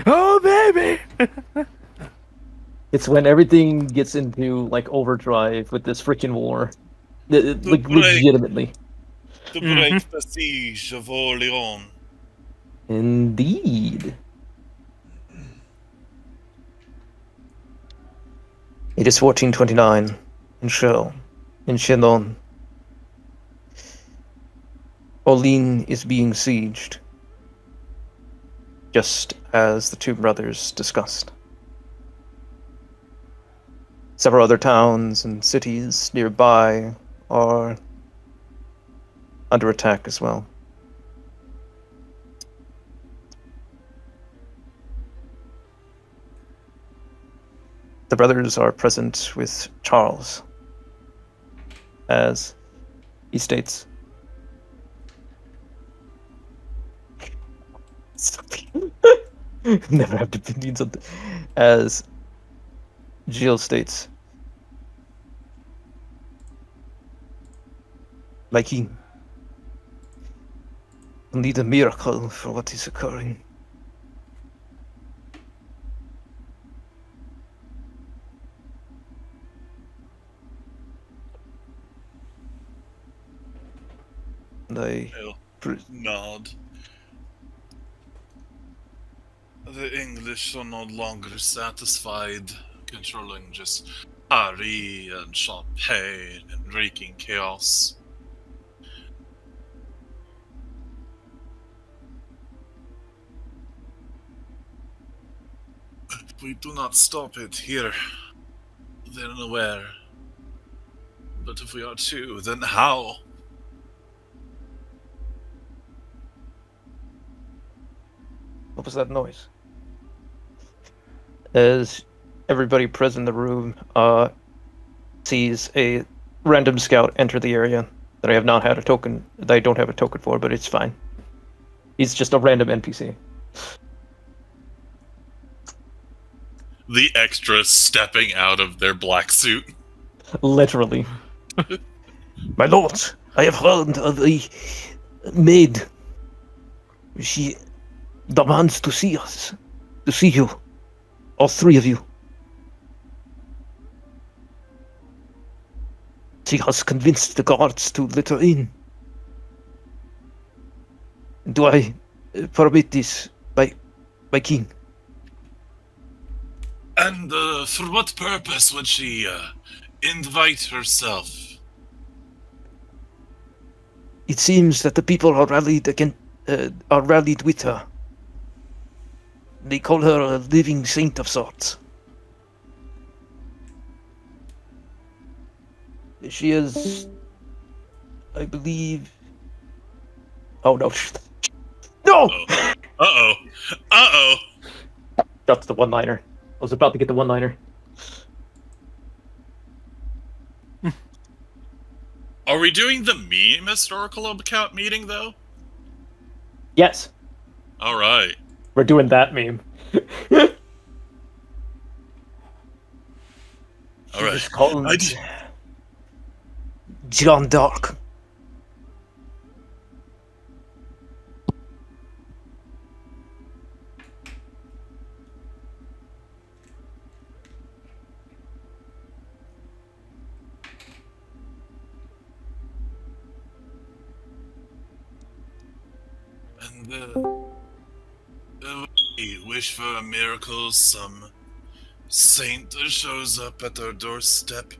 Oh, baby! It's when everything gets into, like, overdrive with this freaking war. Like, break. legitimately. To break the siege of Orleans. Indeed. It is 1429 in Chalon. Orleans is being sieged, just as the two brothers discussed. Several other towns and cities nearby are under attack as well. The brothers are present with Charles, as he states, Never have opinions on as Gille states. My king, I need a miracle for what is occurring. And I'll nod. The English are no longer satisfied controlling just Paris and Champagne and wreaking chaos. If we do not stop it here, then where? But if we are to, then how? What was that noise? As everybody present in the room sees a random scout enter the area that I have not had a token, that I don't have a token for, but it's fine. He's just a random NPC. The extras stepping out of their black suit. Literally. My lord, I have heard of a maid. She demands to see us. To see you. All three of you. She has convinced the guards to let her in. Do I permit this, my king? And for what purpose would she invite herself? It seems that the people are rallied with her. They call her a living saint of sorts. She is, I believe. Oh no! No! Uh oh! That's the one-liner. I was about to get the one-liner. Are we doing the meme historical account meeting though? Yes. All right. We're doing that meme. All right. It's called John Dark. And we wish for a miracle, some saint shows up at our doorstep.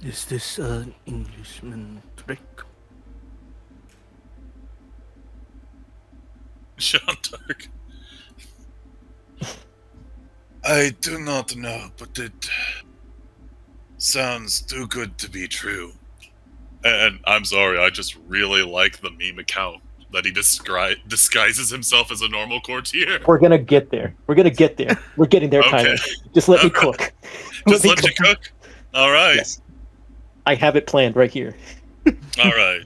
Is this an Englishman trick? Sean Dark. I do not know, but it sounds too good to be true. And I'm sorry, I just really like the meme account that he disguises himself as a normal courtier. We're gonna get there. We're getting there, Okay. Tyler. Just let me cook. Just let you cook? All right. Yes. I have it planned right here. All right.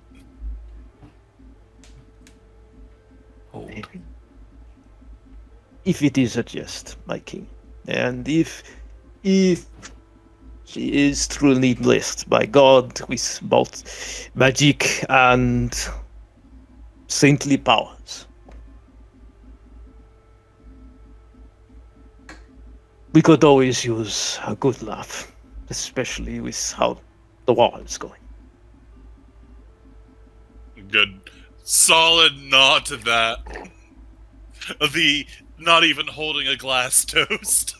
If it is a jest, my king, and if she is truly blessed by God with both magic and saintly powers, we could always use a good laugh, especially with how the war is going. Good. Solid nod to that. The not even holding a glass toast.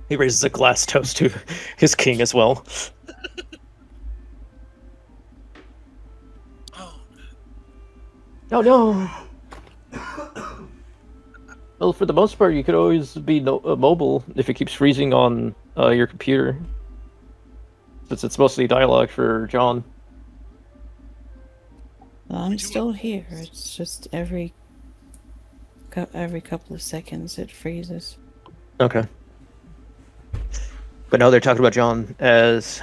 He raises a glass toast to his king as well. Oh no! Well, for the most part, you could always be mobile if it keeps freezing on your computer. Since it's mostly dialogue for John. Well, I'm still here. It's just every couple of seconds it freezes. Okay. But now they're talking about John as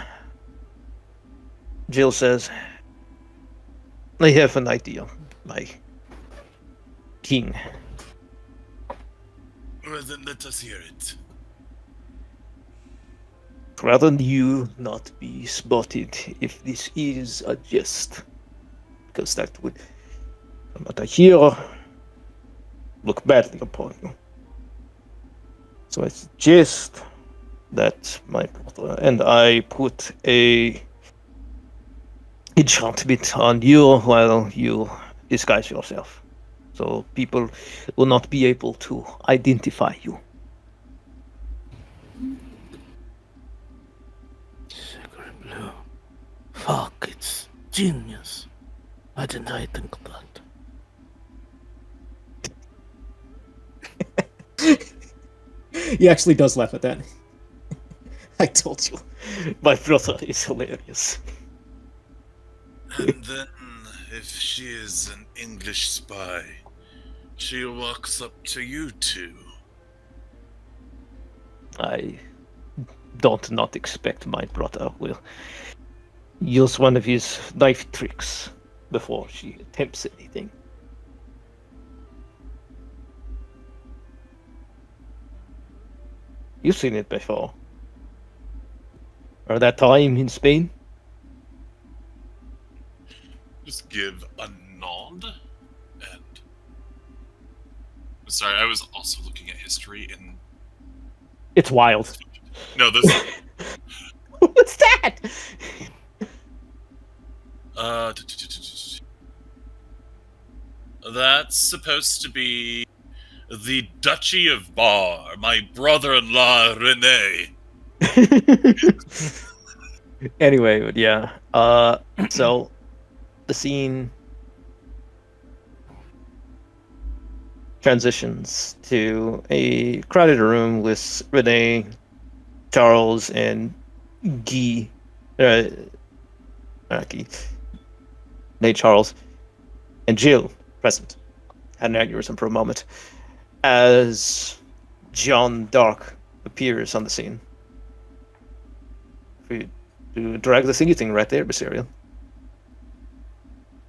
Jill says, I have an idea, my king. Well, then let us hear it. Rather than you not be spotted if this is a jest, because that would, from what I hear, look badly upon you. So I suggest that my brother and I put a enchantment on you while you disguise yourself. So people will not be able to identify you. Secret blue. Fuck, it's genius. Why didn't I think of that? He actually does laugh at that. I told you. My brother is hilarious. And then, if she is an English spy, she walks up to you two. I don't not expect my brother will use one of his knife tricks before she attempts anything. You've seen it before. Or that time in Spain? Just give a nod, and... Sorry, I was also looking at history in... It's wild. No, this... What's that? That's supposed to be the Duchy of Bar, my brother-in-law, Rene. Anyway, but yeah. So the scene transitions to a crowded room with Renee, Charles, and Guy. Guy. Renee, Charles, and Gille present. Had an aneurysm for a moment as John Dark appears on the scene. For you to drag the thingy thing right there, Miss Ariel.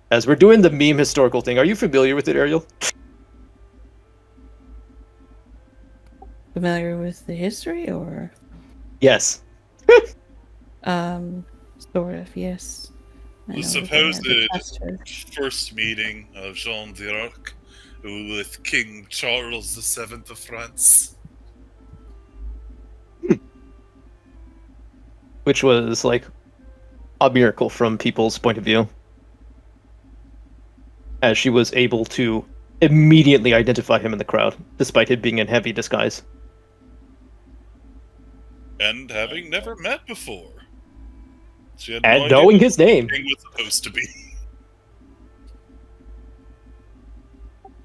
As we're doing the meme historical thing, are you familiar with it, Ariel? Familiar with the history, or? Yes. Sort of, yes. I The know supposed the pastor. first meeting of Jean d'Arc with King Charles VII of France. Which was like a miracle from people's point of view, as she was able to immediately identify him in the crowd, despite him being in heavy disguise. And having never met before. She had And no knowing idea his name. who the king was supposed to be.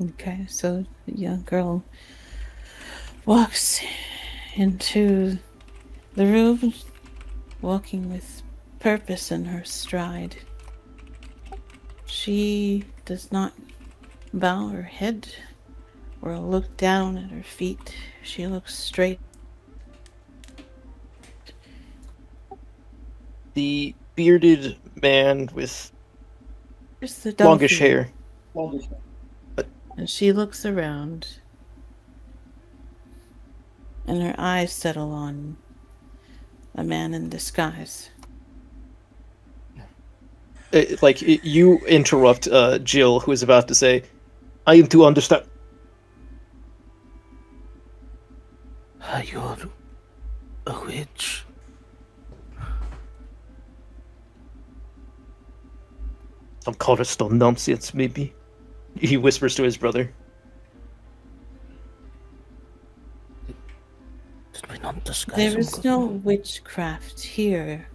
Okay, so the young girl walks into the room, walking with purpose in her stride. She does not bow her head or look down at her feet. She looks straight. The bearded man with Just the longish Delphi. hair. And she looks around, and her eyes settle on a man in disguise. You interrupt Jill, who is about to say, I am to understand. You're a witch. Some cornerstone nonsense, maybe. He whispers to his brother. Did we not discuss There some is good- no witchcraft here.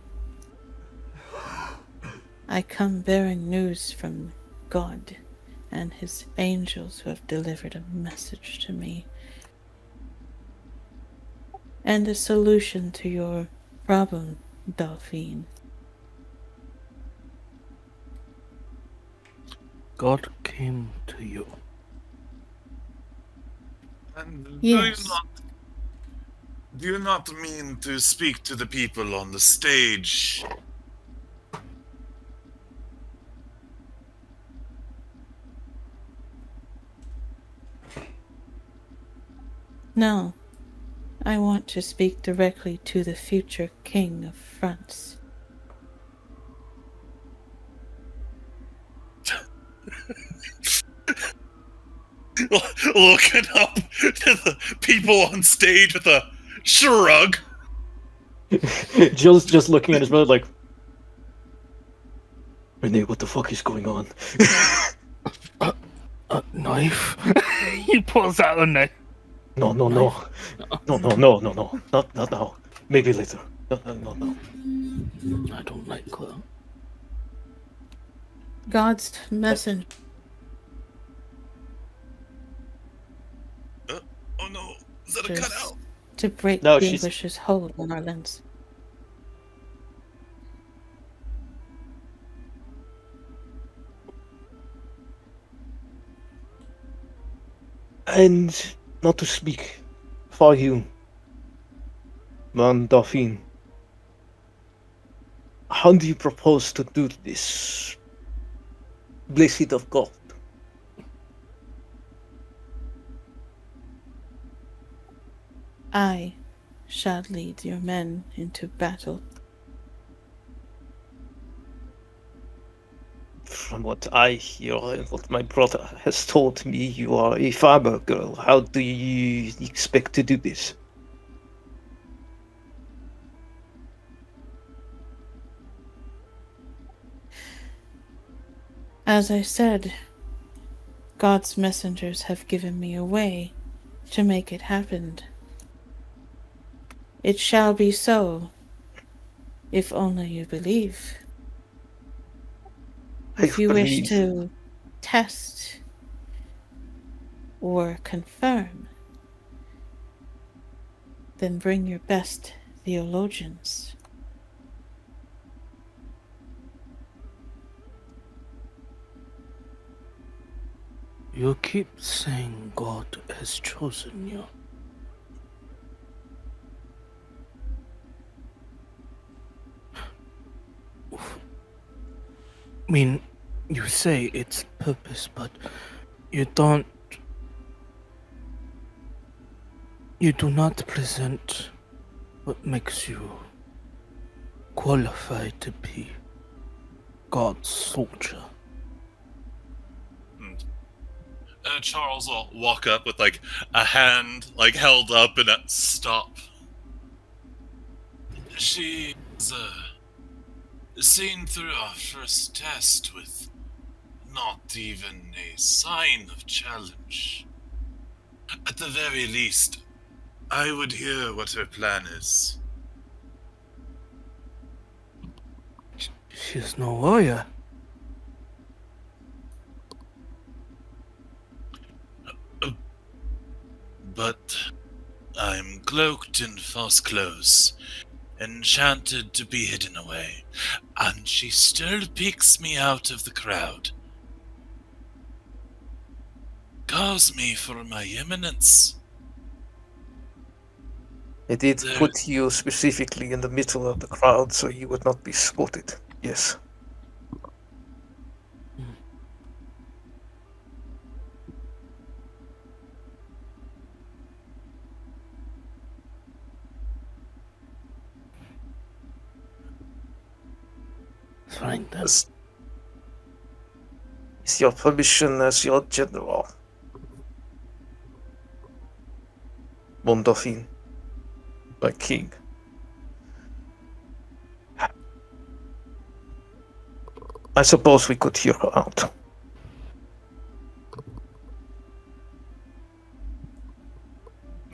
I come bearing news from God and his angels who have delivered a message to me. And a solution to your problem, Delphine. God came to you. And Yes. Do you not mean to speak to the people on the stage? No. I want to speak directly to the future king of France. Looking up to the people on stage with a shrug. Jill's just looking at his brother like, Renee, what the fuck is going on? A knife? He pulls out a knife. No. Not now. Maybe later. No. I don't like that. God's messenger. Oh no, is that a cutout? To break No, the she's- English's hold on our lands. And not to speak for you, Mon Dauphine. How do you propose to do this? Blessed of God. I shall lead your men into battle. From what I hear and what my brother has told me, you are a farmer girl. How do you expect to do this? As I said, God's messengers have given me a way to make it happen. It shall be so, if only you believe. If you wish to test or confirm, then bring your best theologians. You keep saying God has chosen you. I mean, you say it's purpose, but you don't. You do not present what makes you qualified to be God's soldier. Charles will walk up with like a hand like held up and a stop. She's seen through our first test with not even a sign of challenge. At the very least, I would hear what her plan is. She's no warrior. But I'm cloaked in false clothes, enchanted to be hidden away, and she still picks me out of the crowd. Calls me for my eminence. I did put you specifically in the middle of the crowd so you would not be spotted. Yes. Fine then. Is your permission as your general, Mon Dauphine, my king? I suppose we could hear her out.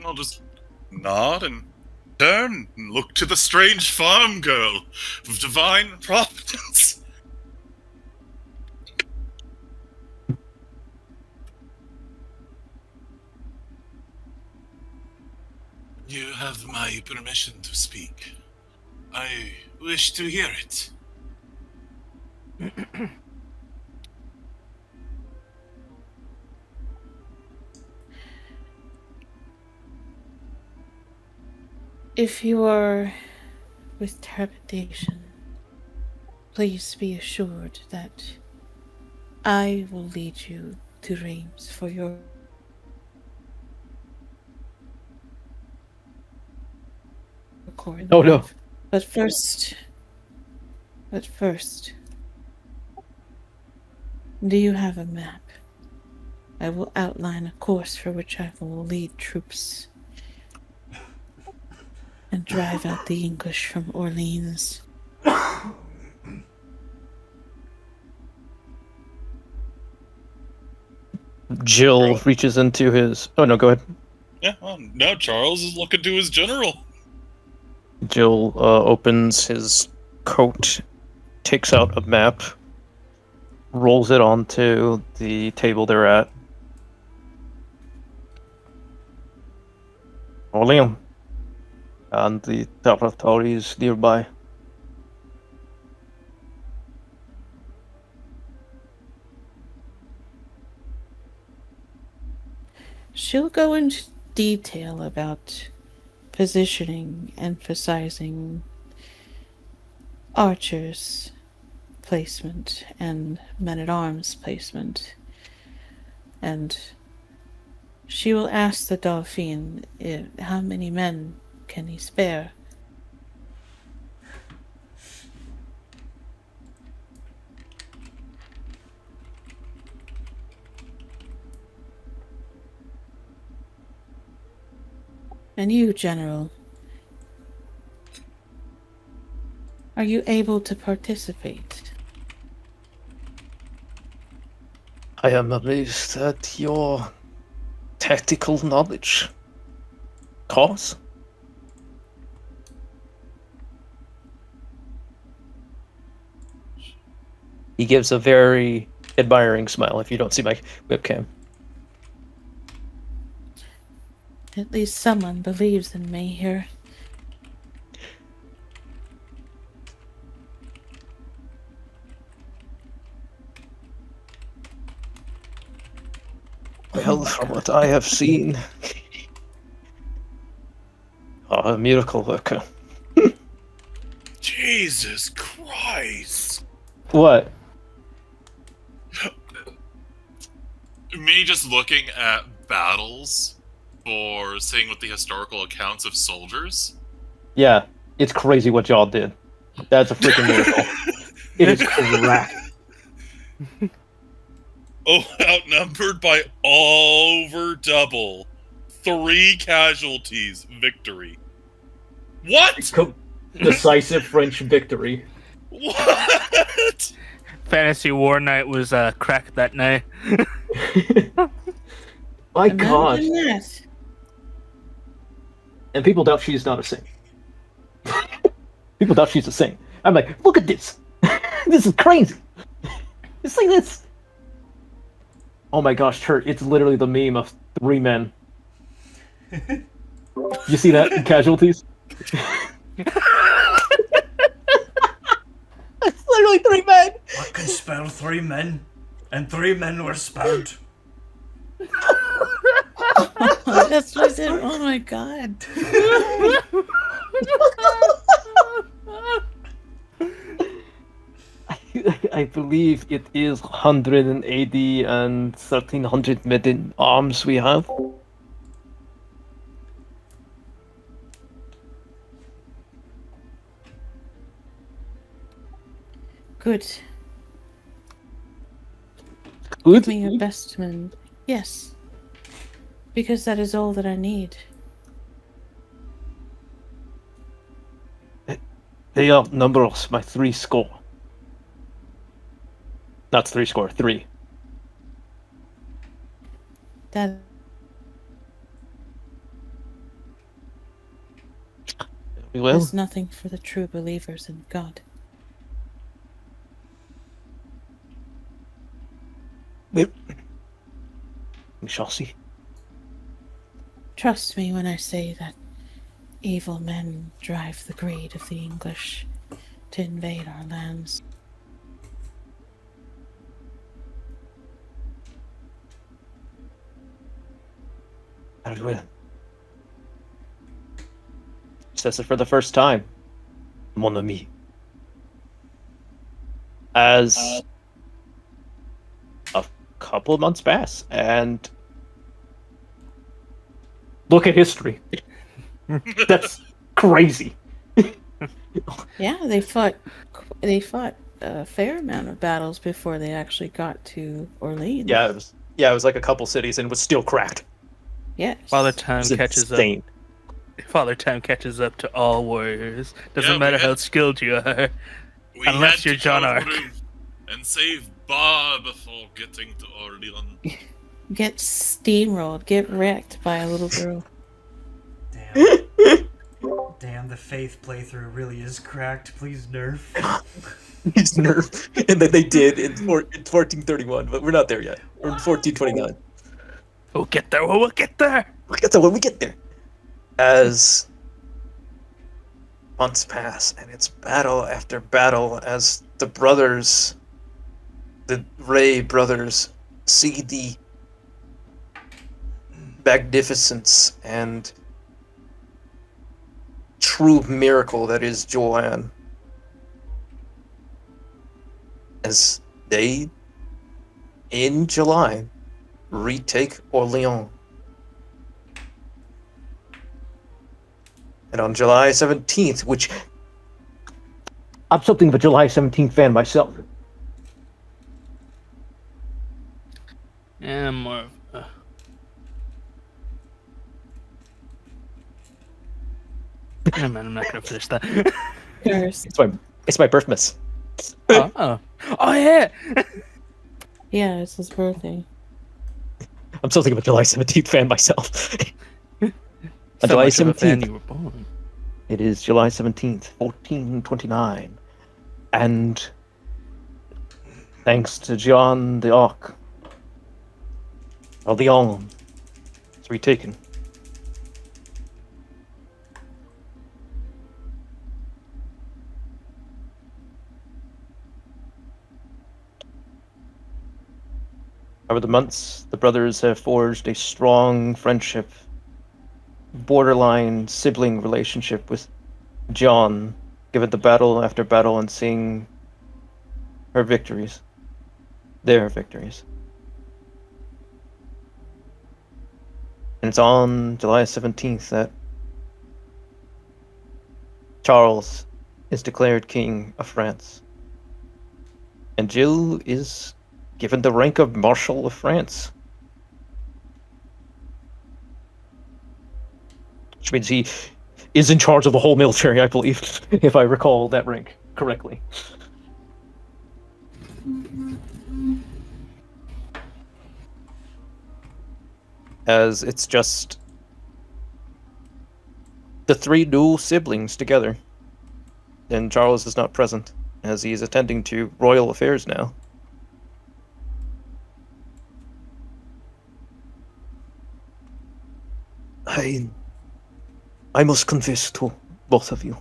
I'll just nod and turn and look to the strange farm girl of divine providence. You have my permission to speak. I wish to hear it. If you are with trepidation, please be assured that I will lead you to Reims for your court. Oh no. But first, do you have a map? I will outline a course for which I will lead troops and drive out the English from Orleans. Jill reaches into his. Oh no, go ahead. Yeah, well, now Charles is looking to his general. Jill opens his coat, takes out a map, rolls it onto the table they're at. Orleans. And the territories nearby. She'll go into detail about positioning, emphasizing archers' placement and men-at-arms placement. And she will ask the Dauphin how many men can he spare. And you, General, are you able to participate? I am amazed at your tactical knowledge. Cause? He gives a very admiring smile if you don't see my webcam. At least someone believes in me here. Well, from what I have seen, a miracle worker. Jesus Christ! What? Me just looking at battles for seeing what the historical accounts of soldiers. Yeah, it's crazy what y'all did. That's a freaking miracle. It is correct. Oh, outnumbered by over double. 3 casualties, victory. What? Decisive French victory. What? Fantasy War Night was cracked that night. My God. Imagine that. And people doubt she's not a saint. People doubt she's a saint. I'm like, look at this. This is crazy. It's like this. Oh my gosh, Kurt, it's literally the meme of 3 men. You see that in casualties? It's literally 3 men. I can spell 3 men, and 3 men were spared. That's what it. Oh my God. I believe it is 180 and 1300 men arms we have. Good. Good? Give me your best men. Yes. Because that is all that I need. They outnumber us by 3 score. Not 3 score, 3. That Well, is nothing for the true believers in God. we shall see. Trust me when I say that evil men drive the greed of the English to invade our lands. Very well. says it for the first time. Mon ami. As a couple of months pass, and look at history. That's crazy. Yeah, they fought a fair amount of battles before they actually got to Orleans. Yeah, it was like a couple cities and was still cracked. Yes. Father It Time was catches insane. up. Father Time catches up to all warriors. Doesn't Yeah, matter how skilled you are. We Unless had you're to John go Arc. through and save Bar before getting to Orleans. Get steamrolled, get wrecked by a little girl. Damn. Damn, the Faith playthrough really is cracked. Please nerf. He's nerfed. And then they did in 1431, but we're not there yet. We're in 1429. We'll get there. We'll get there. We'll get there when we get there. As months pass, and it's battle after battle as the brothers, the Ray brothers, see the magnificence and true miracle that is Joanne. As they, in July, retake Orleans. And on July 17th, which I'm something of a July 17th fan myself. Yeah, I'm more of Never mind, I'm not gonna finish that. Curse. It's my birthmas. Oh yeah. Yeah, it's his birthday. I'm something of a July 17th fan myself. On So July much of a fan 17th. you were born. It is July 17th, 1429. And thanks to John the Arc, Orleans is retaken. Over the months, the brothers have forged a strong friendship, borderline sibling relationship with John, given the battle after battle and seeing her victories. Their victories. And it's on July 17th that Charles is declared King of France. And Gille is given the rank of Marshal of France. Which means he is in charge of the whole military, I believe, if I recall that rank correctly. As it's just the three new siblings together. And Charles is not present, as he is attending to royal affairs now. I must confess to both of you.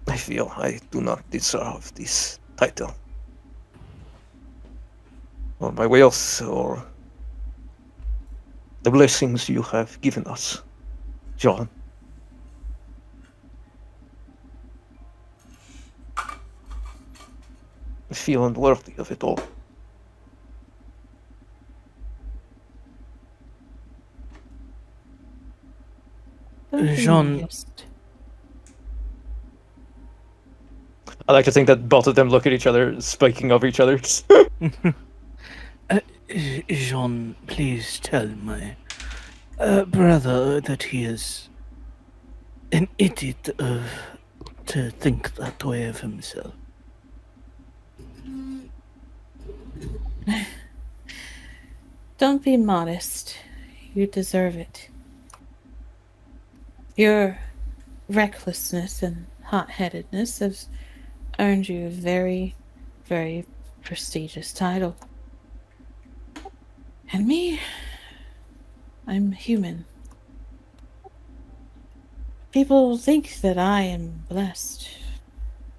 I feel I do not deserve this title. Or my wealth, or the blessings you have given us, John. I feel unworthy of it all. Don't be Jean- modest. I like to think that both of them look at each other, spiking over each other. Jean, please tell my brother that he is an idiot to think that way of himself. Don't be modest. You deserve it. Your recklessness and hot-headedness has earned you a very, very prestigious title. And me, I'm human. People think that I am blessed.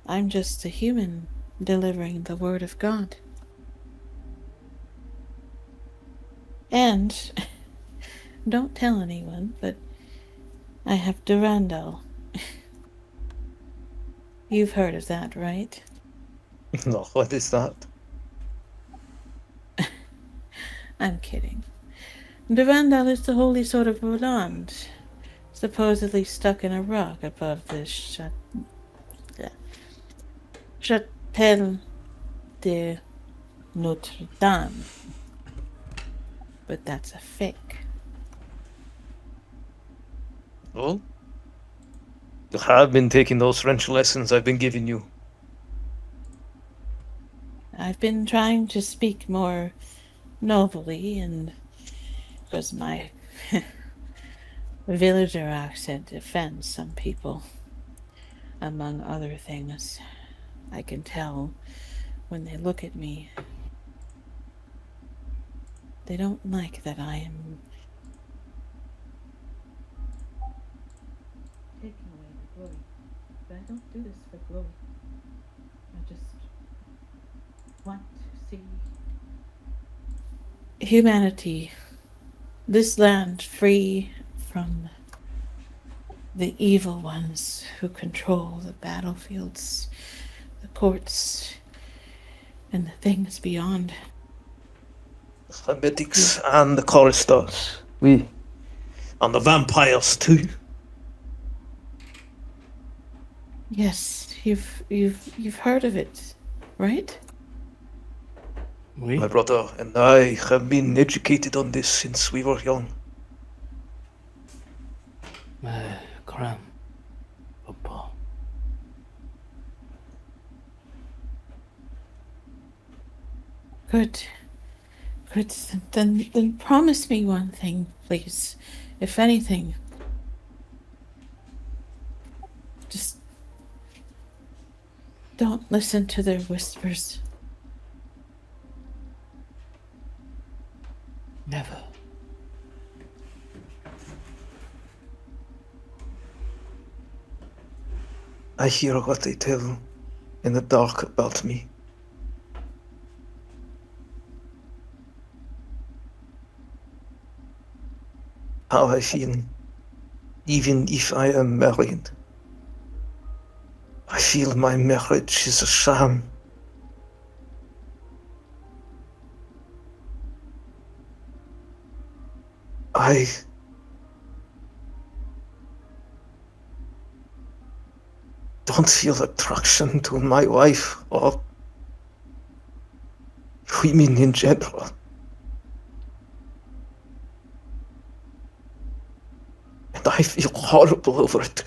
I'm just a human delivering the word of God. And don't tell anyone, but I have Durandal. You've heard of that, right? No, what is that? I'm kidding. Durandal is the holy sword of Roland, supposedly stuck in a rock above the Chapelle de Notre Dame. But that's a fake. Well, you have been taking those French lessons I've been giving you. I've been trying to speak more nobly, and because my villager accent offends some people. Among other things, I can tell when they look at me. They don't like that I am taking away the glory. But I don't do this for glory. I just want to see humanity, this land, free from the evil ones who control the battlefields, the courts, and the things beyond. The medics and the choristers. We. And the vampires too. Yes, you've heard of it, right? Oui. My brother and I have been educated on this since we were young. Grand Papa. Good. Good. Then promise me one thing, please. If anything. Just don't listen to their whispers. Never. I hear what they tell in the dark about me. How I feel, even if I am married. I feel my marriage is a sham. I don't feel attraction to my wife or women in general. And I feel horrible over it.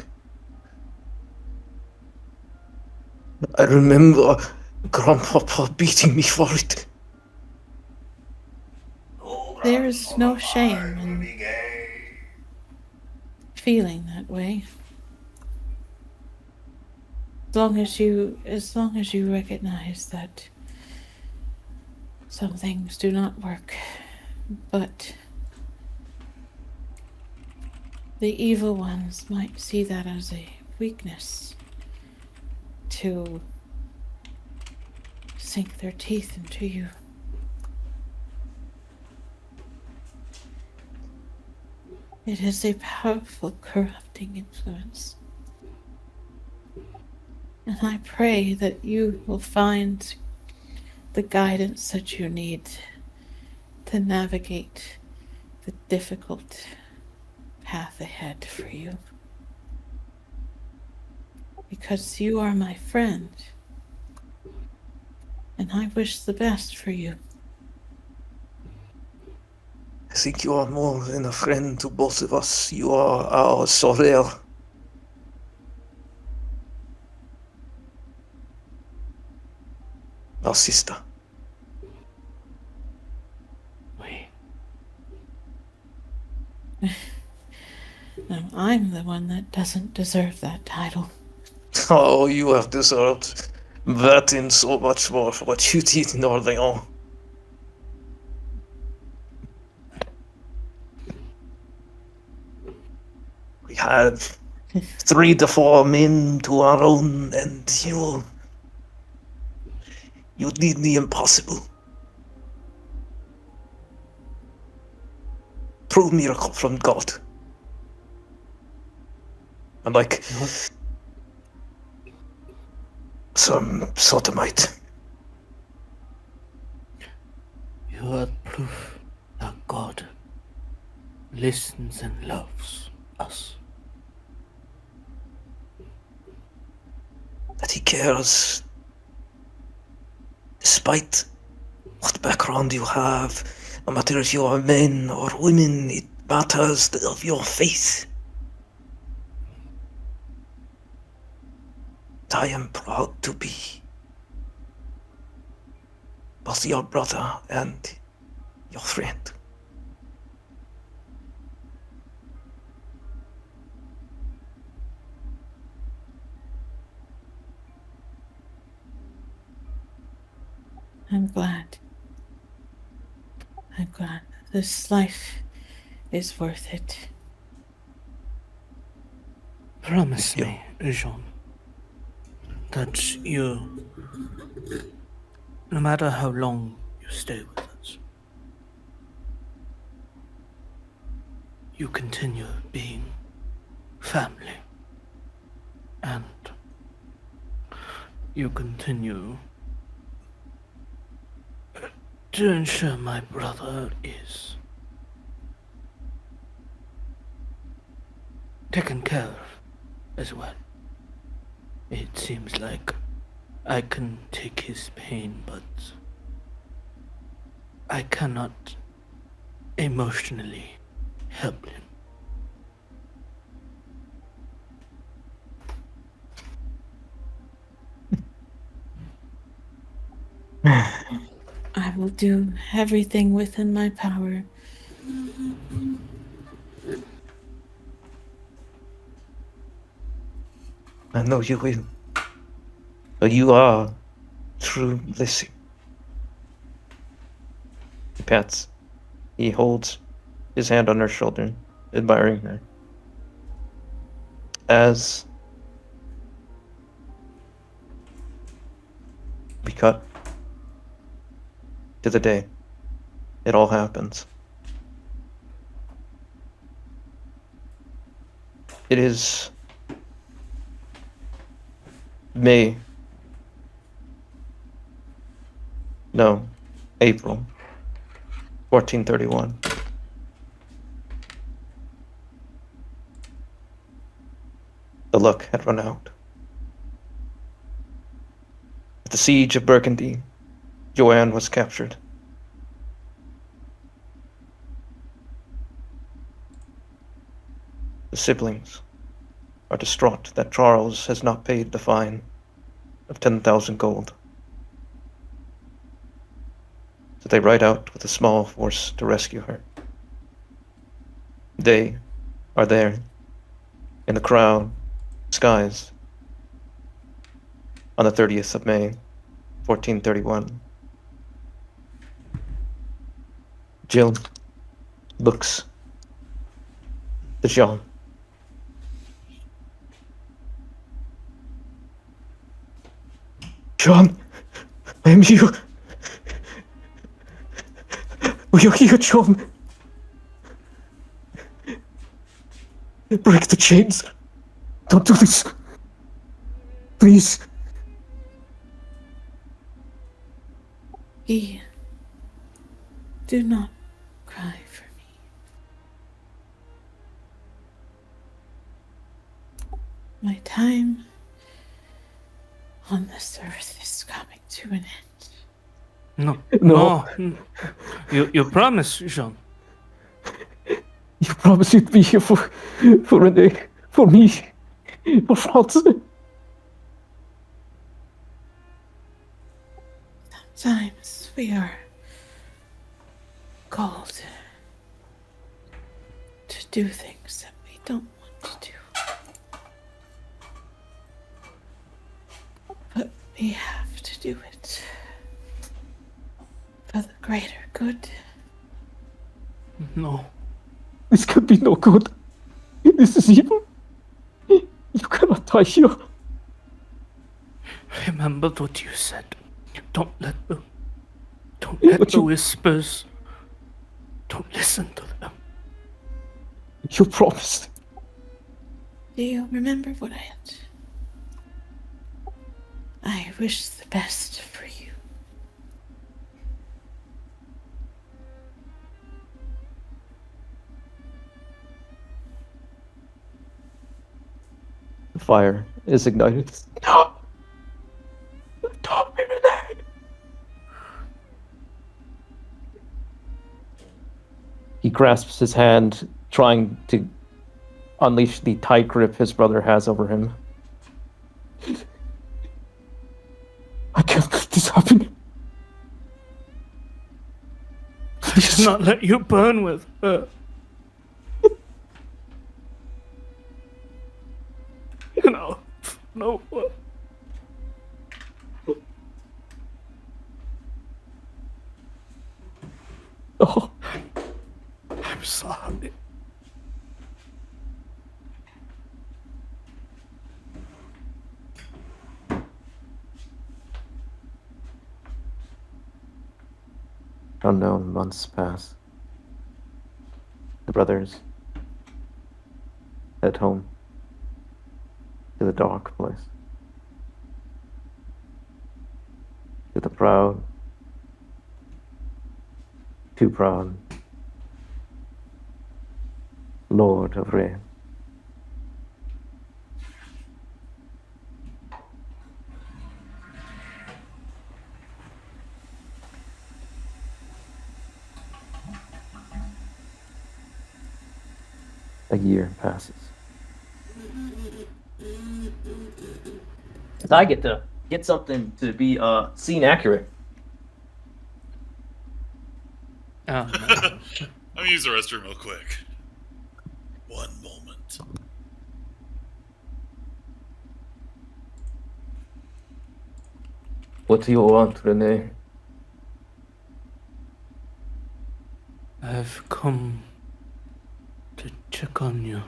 I remember Grandpapa beating me for it. There is no shame in feeling that way. As long as you recognize that some things do not work, but the evil ones might see that as a weakness to sink their teeth into you. It is a powerful, corrupting influence. And I pray that you will find the guidance that you need to navigate the difficult path ahead for you. Because you are my friend, and I wish the best for you. I think you are more than a friend to both of us. You are our soror. Our sister. Oui. Now, I'm the one that doesn't deserve that title. Oh, you have deserved that and so much more for what you did in Orleans. We have 3 to 4 men to our own, and you did the impossible. true miracle from God. Unlike some sodomite. You are proof that God listens and loves us. That he cares despite what background you have, no matter if you are men or women, it matters of your faith. I am proud to be both your brother and your friend. I'm glad. I'm glad. This life is worth it. Promise me, Jean, that you, no matter how long you stay with us, you continue being family, and you continue to ensure my brother is taken care of as well. It seems like I can take his pain, but I cannot emotionally help him. I will do everything within my power. I know you will. But you are true blessing. He pats. He holds his hand on her shoulder, admiring her. As we cut to the day it all happens. It is May. No, April 1431. The luck had run out. At the siege of Burgundy, Joanne was captured. The siblings are distraught that Charles has not paid the fine of 10,000 gold. So they ride out with a small force to rescue her. They are there in the crown skies on the 30th of May, 1431. Gille looks to Jean. Jean, I am here. We are here, John. Break the chains. Don't do this. Please. Gille, do not cry for me. My time on this earth is coming to an end. No. You promise, Jean. You promised you'd be here for Renee, for me, for France. Sometimes we are called to do things that we don't want to do. But we have to do it for the greater good. No. This could be no good. This is evil. You cannot die here. Remember what you said. Don't let the whispers. Don't listen to them. You promised. Do you remember what I had? I wish the best for you. The fire is ignited. No! Don't be there! He grasps his hand, trying to unleash the tight grip his brother has over him. I can't let this happen. I cannot let you burn with her. No. No. Oh, I'm sorry. unknown months pass. The brothers head home to the dark place. To the proud, too proud Lord of Reis. A year passes. I get to get something to be scene accurate. Oh, no. I'm gonna use the restroom real quick. One moment. What do you want, Renee? I've come to check on you,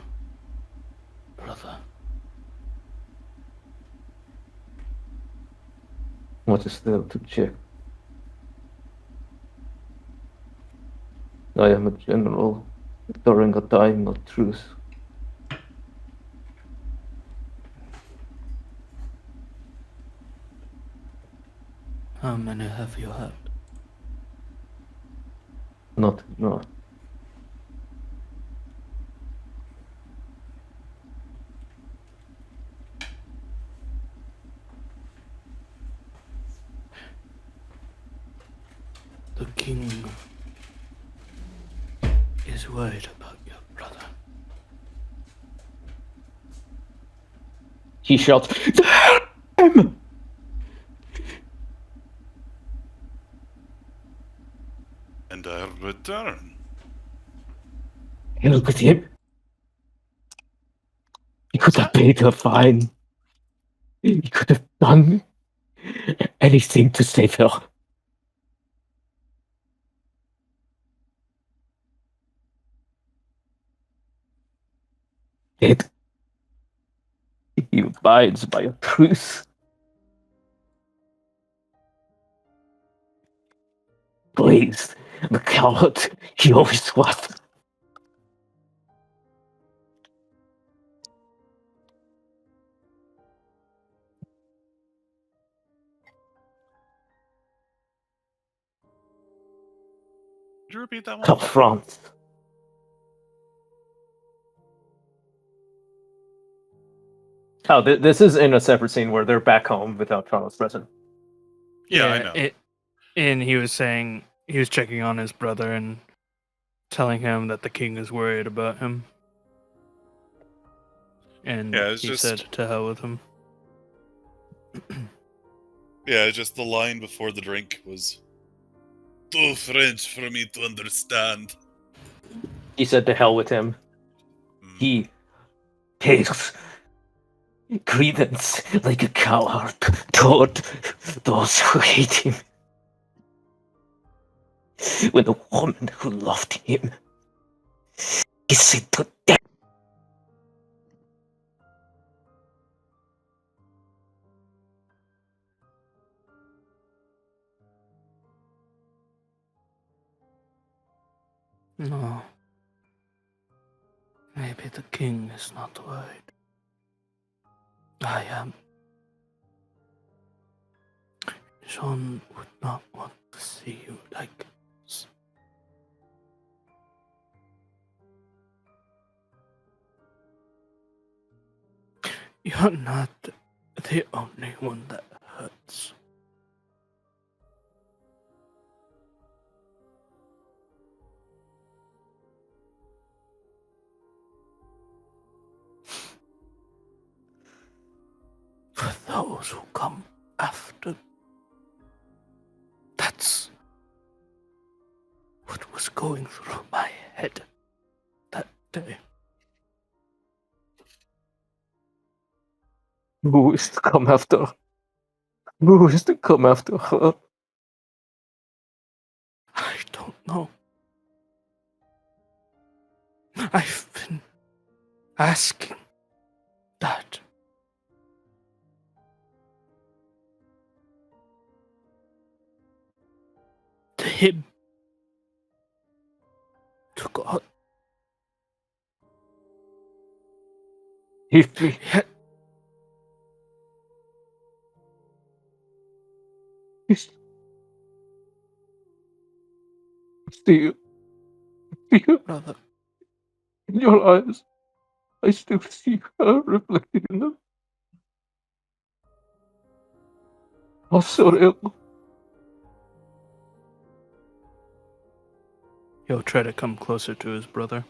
brother. What is there to check? I am a general during a time of truce. How many have you had? Not enough. The king is worried about your brother. He shouts, "Damn!" And I return. Hey, look at him. He could have paid her fine. He could have done anything to save her. Yet, he abides by a truce. Please, the coward he always was. Could you repeat that one? Come France. Oh, this is in a separate scene where they're back home without Charles present. Yeah, I know. And he was saying he was checking on his brother and telling him that the king is worried about him. And Yeah, it's he just- said to hell with him. Yeah, just the line before the drink was too French for me to understand. He said to hell with him. He pays credence like a coward toward those who hate him. When the woman who loved him is sent to death. No. Maybe the king is not worried. I am. Jean would not want to see you like this. You're not the only one that hurts. For those who come after, that's what was going through my head that day. Who is to come after? Who is to come after her? I don't know. I've been asking that. To him. To God. If me. Yet See you brother, in your eyes. I still see her reflected in them. How surreal. he'll try to come closer to his brother.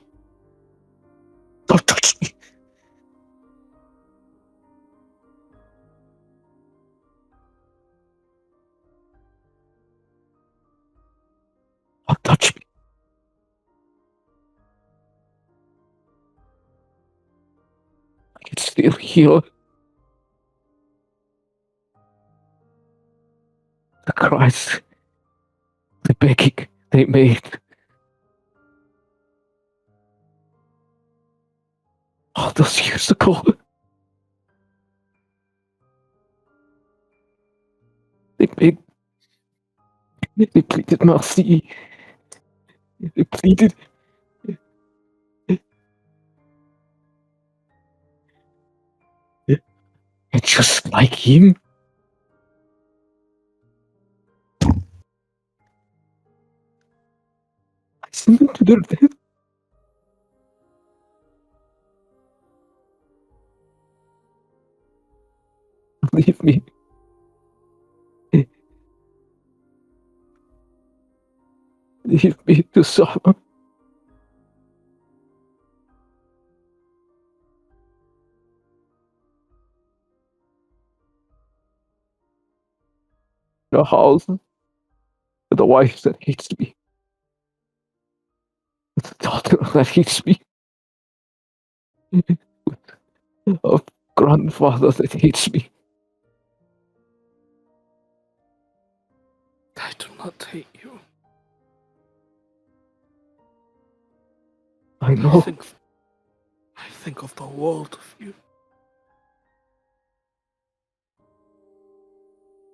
Don't touch me. Don't touch me. I can still hear the cries, the begging they made. All those years ago. They begged. They pleaded mercy. They pleaded. And just like him, I sent them to their death. Leave me. Leave me to suffer. In a house with a wife that hates me. With a daughter that hates me. With a grandfather that hates me. I do not hate you. I know. I think of the world of you.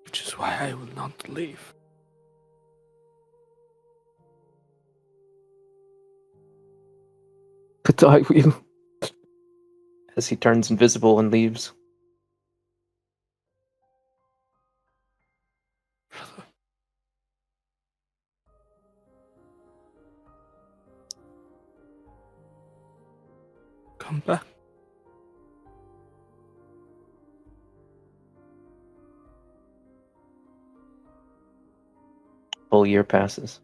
Which is why I will not leave. But I will. As he turns invisible and leaves. Brother. Come back. Full year passes.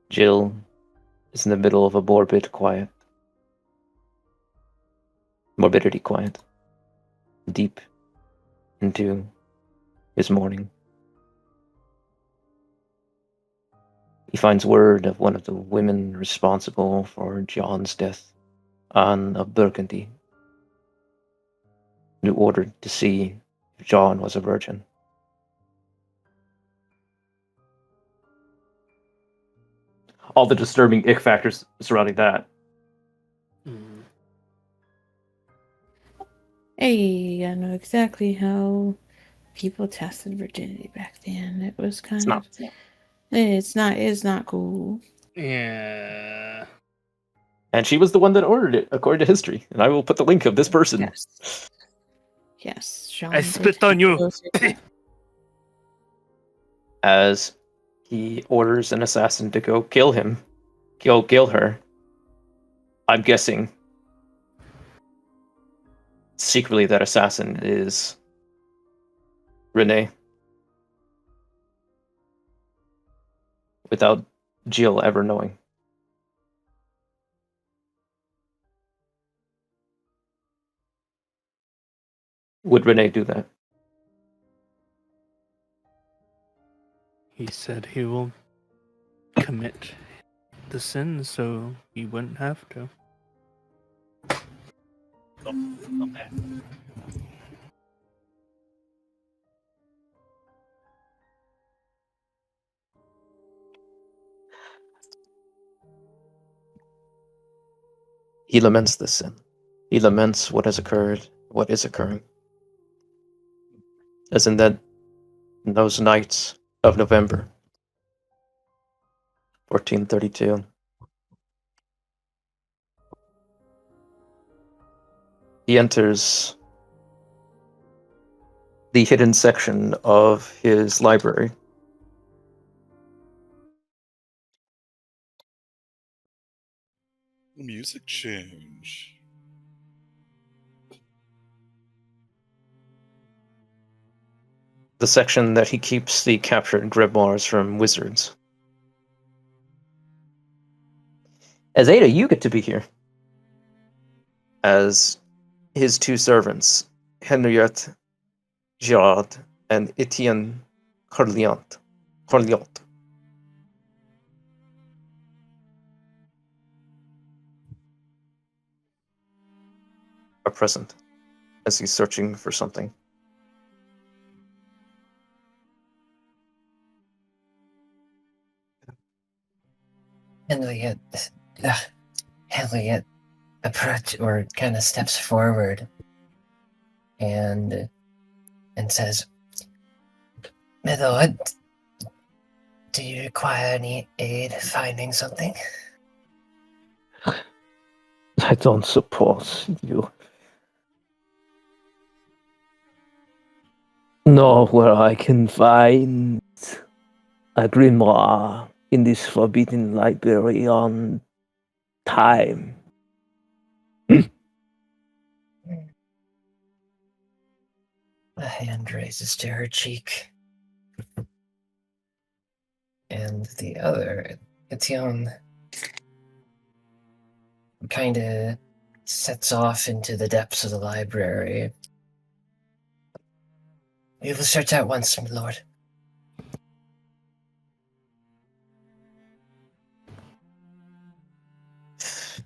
Gille is in the middle of a morbidity quiet, deep into his mourning. He finds word of one of the women responsible for John's death, Anne of Burgundy, who ordered to see if John was a virgin. All the disturbing ick factors surrounding that. Hey, I know exactly how people tested virginity back then. It was kind of. It's not cool. Yeah. And she was the one that ordered it, according to history. And I will put the link of this person. Yes. Yes, Jean. I spit on you. As he orders an assassin to go kill him. Kill her. I'm guessing secretly that assassin is Renee. Without Gille ever knowing. Would Renee do that? He said he will commit the sin so he wouldn't have to. He laments this sin. He laments what has occurred, what is occurring. As in those nights of November, 1432. He enters the hidden section of his library. Music change. The section that he keeps the captured grimoires from wizards. As Ada, you get to be here. As his two servants, Henriette Girard and Etienne Corliant, are present as he's searching for something. Henriette approach or kind of steps forward and says, "My lord, do you require any aid finding something?" I don't suppose you know where I can find a grimoire in this forbidden library on time. A hand raises to her cheek. And the other, Etienne, kind of sets off into the depths of the library. "We will search at once, my lord."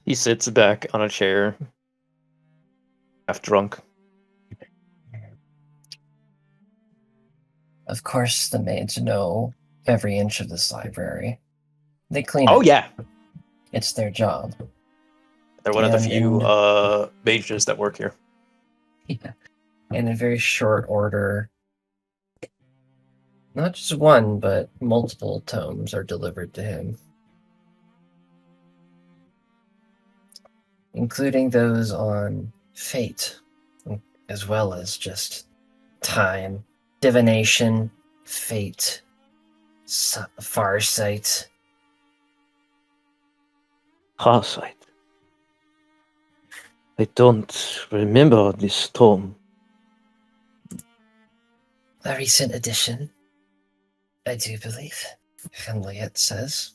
He sits back on a chair, half drunk. Of course, the maids know every inch of this library. They clean Oh it. yeah, It's their job. they're one of the And few mages that work here. Yeah. And in very short order, not just one, but multiple tomes are delivered to him, including those on fate, as well as just time, divination, fate, farsight. Farsight. I don't remember this tome. A recent addition, I do believe, Henriette says.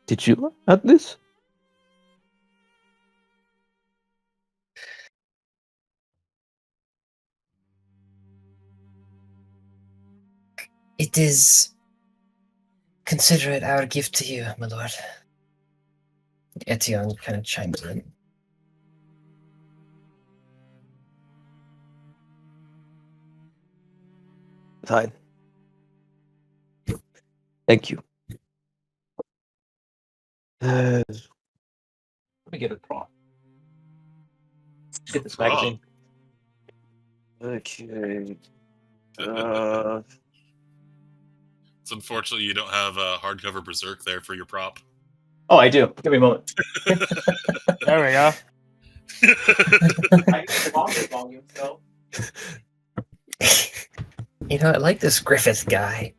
Did you add this? It is... Consider it our gift to you, my lord. Etienne kind of chimes in. Fine. Thank you. Let me get a prompt. Get this magazine. Okay. It's unfortunate you don't have a hardcover Berserk there for your prop. Oh, I do. Give me a moment. There we go. I got the longer volume, so. You know, I like this Griffith guy.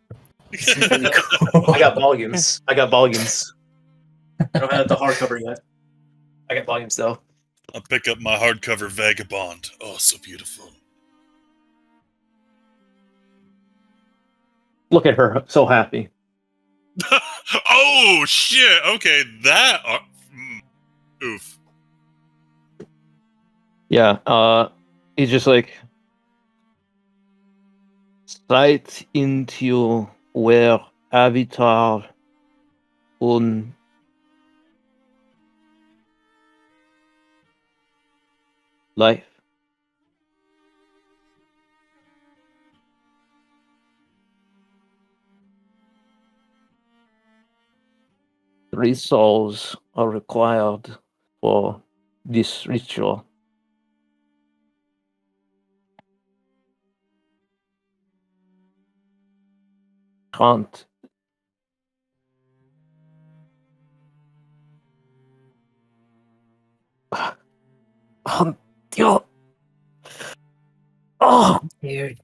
He's really cool. I got volumes. I don't have the hardcover yet. I got volumes though. I'll pick up my hardcover Vagabond. Oh, so beautiful. Look at her, so happy. Oh shit! Okay, that. Oof. Yeah, he's just like sight into where Avatar un life. Three souls are required for this ritual. Can't. Dios. Oh, Dude.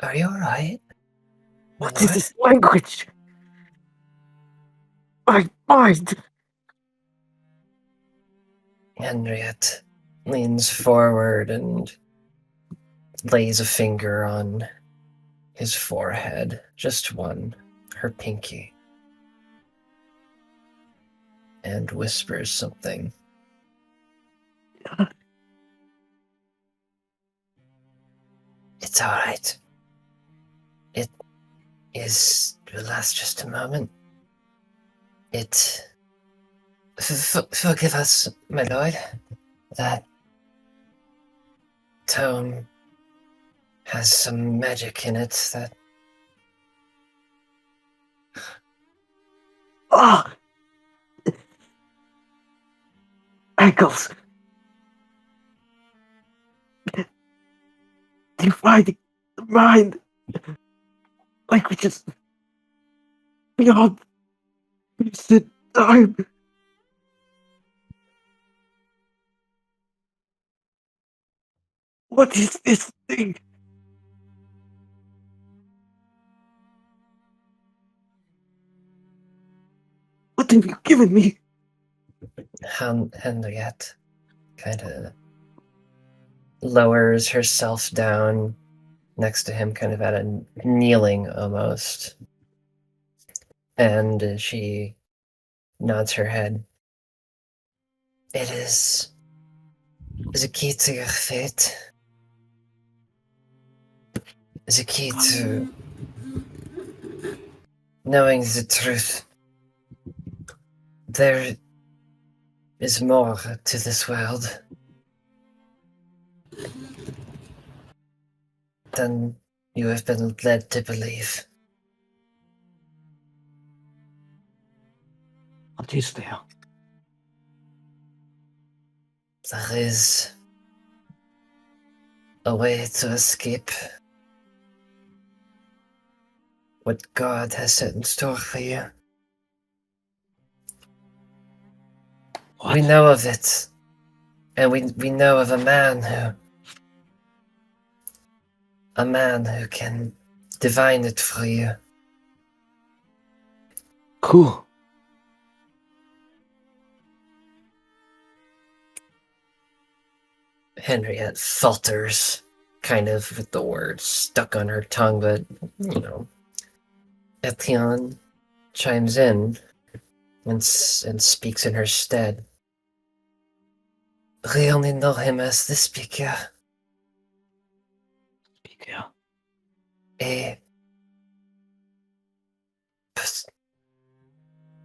Are you alright? what is this language? My mind. Henriette leans forward and lays a finger on his forehead. Just one, her pinky. And whispers something. It's alright. It will last just a moment. Forgive us, my lord. That tome has some magic in it that... Ah! Ankles. Dividing the mind. Languages beyond lucid time. What is this thing? What have you given me? Henriette kind of lowers herself down next to him, kind of at a kneeling almost. And she nods her head. It is the key to your fate. The key to knowing the truth. There is more to this world than you have been led to believe. What is there? There is a way to escape what God has set in store for you. What? We know of it, and we know of a man who can divine it for you. Cool. Henriette falters, kind of with the words stuck on her tongue, but, you know, Etienne chimes in and speaks in her stead. We only know him as the speaker. Speaker.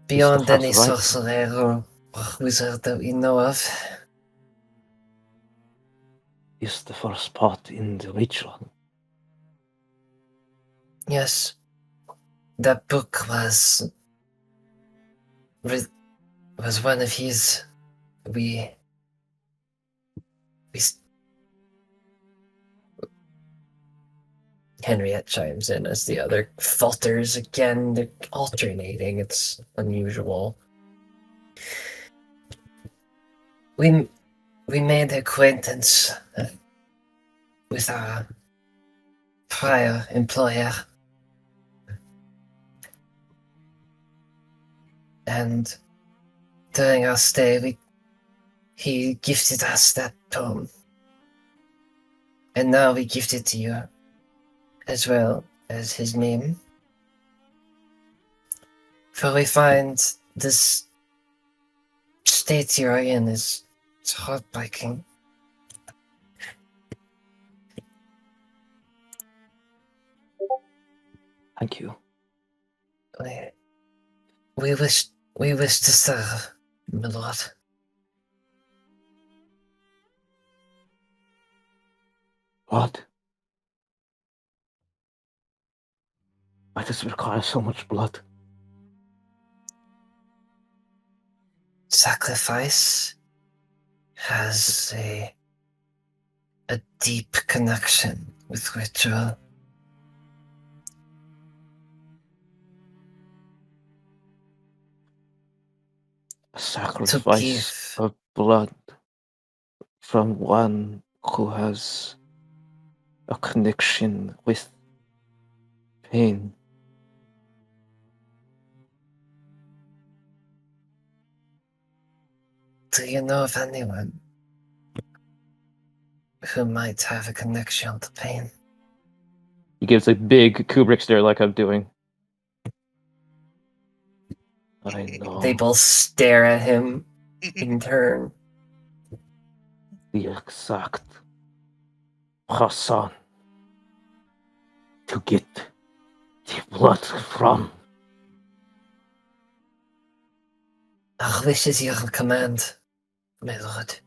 Beyond any House, right? sorcerer or wizard that we know of. Is the first part in the ritual. Yes, that book was one of his. We Henriette chimes in as the other falters again. They're alternating. It's unusual. We made acquaintance with our prior employer. And during our stay, he gifted us that tome. And now we gift it to you, as well as his name. For we find this state you're in is heartbreaking. Thank you. We wish to serve, my lord. What? Why does it require so much blood? Sacrifice has a deep connection with ritual. A sacrifice of blood from one who has a connection with pain. Do you know of anyone who might have a connection to pain? He gives a big Kubrick stare like I'm doing. I know. They both stare at him in turn. The exact person to get the blood from. Our wish is your command, my lord.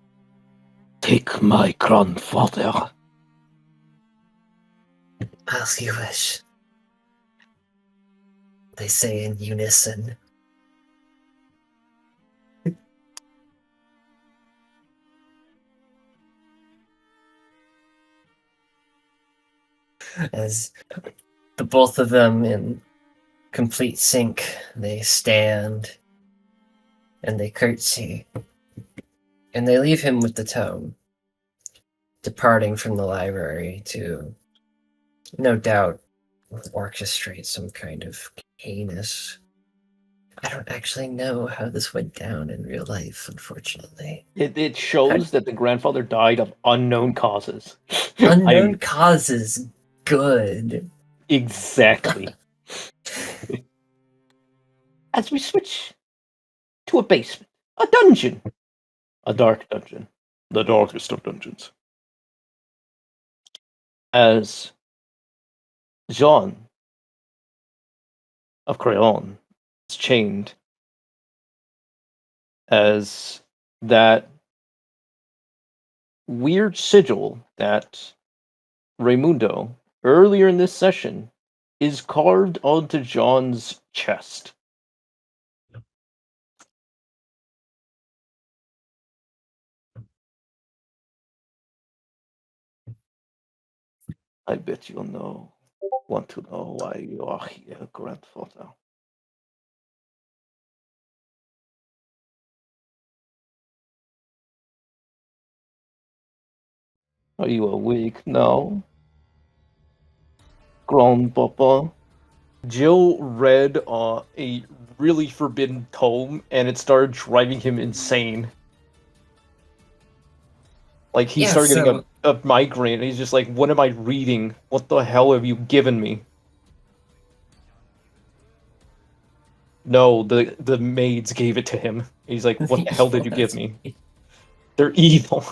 Take my grandfather. As you wish. They say in unison. As the both of them in complete sync, they stand and they curtsy. And they leave him with the tome, departing from the library to, no doubt, orchestrate some kind of heinous. I don't actually know how this went down in real life, unfortunately. It shows that the grandfather died of unknown causes. Unknown causes, good. Exactly. As we switch to a basement, a dungeon, a dark dungeon, the darkest of dungeons. As Jean of Crayon is chained, as that weird sigil that Raimundo earlier in this session is carved onto John's chest. I bet you'll want to know why you are here, grandfather. Are you awake now, grandpapa? Jill read a really forbidden tome, and it started driving him insane. Like, he started getting a migraine, and he's just like, what am I reading? What the hell have you given me? No, the maids gave it to him. He's like, what the hell did you give me? They're evil.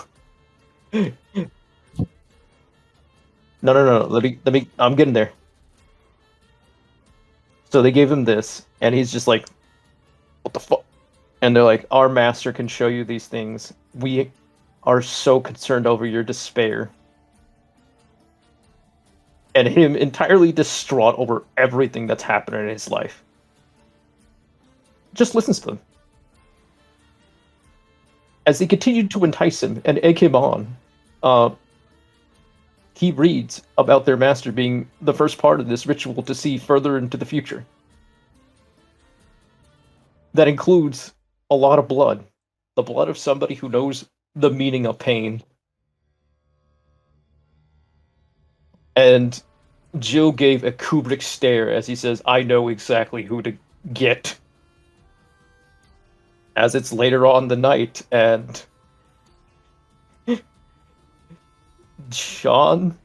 No. Let me. I'm getting there. So they gave him this, and he's just like, what the fuck? And they're like, our master can show you these things. We are so concerned over your despair. And him entirely distraught over everything that's happened in his life. Just listens to them. As they continued to entice him and egg him on, he reads about their master being the first part of this ritual to see further into the future. That includes a lot of blood. The blood of somebody who knows the meaning of pain. And Gille gave a Kubrick stare as he says, I know exactly who to get. As it's later on the night, and John,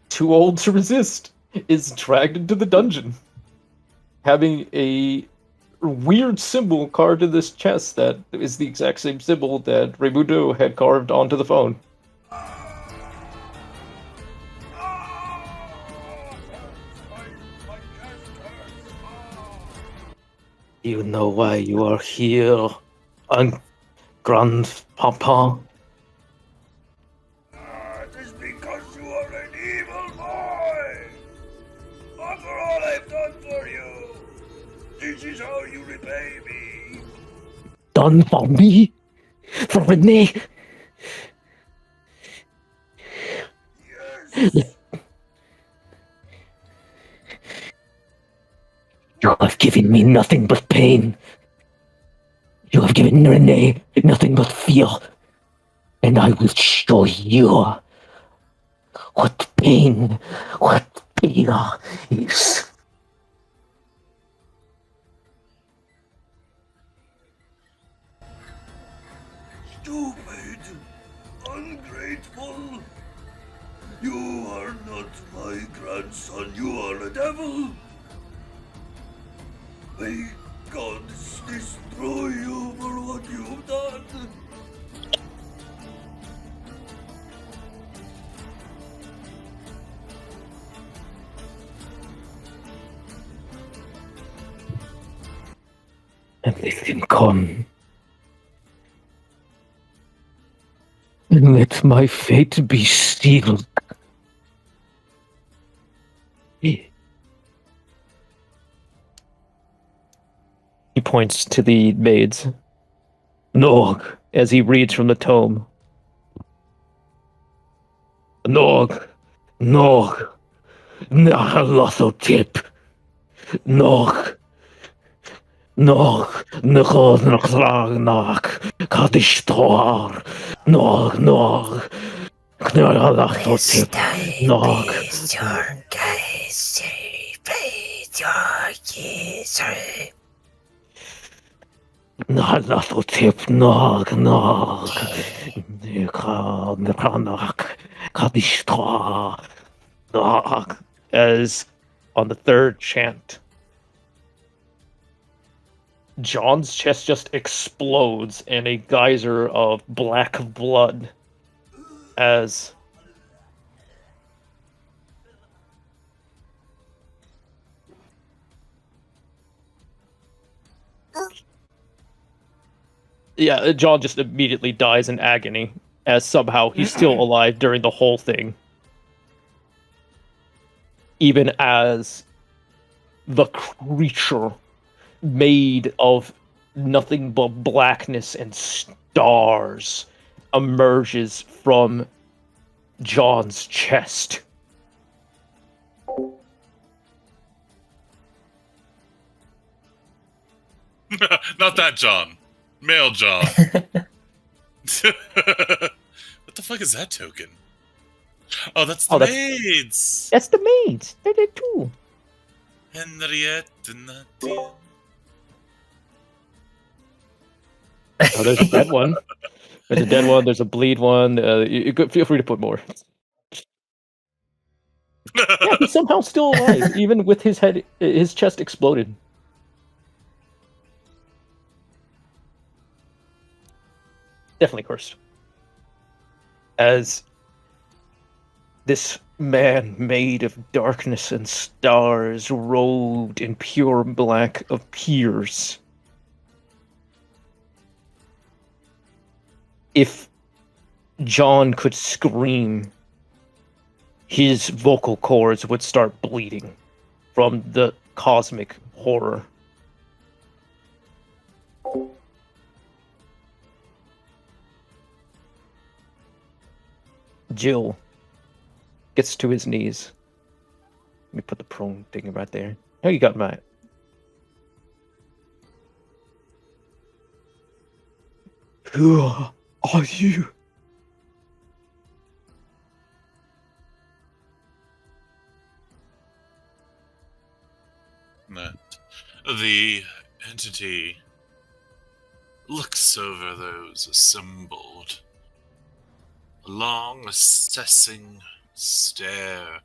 too old to resist, is dragged into the dungeon, having a weird symbol carved in this chest that is the exact same symbol that Raimundo had carved onto the phone. You know why you are here, Grandpapa? It is because you are an evil boy. After all I've done for you, this is how you repay me. Done for me? For Renee? Yes. You have given me nothing but pain. You have given Renee nothing but fear. And I will show you what pain is. Stupid, ungrateful. You are not my grandson, you are a devil. May God destroy you for what you've done. And let him come. And let my fate be sealed. He points to the maids. Nog, as he reads from the tome. Nog, Nog, Nahalothotip, Nog, Nog, Nog, Nog, Kadishtor, Nog, Nog, Nahalothotip, Nog. Your guys, your keys, Nahalothotip, Nog, Nog, Nog, Kadishtor, Nog. As on the third chant, John's chest just explodes in a geyser of black blood as John just immediately dies in agony as somehow he's still alive during the whole thing. Even as the creature made of nothing but blackness and stars emerges from John's chest. Not that John. Male John. What the fuck is that token? Oh, that's the maids. That's the maids. They're there too. Henriette and Nadine. Oh, there's a dead one. There's a dead one. There's a bleed one. Feel free to put more. Yeah, he's somehow still alive, even with his chest exploded. Definitely cursed. As this man made of darkness and stars, robed in pure black, appears. If John could scream, his vocal cords would start bleeding from the cosmic horror. Gille gets to his knees. Let me put the prone thing right there. Oh, you got my. Who are you? That the entity looks over those assembled. A long, assessing stare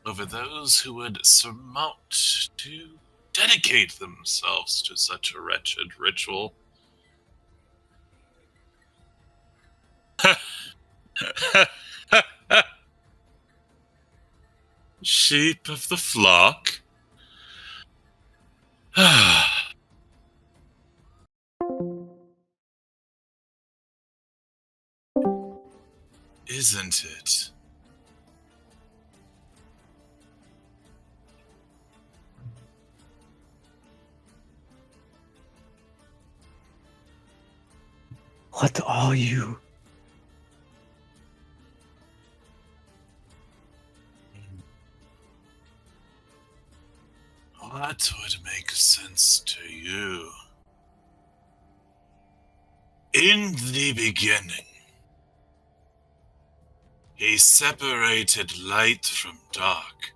over those who would surmount to dedicate themselves to such a wretched ritual. Sheep of the flock? Isn't it? What are you? What would make sense to you? In the beginning, he separated light from dark,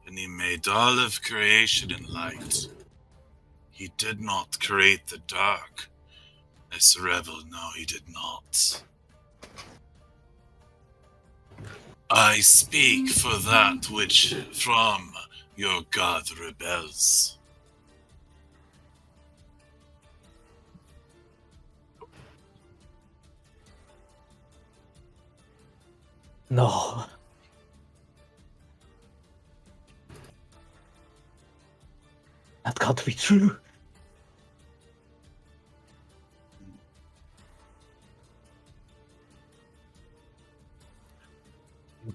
and he made all of creation in light. He did not create the dark. This rebel, no, he did not. I speak for that which from your god rebels. No. That can't be true.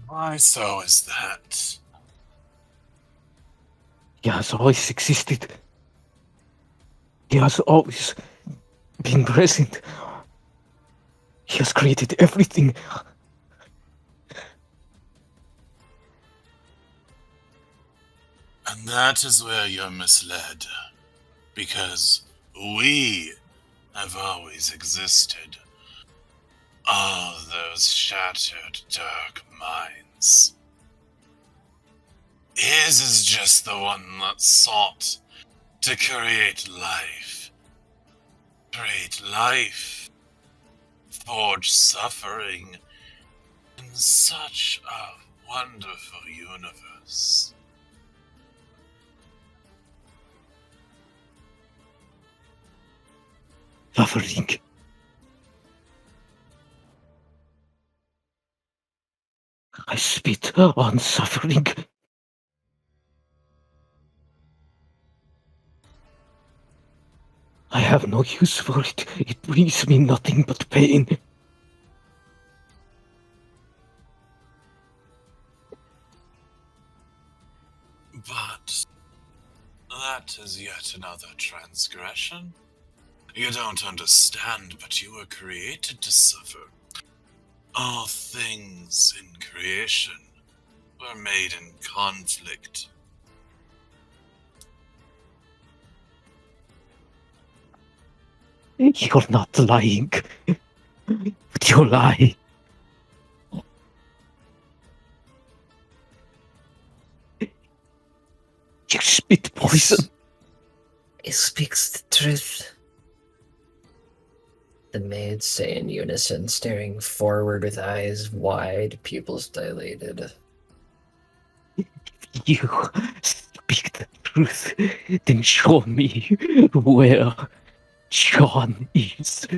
Why so is that? He has always existed. He has always been present. He has created everything. And that is where you're misled. Because we have always existed. All those shattered dark minds. His is just the one that sought to create life. Create life. Forge suffering in such a wonderful universe. Suffering. I spit on suffering. I have no use for it. It brings me nothing but pain. But that is yet another transgression. You don't understand, but you were created to suffer. All things in creation were made in conflict. You're not lying. But you lie. You spit poison. He speaks the truth. The maids say in unison, staring forward with eyes wide, pupils dilated. You speak the truth. Then show me where John is.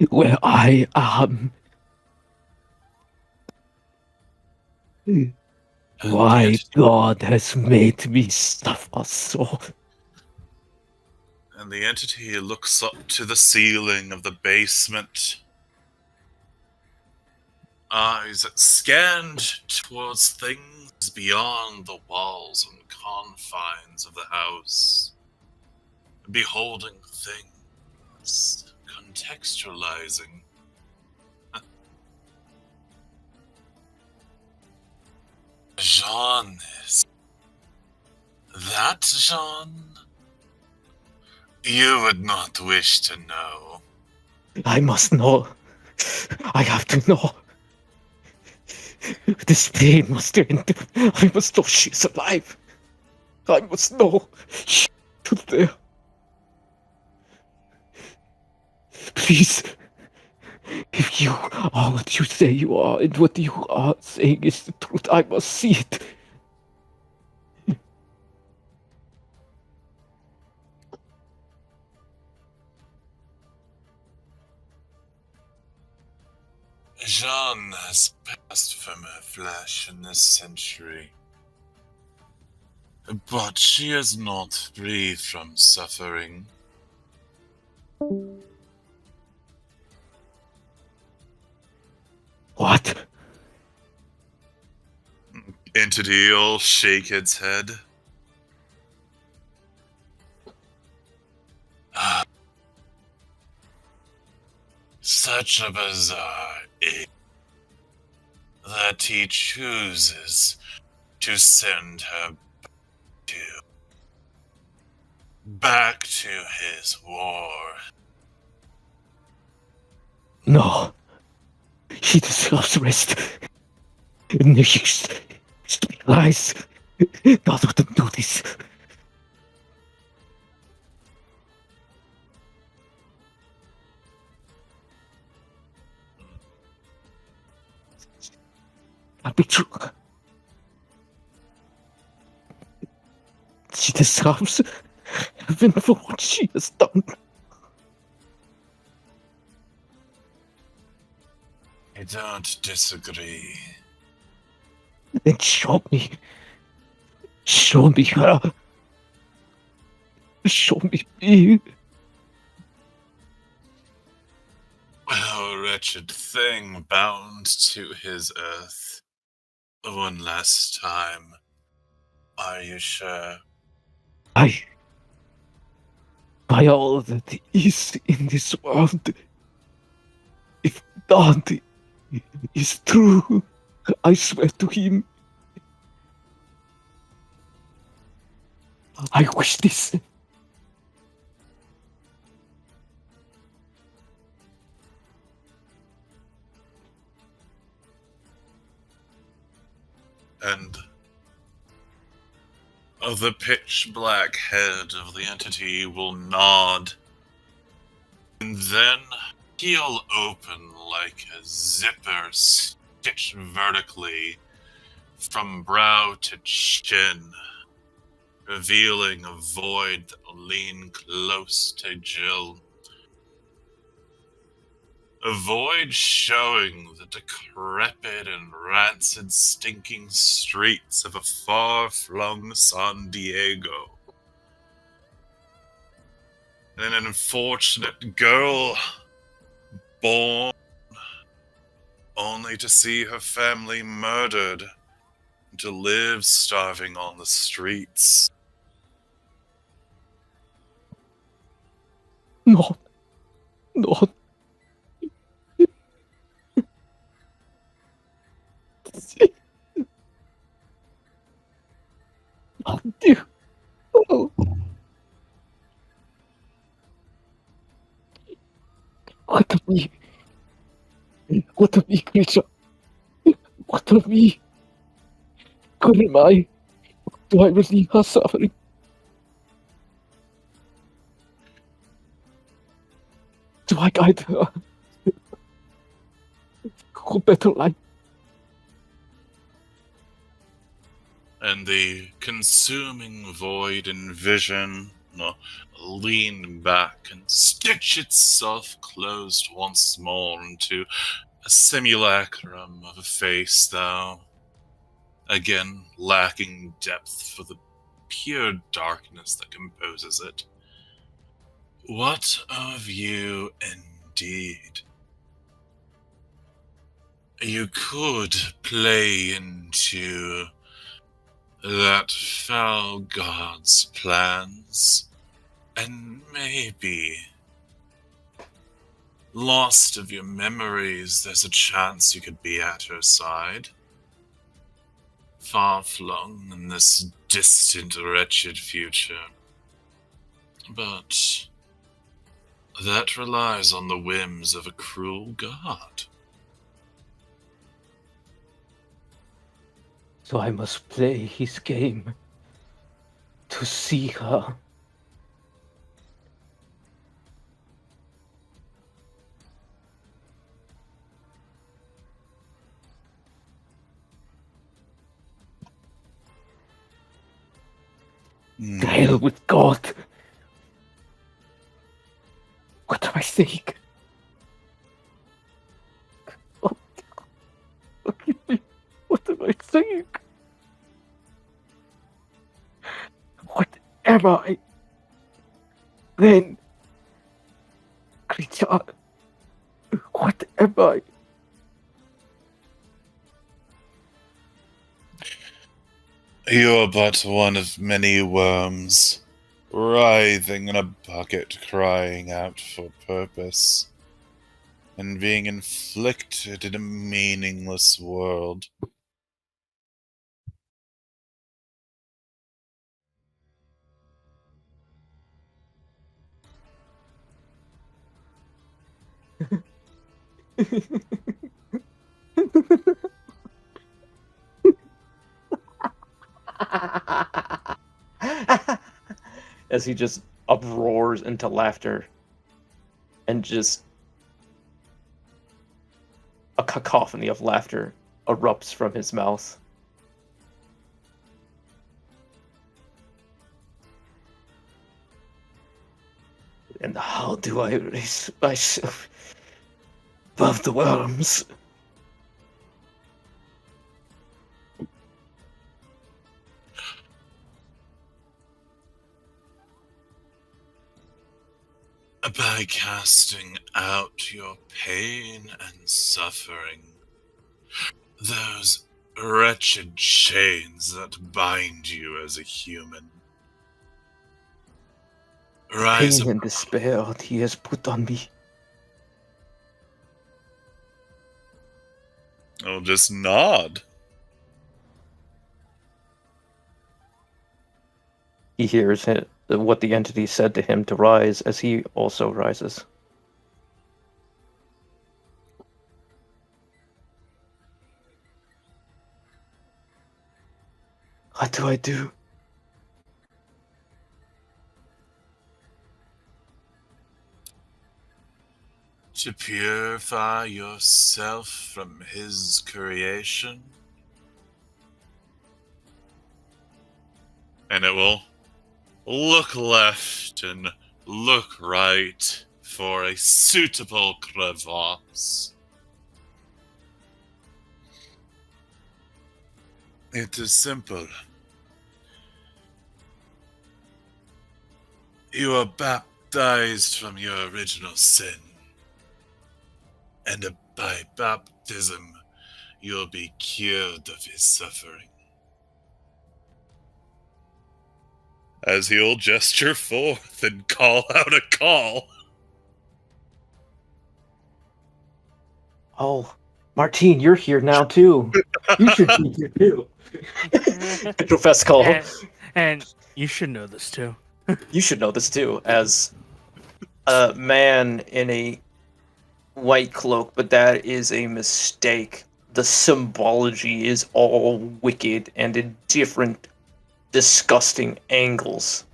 Where I am. Why God has made me suffer so. And the entity looks up to the ceiling of the basement. Eyes scanned towards things beyond the walls and confines of the house. Beholding things, contextualizing. Jean is... That Jean? You would not wish to know. I must know. I have to know. This pain must end. I must know she is alive. I must know she is there. Please, if you are what you say you are, and what you are saying is the truth, I must see it. Jean has passed from her flesh in this century. But she is not free from suffering. What? Entity will shake its head. Such a bizarre ape that he chooses to send her back to his war. No. She deserves rest. No, she speak lies. None of them do this. I'll be true. She deserves heaven for what she has done. I don't disagree. Then show me. Show me her. Show me me. Oh, wretched thing bound to his earth. One last time. Are you sure? By all that is in this world, if Dante is true, I swear to him, I wish this. And the pitch black head of the entity will nod, and then he'll open like a zipper stitched vertically from brow to chin, revealing a void that will lean close to Gille. A void showing the decrepit and rancid stinking streets of a far-flung San Diego. And an unfortunate girl born only to see her family murdered and to live starving on the streets. No. Dear. Oh. What of me? What of me, creature? What of me? Good am I? Do I relieve her suffering? Do I guide her to a better life? And the consuming void in vision lean back and stitch itself closed once more into a simulacrum of a face, though again lacking depth for the pure darkness that composes it. What of you indeed? You could play into that foul god's plans, and maybe, lost of your memories, there's a chance you could be at her side. far-flung in this distant, wretched future. But that relies on the whims of a cruel god. So I must play his game to see her. To hell with God. What am I saying? Oh, forgive me. What am I saying? What am I? Then, creature, what am I? You're but one of many worms, writhing in a bucket, crying out for purpose, and being inflicted in a meaningless world. As he just uproars into laughter and just a cacophony of laughter erupts from his mouth. And how do I raise myself above the worms? By casting out your pain and suffering, those wretched chains that bind you as a human. Rise Pain and despair that he has put on me. I'll just nod. He hears what the entity said to him to rise as he also rises. What do I do? To purify yourself from his creation. And it will look left and look right for a suitable crevasse. It is simple. You are baptized from your original sin. And by baptism, you'll be cured of his suffering. As he'll gesture forth and call out a call. Oh, Martine, you're here now too. You should be here too. Profess call. And you should know this too. You should know this too, as a man in a white cloak, but that is a mistake. The symbology is all wicked and in different, disgusting angles.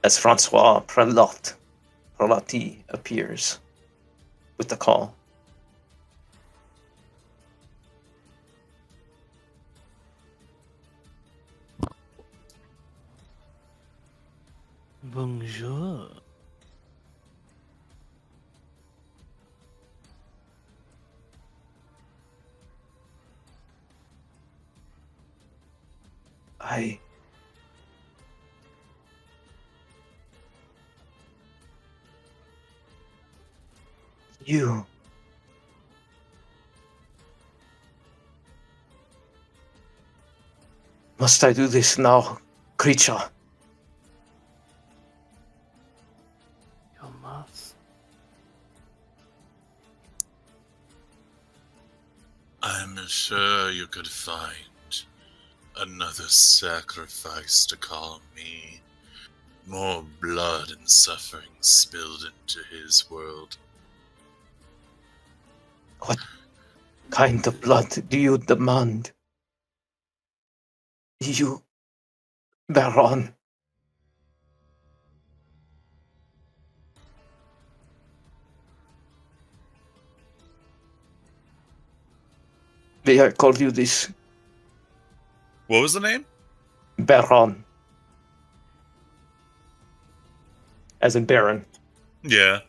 As Francois Prelati appears with the call. Bonjour. You. Must I do this now, creature? You must. I'm I'm sure you could find another sacrifice to call me. More blood and suffering spilled into his world. What kind of blood do you demand? You, Baron. May I call you this? What was the name? Baron. As in Baron. Yeah.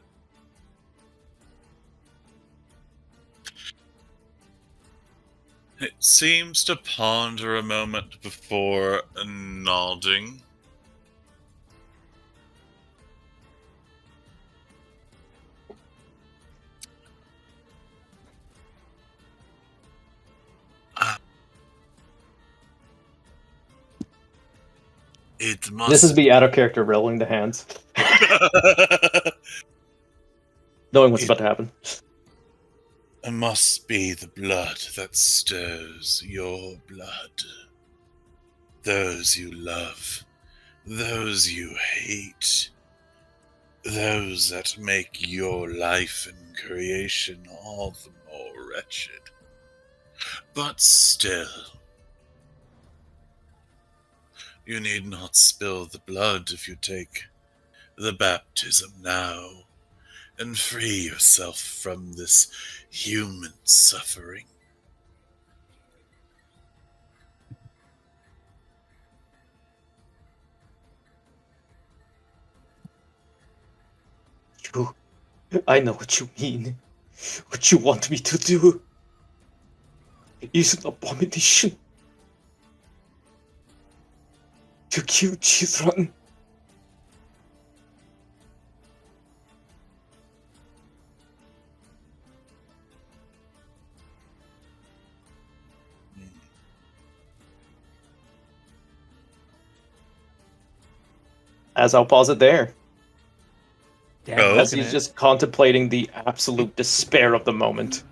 It seems to ponder a moment before nodding. It must. This is me out of character rolling the hands. Knowing what's about to happen. It must be the blood that stirs your blood. Those you love, those you hate, those that make your life and creation all the more wretched. But still, you need not spill the blood if you take the baptism now and free yourself from this human suffering. I know what you mean. What you want me to do is an abomination. To kill children. As I'll pause it there. Damn, As he's just contemplating the absolute despair of the moment.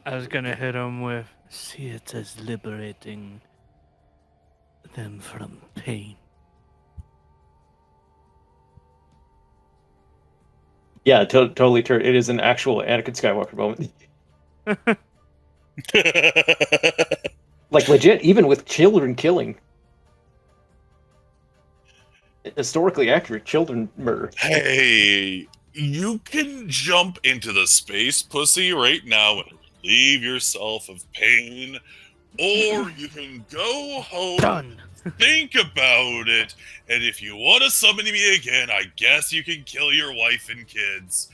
I was gonna hit him with, see it as liberating them from pain. Yeah, totally. It is an actual Anakin Skywalker moment. Like, legit, even with children killing. Historically accurate children murder. Hey, you can jump into the space pussy right now and relieve yourself of pain, or you can go home, Done. think about it, and if you want to summon me again, I guess you can kill your wife and kids.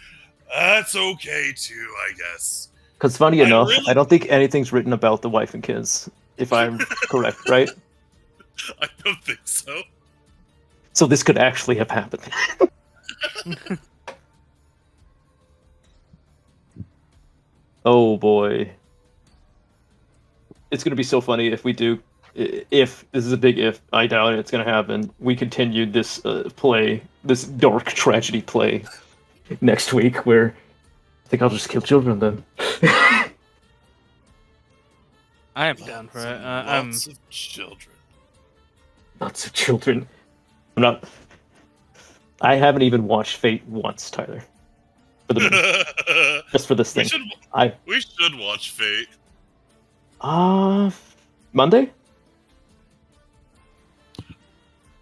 That's okay too, I guess. Because funny enough, I don't think anything's written about the wife and kids, if I'm correct, right? I don't think so. So this could actually have happened. Oh boy. It's going to be so funny if we do, if, this is a big if, I doubt it's going to happen, we continued this play, this dark tragedy play next week, where I think I'll just kill children then. I am down for it. Lots of children. Lots of children. I haven't even watched Fate once, Tyler. Just for this thing. We should watch Fate. Monday?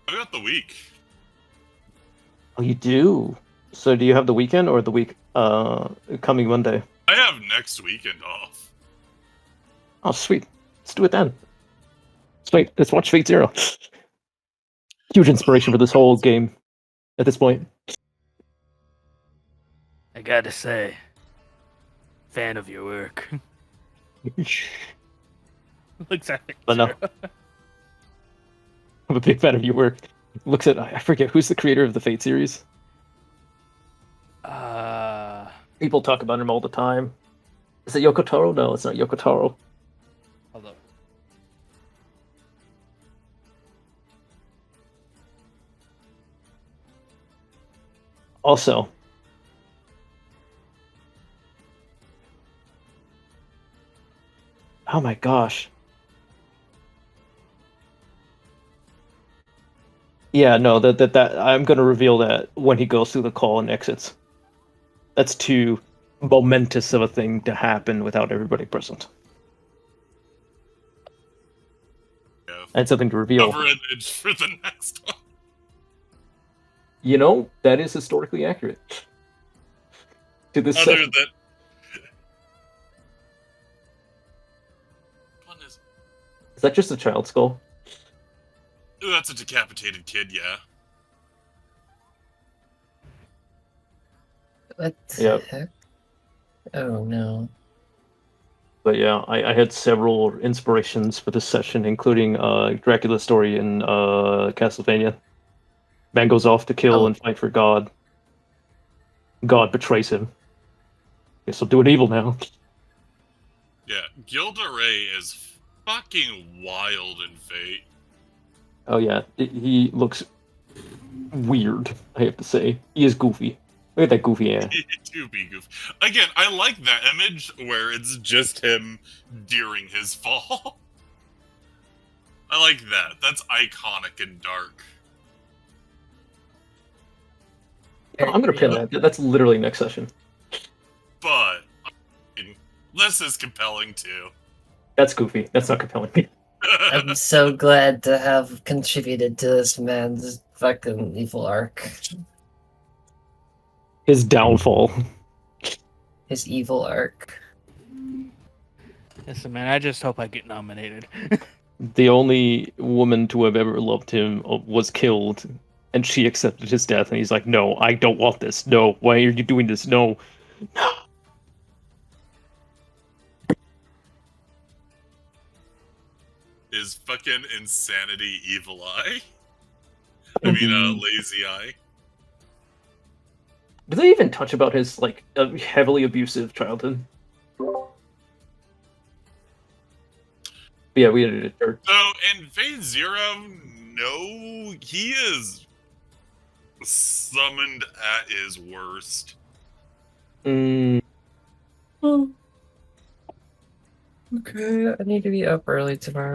I got the week. Oh, you do? So do you have the weekend or the week coming Monday? I have next weekend off. Oh, sweet. Let's do it then. Sweet. Let's watch Fate Zero. Huge inspiration for this whole game at this point. I gotta say, fan of your work. Looks at it. But no. I'm a big fan of your work. Looks at, I forget, who's the creator of the Fate series? People talk about him all the time. Is it Yoko Taro? No, it's not Yoko Taro. Hold up. Also, Oh my gosh. Yeah, no, that I'm gonna reveal that when he goes through the call and exits. That's too momentous of a thing to happen without everybody present. Yeah. And something to reveal. Cover image for the next one. You know, that is historically accurate. To this Other session. than what is? Is that just a child skull? Ooh, that's a decapitated kid. Yeah. What the Yep. heck? Oh no. But yeah, I had several inspirations for this session, including Dracula's story in Castlevania. Man goes off to kill Oh. and fight for God. God betrays him. Guess I'll do an evil now. Yeah. Gille is fucking wild in Fate. Oh yeah, he looks weird, I have to say. He is goofy. Look at that goofy hair. To be goofy. Again, I like that image where it's just him during his fall. I like that. That's iconic and dark. I'm gonna pin that. That's literally next session. But I mean, this is compelling too. That's goofy. That's not compelling. I'm so glad to have contributed to this man's fucking evil arc. His downfall. His evil arc. Listen, man, I just hope I get nominated. The only woman to have ever loved him was killed, and she accepted his death, and he's like, no, I don't want this. No, why are you doing this? No. His fucking insanity evil eye. I mean, lazy eye. Did they even touch about his, like, heavily abusive childhood? Yeah, we edited it. So, in Phase Zero, no, he is summoned at his worst. Mm. Okay, I need to be up early tomorrow.